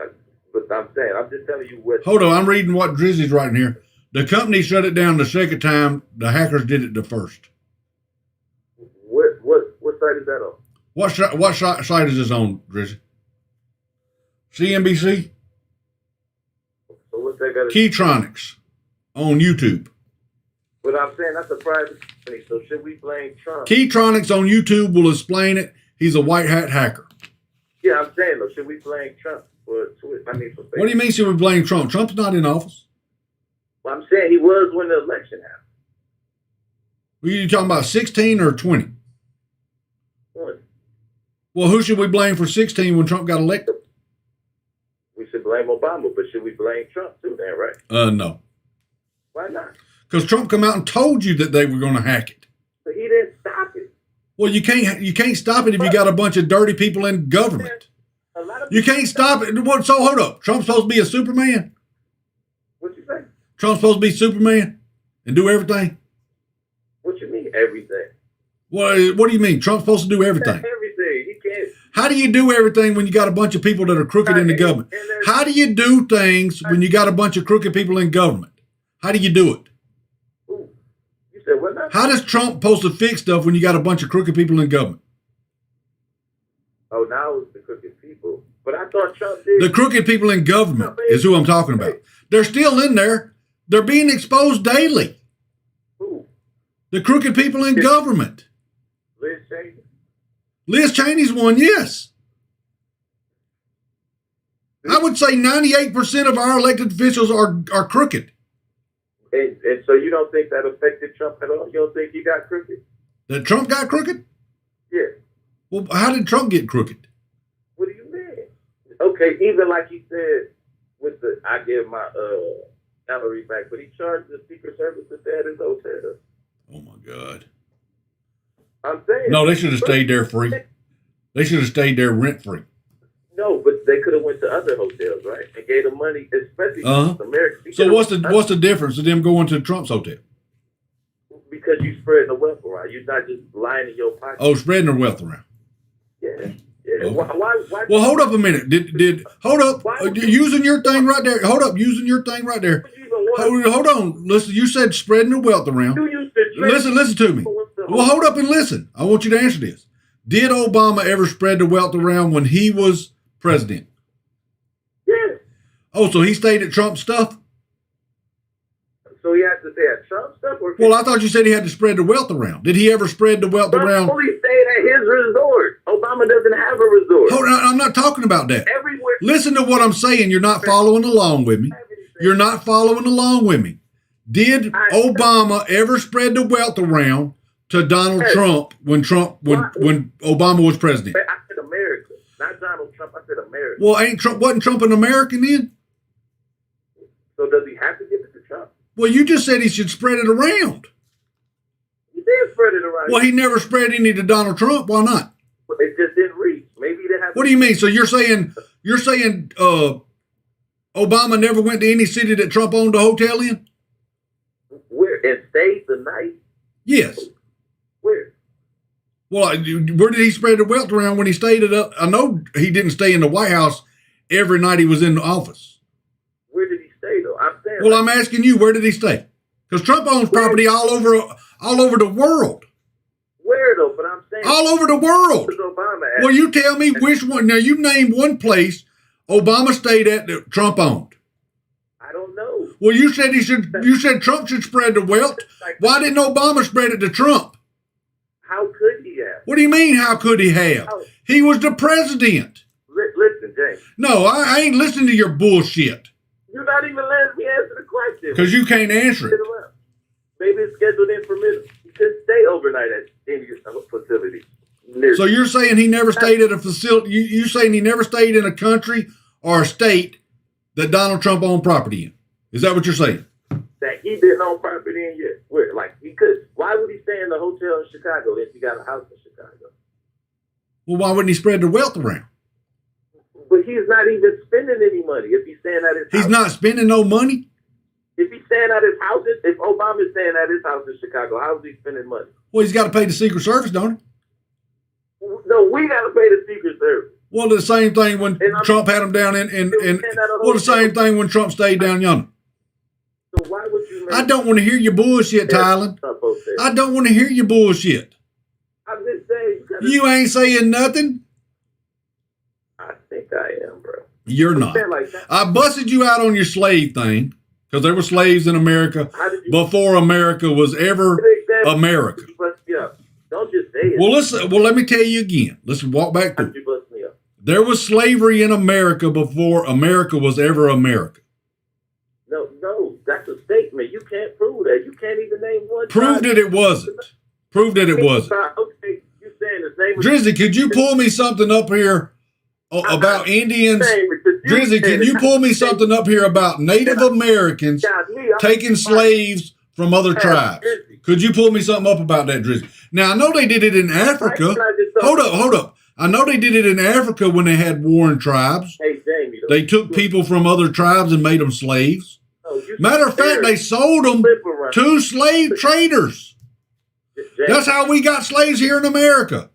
I'm saying, I'm just telling you what. Hold on, I'm reading what Drizzy's writing here. The company shut it down the second time. The hackers did it the first. What site is that on? What site is this on, Drizzy? CNBC? So what's that got? Keytronics on YouTube. But I'm saying that's a private company, so should we blame Trump? Keytronics on YouTube will explain it. He's a white hat hacker. Yeah, I'm saying though, should we blame Trump for Twitter? For Facebook? What do you mean should we blame Trump? Trump's not in office. Well, I'm saying he was when the election happened. Were you talking about 16 or 20? 20. Well, who should we blame for 16 when Trump got elected? We should blame Obama, but should we blame Trump too then, right? No. Why not? Because Trump come out and told you that they were going to hack it. But he didn't stop it. Well, you can't stop it if you got a bunch of dirty people in government. You can't stop it. So hold up. Trump's supposed to be a Superman? What you say? Trump's supposed to be Superman and do everything? What you mean everything? What do you mean? Trump's supposed to do everything? Everything. He can't. How do you do everything when you got a bunch of people that are crooked in the government? How do you do things when you got a bunch of crooked people in government? How do you do it? You said what now? How does Trump supposed to fix stuff when you got a bunch of crooked people in government? Oh, now it's the crooked people. But I thought Trump did. The crooked people in government is who I'm talking about. They're still in there. They're being exposed daily. Who? The crooked people in government. Liz Cheney? Liz Cheney's one, yes. I would say 98% of our elected officials are crooked. And so you don't think that affected Trump at all? You don't think he got crooked? That Trump got crooked? Yeah. Well, how did Trump get crooked? What do you mean? Okay, even like he said with the, I give my salary back, but he charged the Secret Service to stay at his hotel. Oh my God. I'm saying. No, they should have stayed there free. They should have stayed there rent free. No, but they could have went to other hotels, right? And gave them money, especially American. So what's the difference of them going to Trump's hotel? Because you spread the wealth around. You're not just lying in your pocket. Oh, spreading their wealth around. Yeah. Okay. Why? Well, hold up a minute. Hold up. Using your thing right there. Hold up. Using your thing right there. Hold on. Listen. You said spreading the wealth around. Listen to me. Well, hold up and listen. I want you to answer this. Did Obama ever spread the wealth around when he was president? Yes. Oh, so he stayed at Trump's stuff? So he had to stay at Trump's stuff? Well, I thought you said he had to spread the wealth around. Did he ever spread the wealth around? Only stayed at his resort. Obama doesn't have a resort. Hold on, I'm not talking about that. Everywhere. Listen to what I'm saying. You're not following along with me. You're not following along with me. Did Obama ever spread the wealth around to Donald Trump when Obama was president? I said America, not Donald Trump. I said America. Well, wasn't Trump an American then? So does he have to give it to Trump? Well, you just said he should spread it around. He did spread it around. Well, he never spread any to Donald Trump. Why not? It just didn't reach. Maybe he didn't have. What do you mean? So you're saying Obama never went to any city that Trump owned a hotel in? Where? And stayed the night? Yes. Where? Well, where did he spread the wealth around when he stayed at? I know he didn't stay in the White House every night he was in the office. Where did he stay though? I'm saying. Well, I'm asking you, where did he stay? Because Trump owns property all over the world. Where though? But I'm saying all over the world. Obama well, you tell me which one. Now you name one place Obama stayed at that Trump owned. I don't know. Well, you said he should. You said Trump should spread the wealth. Why didn't Obama spread it to Trump? How could he have? What do you mean? How could he have? He was the president. Listen, James. No, I ain't listening to your bullshit. You're not even letting me answer the question. Because you can't answer it. Maybe it's scheduled in for minutes. You couldn't stay overnight at any facility. So you're saying he never stayed at a facility? You saying he never stayed in a country or a state that Donald Trump owned property in? Is that what you're saying? That he didn't own property in yet. Where? Like he could. Why would he stay in the hotel in Chicago if he got a house in Chicago? Well, why wouldn't he spread the wealth around? But he's not even spending any money if he's staying at his house. He's not spending no money? If he's staying at his house, if Obama's staying at his house in Chicago, how is he spending money? Well, he's got to pay the Secret Service, don't he? No, we got to pay the Secret Service. Well, the same thing when Trump had him down the same thing when Trump stayed down yonder. So why would you? I don't want to hear your bullshit, Tylen. I don't want to hear your bullshit. I'm just saying. You ain't saying nothing. I think I am, bro. You're not. I busted you out on your slave thing because there were slaves in America before America was ever America. Don't just say it. Well, listen. Well, let me tell you again. Let's walk back through. There was slavery in America before America was ever America. No, that's a statement. You can't prove that. You can't even name one. Prove that it wasn't. Prove that it wasn't. Okay, you saying his name? Drizzy, could you pull me something up here about Indians? Drizzy, can you pull me something up here about Native Americans taking slaves from other tribes? Could you pull me something up about that, Drizzy? Now, I know they did it in Africa. Hold up. I know they did it in Africa when they had warring tribes. Hey, Jamie. They took people from other tribes and made them slaves. Matter of fact, they sold them to slave traders. That's how we got slaves here in America.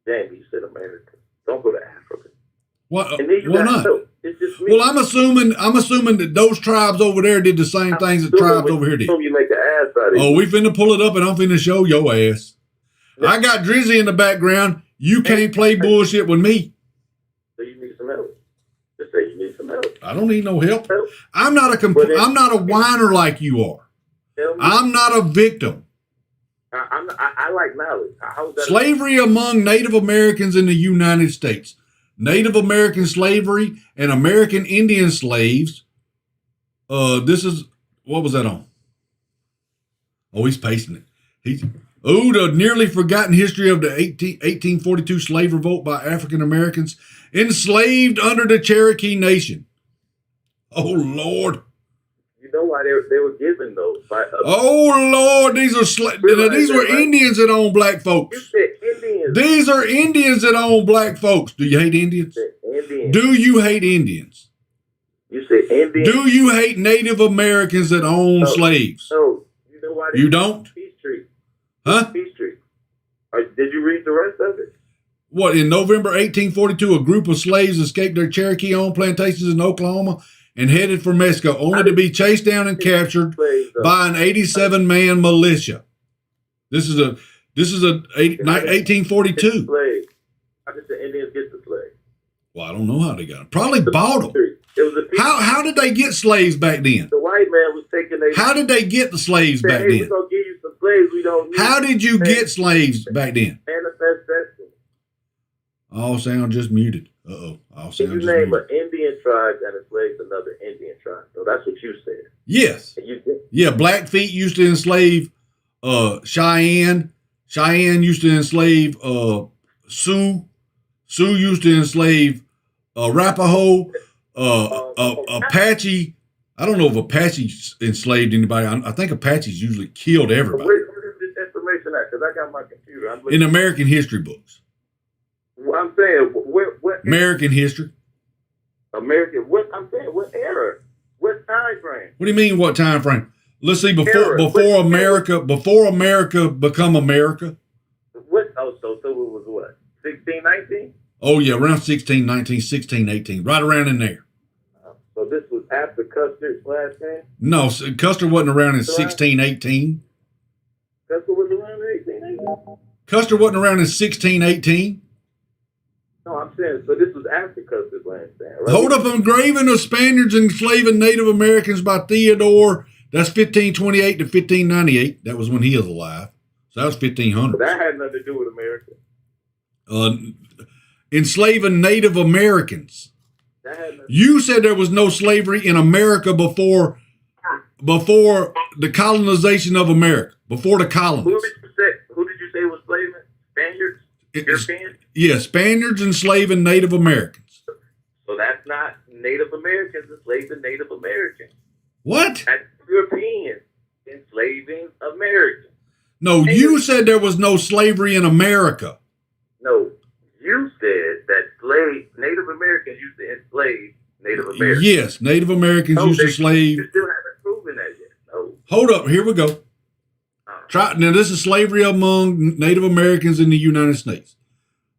Jamie, you said America. Don't go to Africa. What? And then you Why got not? help. It's just me. Well, I'm assuming that those tribes over there did the same things that tribes over here did. You make an ass out of Oh, it. we finna pull it up and I'm finna show your ass. I got Drizzy in the background. You can't play bullshit with me. So you need some help. Just say you need some help. I don't need no help. I'm not a whiner like you are. I'm not a victim. I like knowledge. How is that Slavery among Native Americans in the United States. Native American slavery and American Indian slaves. This is, what was that on? Oh, he's pasting it. The nearly forgotten history of the 1842 slave revolt by African Americans enslaved under the Cherokee Nation. Oh, Lord. You know why they were given those? Oh, Lord, these were Indians that own black folks. You said Indians. These are Indians that own black folks. Do you hate Indians? Indians. Do you hate Indians? You said Indians. Do you hate Native Americans that own slaves? No. You know why You don't? Peachtree. Huh? Peachtree. Did you read the rest of it? What, in November 1842, a group of slaves escaped their Cherokee-owned plantations in Oklahoma and headed for Mexico, only to be chased down and captured by an 87-man militia. This is 1842. Slave. How did the Indians get the slave? Well, I don't know how they got them. Probably bought them. It was a How did they get slaves back then? The white man was taking their. How did they get the slaves back Hey, we're then? gonna give you some slaves we don't need. How did you get slaves back then? Manifest destiny. All sound just muted. Uh-oh. All Can sound you just name muted. an Indian tribe that enslaved another Indian tribe? So that's what you said. Yes. And you did. Yeah, Blackfeet used to enslave Cheyenne. Cheyenne used to enslave Sioux. Sioux used to enslave Arapaho. Apache. I don't know if Apache enslaved anybody. I think Apaches usually killed everybody. Where is this information at? Because I got my computer. I'm In American history books. What I'm saying, what American history. American? What I'm saying, what era? What time frame? What do you mean? What time frame? Let's see. Before America become America. What? Oh, so it was what? 1619? Oh yeah, around 1619, 1618, right around in there. So this was after Custer's last name? No, Custer wasn't around in 1618. Custer was around in 1818? Custer wasn't around in 1618. No, I'm saying, so this was after Custer's last name, right? Hold up, engraving of Spaniards enslaving Native Americans by Theodore. That's 1528 to 1598. That was when he was alive. So that was 1500. That had nothing to do with America. Enslaving Native Americans. You said there was no slavery in America before the colonization of America, before the colonies. Who did you say was slaving? Spaniards? Europeans? Yeah, Spaniards enslaving Native Americans. So that's not Native Americans enslaving Native Americans. What? That's Europeans enslaving Americans. No, you said there was no slavery in America. No, you said that Native Americans used to enslave Native Americans. Yes, Native Americans used to slave. You still haven't proven that yet. No. Hold up, here we go. Now, this is slavery among Native Americans in the United States.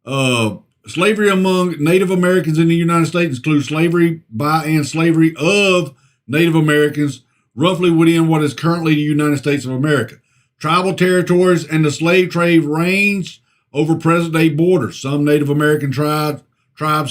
Slavery among Native Americans in the United States includes slavery by and slavery of Native Americans roughly within what is currently the United States of America. Tribal territories and the slave trade ranged over present-day borders. Some Native American tribes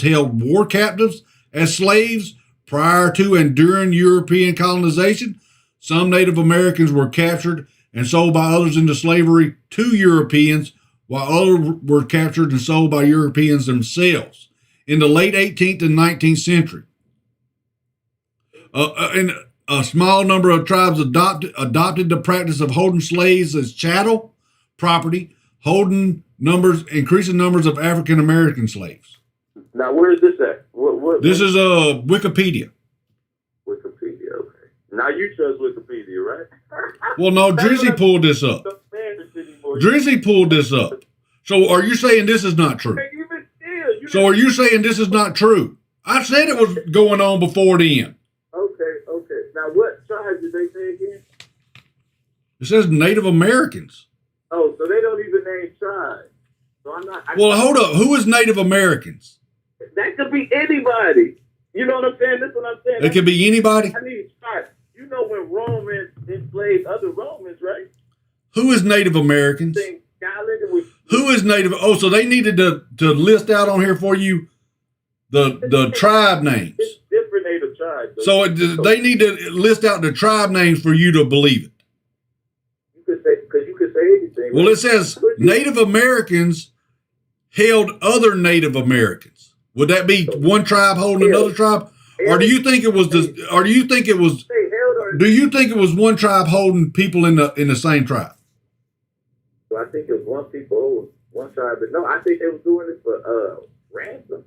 held war captives as slaves prior to and during European colonization. Some Native Americans were captured and sold by others into slavery to Europeans, while others were captured and sold by Europeans themselves. In the late 18th and 19th century, and a small number of tribes adopted the practice of holding slaves as chattel property, increasing numbers of African American slaves. Now, where is this at? This is Wikipedia. Wikipedia, okay. Now you trust Wikipedia, right? Well, no, Drizzy pulled this up. Drizzy pulled this up. So are you saying this is not true? So are you saying this is not true? I said it was going on before then. Okay. Now, what tribes did they say again? It says Native Americans. Oh, so they don't even name tribes. So I'm not. Well, hold up. Who is Native Americans? That could be anybody. You know what I'm saying? That's what I'm saying. It could be anybody. I need to start. You know when Romans enslaved other Romans, right? Who is Native Americans? Who is Native? Oh, so they needed to list out on here for you the tribe names. It's different Native tribes. So they need to list out the tribe names for you to believe it. You could say, because you could say anything. Well, right? it says Native Americans held other Native Americans. Would that be one tribe holding another tribe, or do you think it was the? Or do you think it was? Do you think it was one tribe holding people in the same tribe? So I think it was one tribe, but no, I think they was doing it for ransom.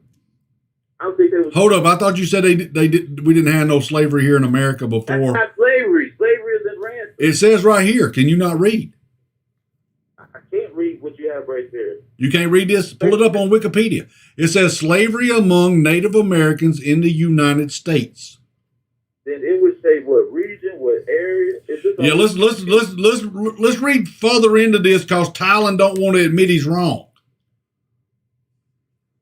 I don't think they was. Hold up! I thought you said we didn't have no slavery here in America before. That's not slavery. Slavery isn't ransom. It says right here. Can you not read? I can't read what you have right there. You can't read this? Pull it up on Wikipedia. It says slavery among Native Americans in the United States. Then it would say what region, what area. Yeah, let's read further into this because Tylen don't want to admit he's wrong.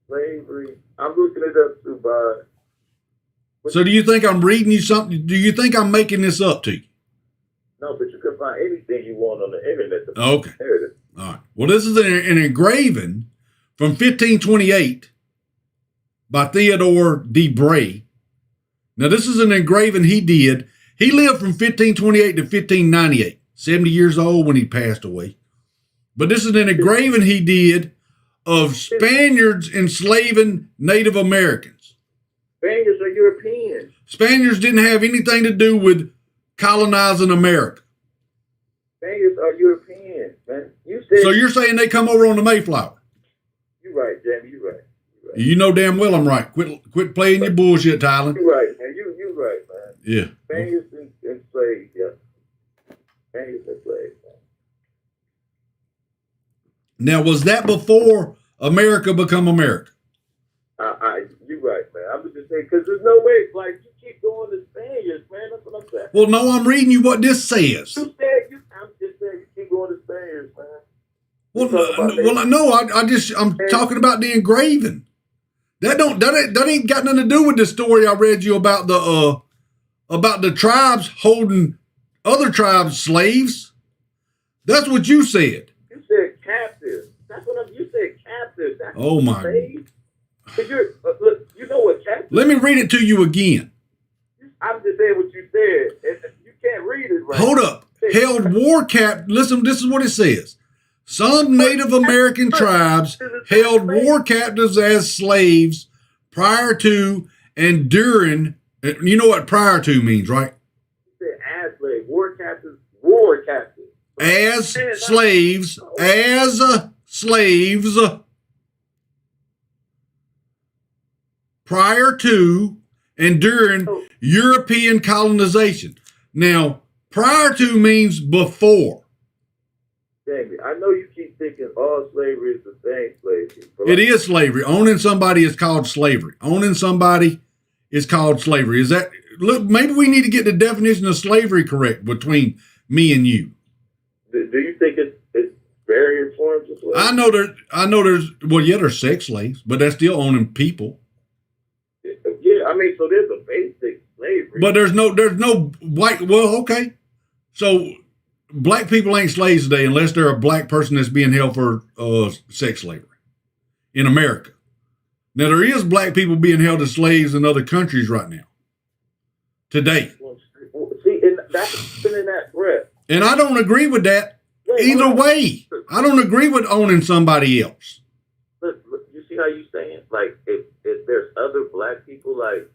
Slavery. I'm looking it up too, Bob. So do you think I'm reading you something? Do you think I'm making this up to you? No, but you can find anything you want on the internet. Okay. There it is. All right. Well, this is an engraving from 1528 by Theodore de Bray. Now, this is an engraving he did. He lived from 1528 to 1598, 70 years old when he passed away. But this is an engraving he did of Spaniards enslaving Native Americans. Spaniards are Europeans. Spaniards didn't have anything to do with colonizing America. Spaniards are Europeans, man. You said. So you're saying they come over on the Mayflower? You're right, Jamie. You're right. You know damn well I'm right. Quit playing your bullshit, Tylen. You're right, man. You're right, man. Yeah. Spaniards enslaved, yeah. Spaniards enslaved, man. Now, was that before America become America? You're right, man. I was just saying, because there's no way, like, you keep going to Spaniards, man. That's what I'm saying. Well, no, I'm reading you what this says. You said, I'm just saying, you keep going to Spaniards, man. I'm talking about the engraving. That ain't got nothing to do with the story I read you about the tribes holding other tribes slaves. That's what you said. You said captive. That's what you said captive. That's oh my! Look, you know what captive? Let me read it to you again. I'm just saying what you said. You can't read it right. Hold up. Held war cap. Listen, this is what it says. Some Native American tribes held war captives as slaves prior to and during. You know what prior to means, right? You said as slaves, war captives. As slaves, prior to and during European colonization. Now, prior to means before. Jamie, I know you keep thinking all slavery is the same slavery. It is slavery. Owning somebody is called slavery. Owning somebody is called slavery. Is that? Look, maybe we need to get the definition of slavery correct between me and you. Do you think it's various forms of slavery? I know there's sex slaves, but that's still owning people. Yeah, I mean, so there's a basic slavery. But there's no white. Well, okay. So black people ain't slaves today unless they're a black person that's being held for sex slavery in America. Now, there is black people being held as slaves in other countries right now. Today. See, and that's in that breath. And I don't agree with that either way. I don't agree with owning somebody else. Look, you see how you saying? Like, if there's other black people, like,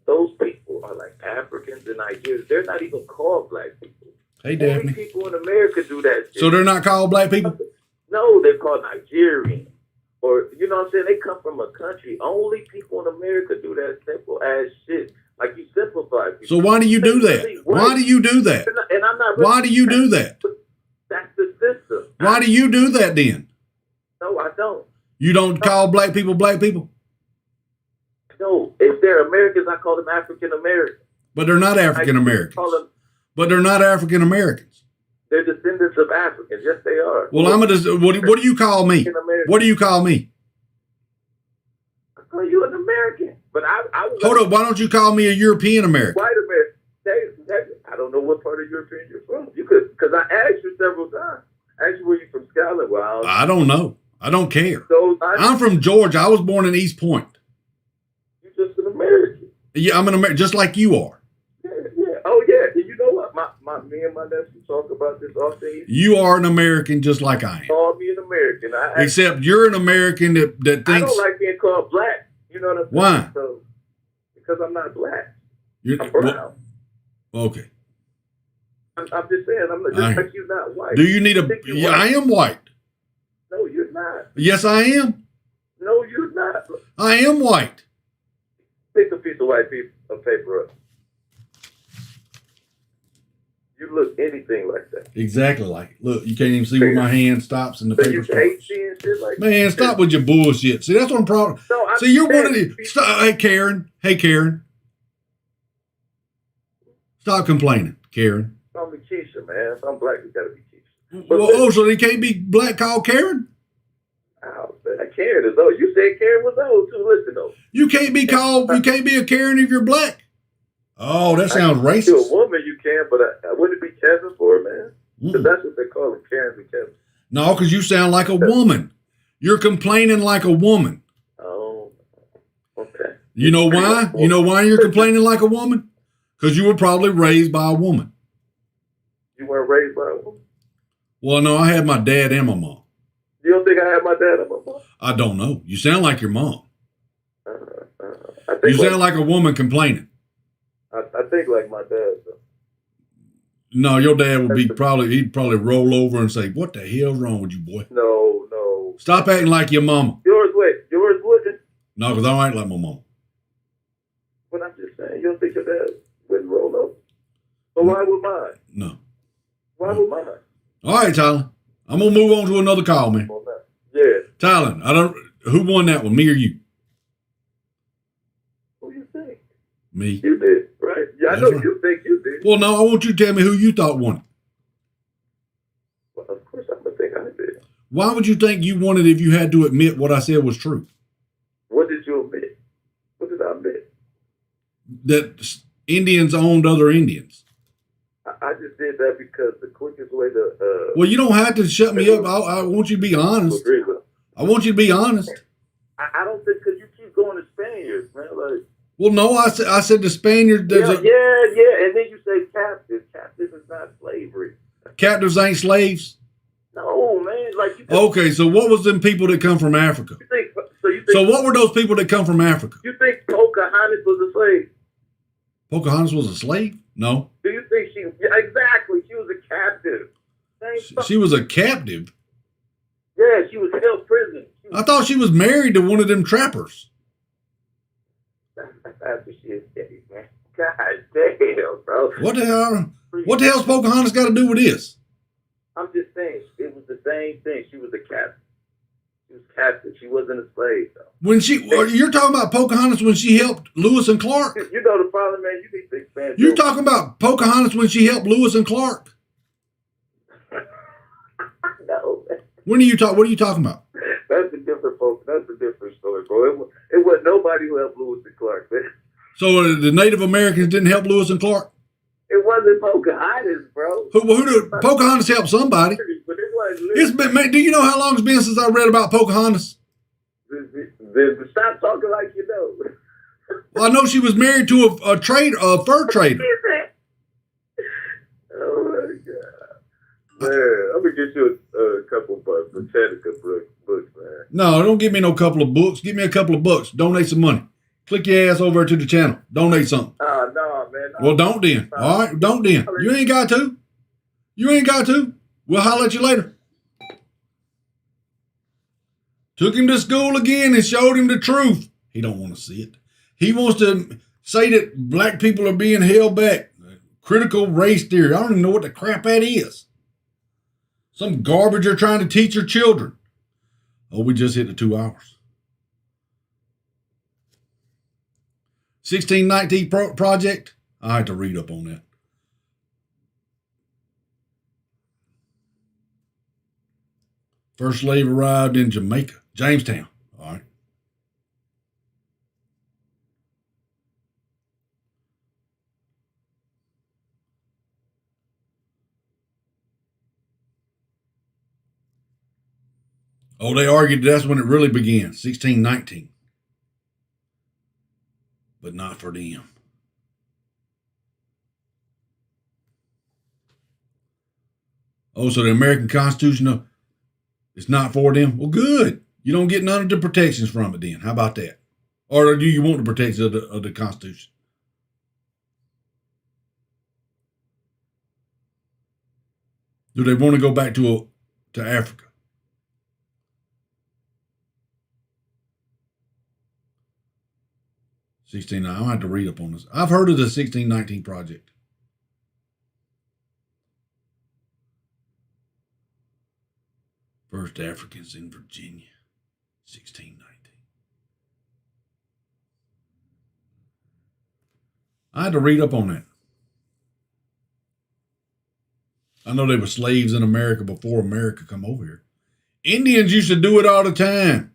those people are like Africans and Nigerians. They're not even called black people. Hey, Daphne. People in America do that shit. So they're not called black people? No, they're called Nigerian. Or, you know what I'm saying? They come from a country. Only people in America do that simple ass shit. Like, you simplify people. So why do you do that? Why do you do that? And I'm not. Why do you do that? That's the system. Why do you do that then? No, I don't. You don't call black people black people? No, if they're Americans, I call them African Americans. But they're not African Americans. But they're not African Americans. They're descendants of Africans. Yes, they are. Well, what do you call me? What do you call me? I call you an American. But I was Hold up. Why don't you call me a European American? white American. I don't know what part of European you're from. You could, because I asked you several times. I asked you, were you from Scotland? Well, I don't know. I don't care. So I'm from Georgia. I was born in East Point. You're just an American. Yeah, I'm an American, just like you are. Yeah. Oh, yeah. And you know what? Me and my nephew talk about this often. You are an American just like I am. Call me an American. Except you're an American that thinks... I don't like being called black. You know what I'm saying? Why? So, because I'm not black. You're, I'm brown. Okay. I'm just saying, I'm not, just like you, not white. Do you need a... Yeah, I am white. No, you're not. Yes, I am. No, you're not. I am white. Pick a piece of white paper up. You look anything like that. Exactly like it. Look, you can't even see where my hand stops and the So paper you starts. hate seeing shit like Man, that? stop with your bullshit. See, that's what I'm proud. No, See, you're one of the... Hey, Karen. Hey, Karen. Stop complaining, Karen. Call me Keisha, man. If I'm black, you gotta be Keisha. Well, so they can't be black called Karen? Oh, man, Karen is old. You said Karen was old too. Listen though. You can't be called... You can't be a Karen if you're black. Oh, that sounds racist. To a woman, you can, but wouldn't it be Kevin for a man? Because that's what they call them, Karen and Kevin. No, because you sound like a woman. You're complaining like a woman. Oh, okay. You know why? You know why you're complaining like a woman? Because you were probably raised by a woman. You weren't raised by a woman? Well, no, I had my dad and my mom. You don't think I had my dad and my mom? I don't know. You sound like your mom. I think You sound like a woman complaining. I think like my dad, though. No, your dad would be he'd probably roll over and say, "What the hell's wrong with you, boy? No. Stop acting like your mama." Yours wouldn't? No, because I don't act like my mama. But I'm just saying, you don't think your dad wouldn't roll over? So why would mine? No. Why would mine? All right, Tyler. I'm gonna move on to another call, man. Yeah. Tyler, who won that one, me or you? Who you think? Me. You did, right? Yeah, I know you think you did. Well, no, I want you to tell me who you thought won it. Well, of course I'm gonna think I did. Why would you think you won it if you had to admit what I said was true? What did you admit? What did I admit? That Indians owned other Indians. I just did that because the quickest way to... Well, you don't have to shut me up. I want you to be honest. I want you to be honest. I don't think, because you keep going to Spaniards, man. Like, well, no, I said the Spaniards. yeah, and then you say captive. Captive is not slavery. Captives ain't slaves. No, man. Like, Okay, so what was them people that come from Africa? So what were those people that come from Africa? You think Pocahontas was a slave? Pocahontas was a slave? No. Do you think she... Yeah, exactly. She was a captive. She was a captive? Yeah, she was held prison. I thought she was married to one of them trappers. That's what she is, man. God damn, bro. What the hell's Pocahontas got to do with this? I'm just saying, it was the same thing. She was a captive. She was captive. She wasn't a slave, though. When you're talking about Pocahontas when she helped Lewis and Clark? You know the problem, man. You need to expand. You're talking about Pocahontas when she helped Lewis and Clark? No, man. What are you talking about? That's a different story, bro. It wasn't nobody who helped Lewis and Clark, man. So the Native Americans didn't help Lewis and Clark? It wasn't Pocahontas, bro. Pocahontas helped somebody. But it wasn't. It's been, man, do you know how long it's been since I read about Pocahontas? Stop talking like you know. Well, I know she was married to a fur trader. Oh my God, man! I'm gonna get you a couple of Britannica books, man. No, don't give me no couple of books. Give me a couple of bucks. Donate some money. Click your ass over to the channel. Donate something. No, man. Well, don't then. All right, don't then. You ain't got to. You ain't got to. We'll holler at you later. Took him to school again and showed him the truth. He don't want to see it. He wants to say that black people are being held back. Critical race theory. I don't even know what the crap that is. Some garbage you're trying to teach your children. Oh, we just hit the 2 hours. 1619 project. I had to read up on that. First slave arrived in Jamaica, Jamestown. All right. Oh, they argued that's when it really began, 1619. But not for them. Oh, so the American Constitution is not for them? Well, good. You don't get none of the protections from it then. How about that? Or do you want the protections of the Constitution? Do they want to go back to Africa? I don't have to read up on this. I've heard of the 1619 Project. First Africans in Virginia, 1619. I had to read up on that. I know they were slaves in America before America come over here. Indians used to do it all the time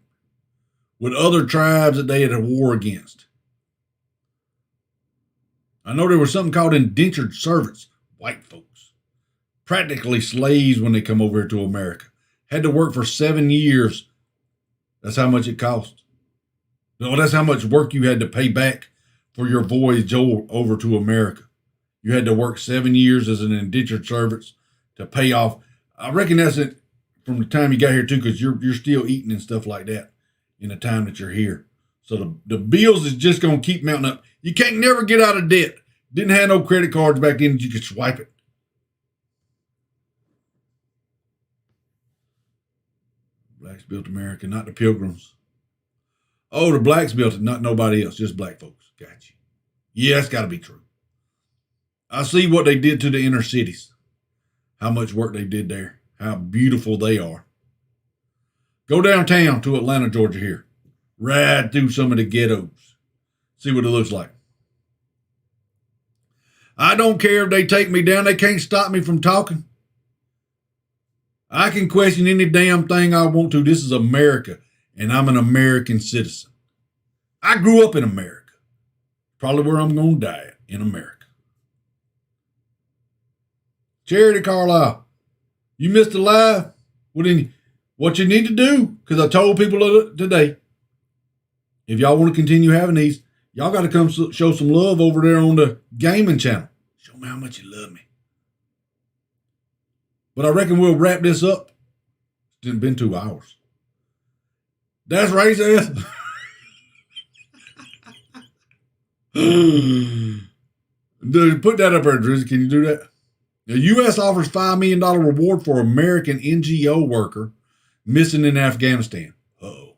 with other tribes that they had a war against. I know there was something called indentured servants, white folks. Practically slaves when they come over here to America. Had to work for 7 years. That's how much it cost. No, that's how much work you had to pay back for your voyage over to America. You had to work 7 years as an indentured servant to pay off. I reckon that's it from the time you got here too, because you're still eating and stuff like that in the time that you're here. So the bills is just going to keep mounting up. You can't never get out of debt. Didn't have no credit cards back then that you could swipe it. Blacks built America, not the Pilgrims. Oh, the blacks built it, not nobody else, just black folks. Got you. Yeah, that's got to be true. I see what they did to the inner cities. How much work they did there. How beautiful they are. Go downtown to Atlanta, Georgia here. Ride through some of the ghettos. See what it looks like. I don't care if they take me down. They can't stop me from talking. I can question any damn thing I want to. This is America, and I'm an American citizen. I grew up in America. Probably where I'm going to die, in America. Charity Carlisle, you missed the live? Well, then, what you need to do, because I told people today, if y'all want to continue having these, y'all got to come show some love over there on the gaming channel. Show me how much you love me. But I reckon we'll wrap this up. It's been 2 hours. That's racist. Put that up there, Drizzy. Can you do that? The U.S. offers $5 million reward for American NGO worker missing in Afghanistan. Uh-oh.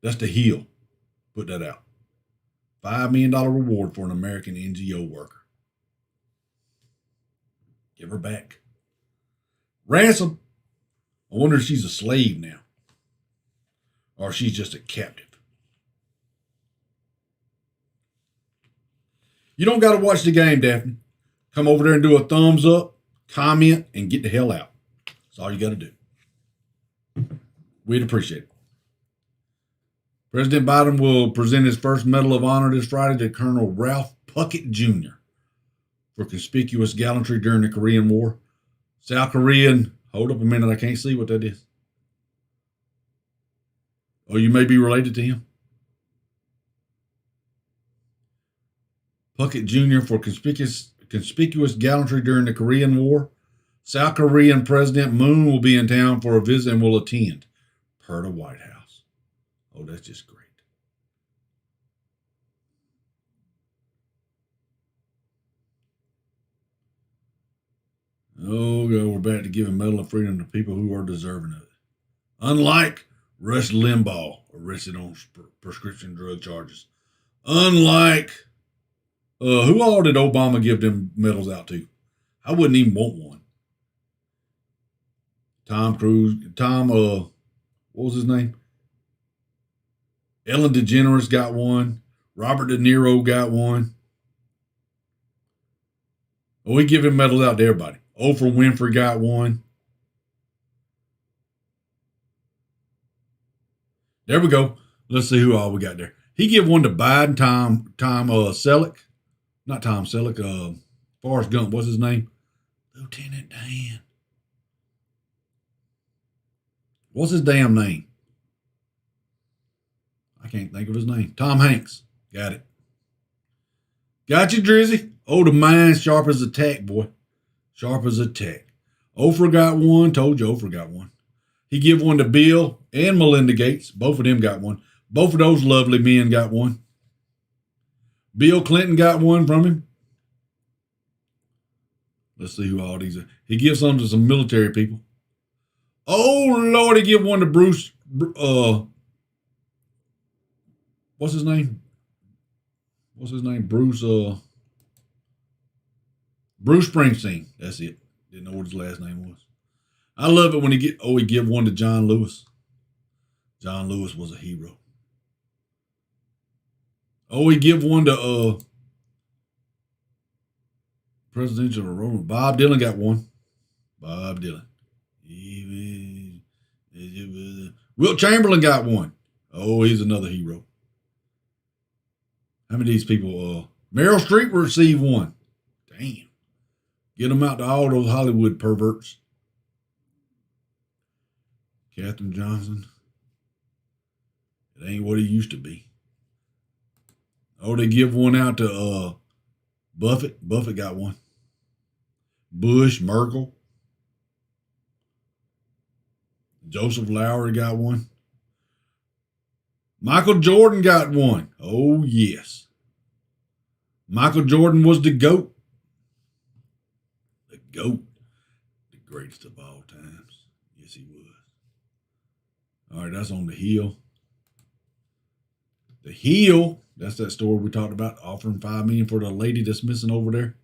That's the heel. Put that out. $5 million reward for an American NGO worker. Give her back. Ransom. I wonder if she's a slave now. Or she's just a captive. You don't got to watch the game, Daphne. Come over there and do a thumbs up, comment, and get the hell out. That's all you got to do. We'd appreciate it. President Biden will present his first Medal of Honor this Friday to Colonel Ralph Puckett Jr. for conspicuous gallantry during the Korean War. South Korean, hold up a minute, I can't see what that is. Oh, you may be related to him. Puckett Jr. for conspicuous gallantry during the Korean War. South Korean President Moon will be in town for a visit and will attend, per the White House. Oh, that's just great. Oh, God, we're back to giving Medal of Freedom to people who are deserving of it. Unlike Rush Limbaugh, arrested on prescription drug charges. Unlike, who all did Obama give them medals out to? I wouldn't even want one. Tom Cruise, what was his name? Ellen DeGeneres got one. Robert De Niro got one. Oh, we give him medals out to everybody. Oprah Winfrey got one. There we go. Let's see who all we got there. He give one to Biden, Tom Selleck. Not Tom Selleck, Forrest Gump, what's his name? Lieutenant Dan. What's his damn name? I can't think of his name. Tom Hanks. Got it. Got you, Drizzy. Oh, the mind's sharp as a tack, boy. Sharp as a tack. Oprah got one. Told you Oprah got one. He give one to Bill and Melinda Gates. Both of them got one. Both of those lovely men got one. Bill Clinton got one from him. Let's see who all these are. He gives some to some military people. Oh, Lord, he give one to Bruce. What's his name? Bruce Springsteen. That's it. Didn't know what his last name was. I love it when he give one to John Lewis. John Lewis was a hero. Oh, he give one to presidential role. Bob Dylan got one. Bob Dylan. Wilt Chamberlain got one. Oh, he's another hero. How many of these people? Meryl Streep received one. Damn. Get them out to all those Hollywood perverts. Katherine Johnson. It ain't what he used to be. Oh, they give one out to Buffett. Buffett got one. Bush, Merkel. Joseph Lowry got one. Michael Jordan got one. Oh, yes. Michael Jordan was the GOAT. The GOAT. The greatest of all times. Yes, he was. All right, that's on the Hill. The Hill, that's that story we talked about, offering $5 million for the lady that's missing over there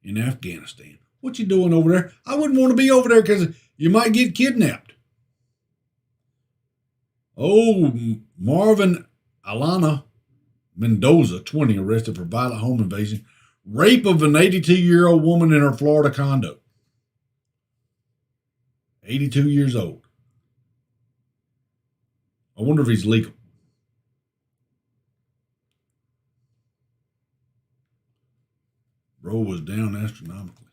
in Afghanistan. What you doing over there? I wouldn't want to be over there because you might get kidnapped. Oh, Marvin Alana Mendoza, 20, arrested for violent home invasion, rape of an 82-year-old woman in her Florida condo. 82 years old. I wonder if he's legal. Bro was down astronomically.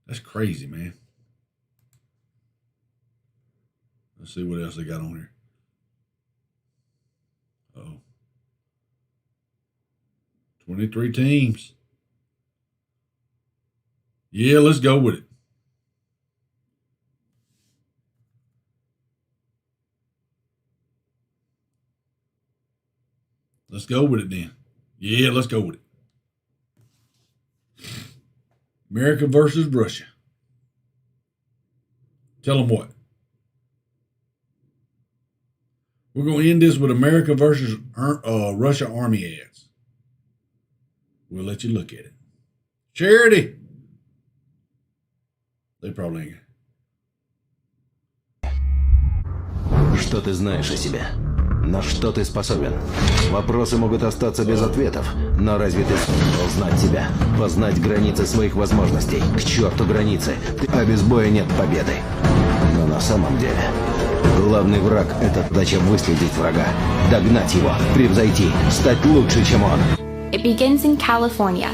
That's crazy, man. Let's see what else they got on here. Oh. 23 teams. Yeah, let's go with it. Let's go with it then. Yeah, let's go with it. America versus Russia. Tell them what. We're going to end this with America versus Russia Army ads. We'll let you look at it. Charity. They probably ain't. Что ты знаешь о себе? На что ты способен? Вопросы могут остаться без ответов, но разве ты сумел знать себя? Познать границы своих возможностей? К черту границы! А без боя нет победы. Но на самом деле, главный враг — это задача выследить врага, догнать его, превзойти, стать лучше, чем он. It begins in California,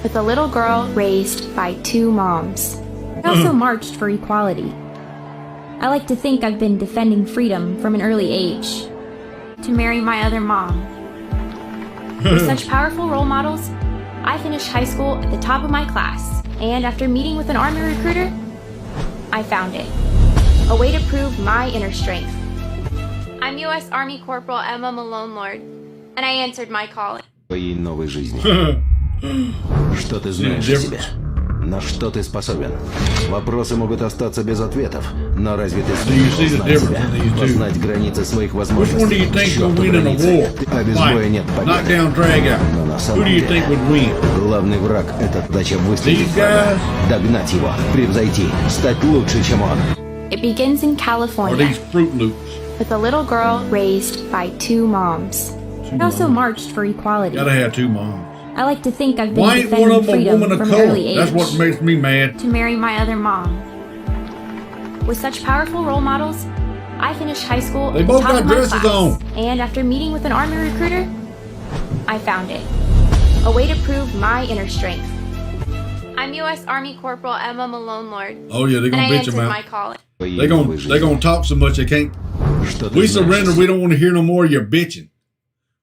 with a little girl raised by two moms. I also marched for equality. I like to think I've been defending freedom from an early age. To marry my other mom. With such powerful role models, I finished high school at the top of my class, and after meeting with an Army recruiter, I found it. A way to prove my inner strength. I'm U.S. Army Corporal Emma Malone Lord, and I answered my calling. Твоей новой жизни. Что ты знаешь о себе? На что ты способен? Вопросы могут остаться без ответов, но разве ты сумел знать себя? Познать границы своих возможностей? К черту границы! А без боя нет победы. Но на самом деле, главный враг — это задача выследить врага, догнать его, превзойти, стать лучше, чем он. It begins in California, with a little girl raised by two moms. I also marched for equality. Gotta have two moms. I like to think I've been defending freedom from an early age. That's what makes me mad. To marry my other mom. With such powerful role models, I finished high school at the top of my class, and after meeting with an Army recruiter, I found it. A way to prove my inner strength. I'm U.S. Army Corporal Emma Malone Lord. Oh yeah, they're gonna bitch him out. My calling. They gonna talk so much they can't. We surrender. We don't want to hear no more of your bitching.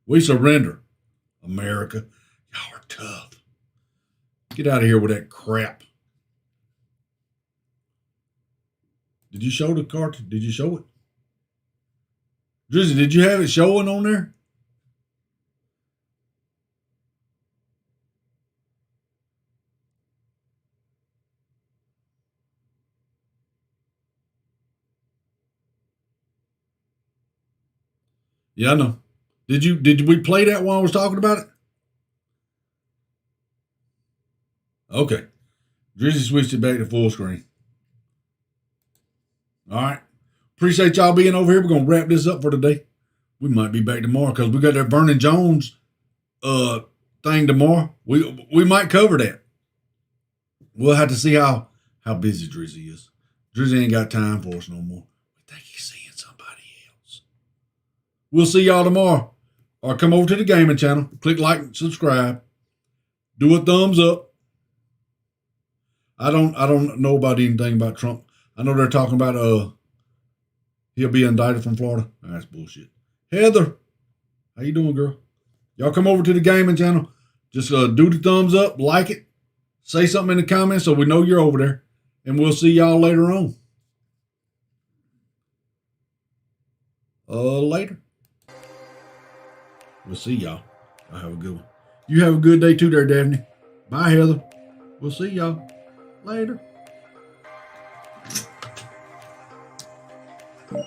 We surrender. America, y'all are tough. Get out of here with that crap. Did you show the cartoon? Did you show it? Drizzy, did you have it showing on there? Yeah, I know. Did we play that while I was talking about it? Okay. Drizzy switched it back to full screen. All right. Appreciate y'all being over here. We're going to wrap this up for today. We might be back tomorrow because we got that Vernon Jones thing tomorrow. We might cover that. We'll have to see how busy Drizzy is. Drizzy ain't got time for us no more. We think he's seeing somebody else. We'll see y'all tomorrow. Or come over to the gaming channel. Click like and subscribe. Do a thumbs up. I don't know about anything about Trump. I know they're talking about he'll be indicted from Florida. That's bullshit. Heather, how you doing, girl? Y'all come over to the gaming channel. Just do the thumbs up, like it, say something in the comments so we know you're over there, and we'll see y'all later on. Later. We'll see y'all. Y'all have a good one. You have a good day too there, Daphne. Bye, Heather. We'll see y'all later. Y'all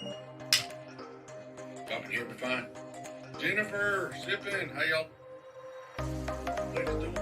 can hear me fine. Jennifer, sip in. How y'all ladies doing?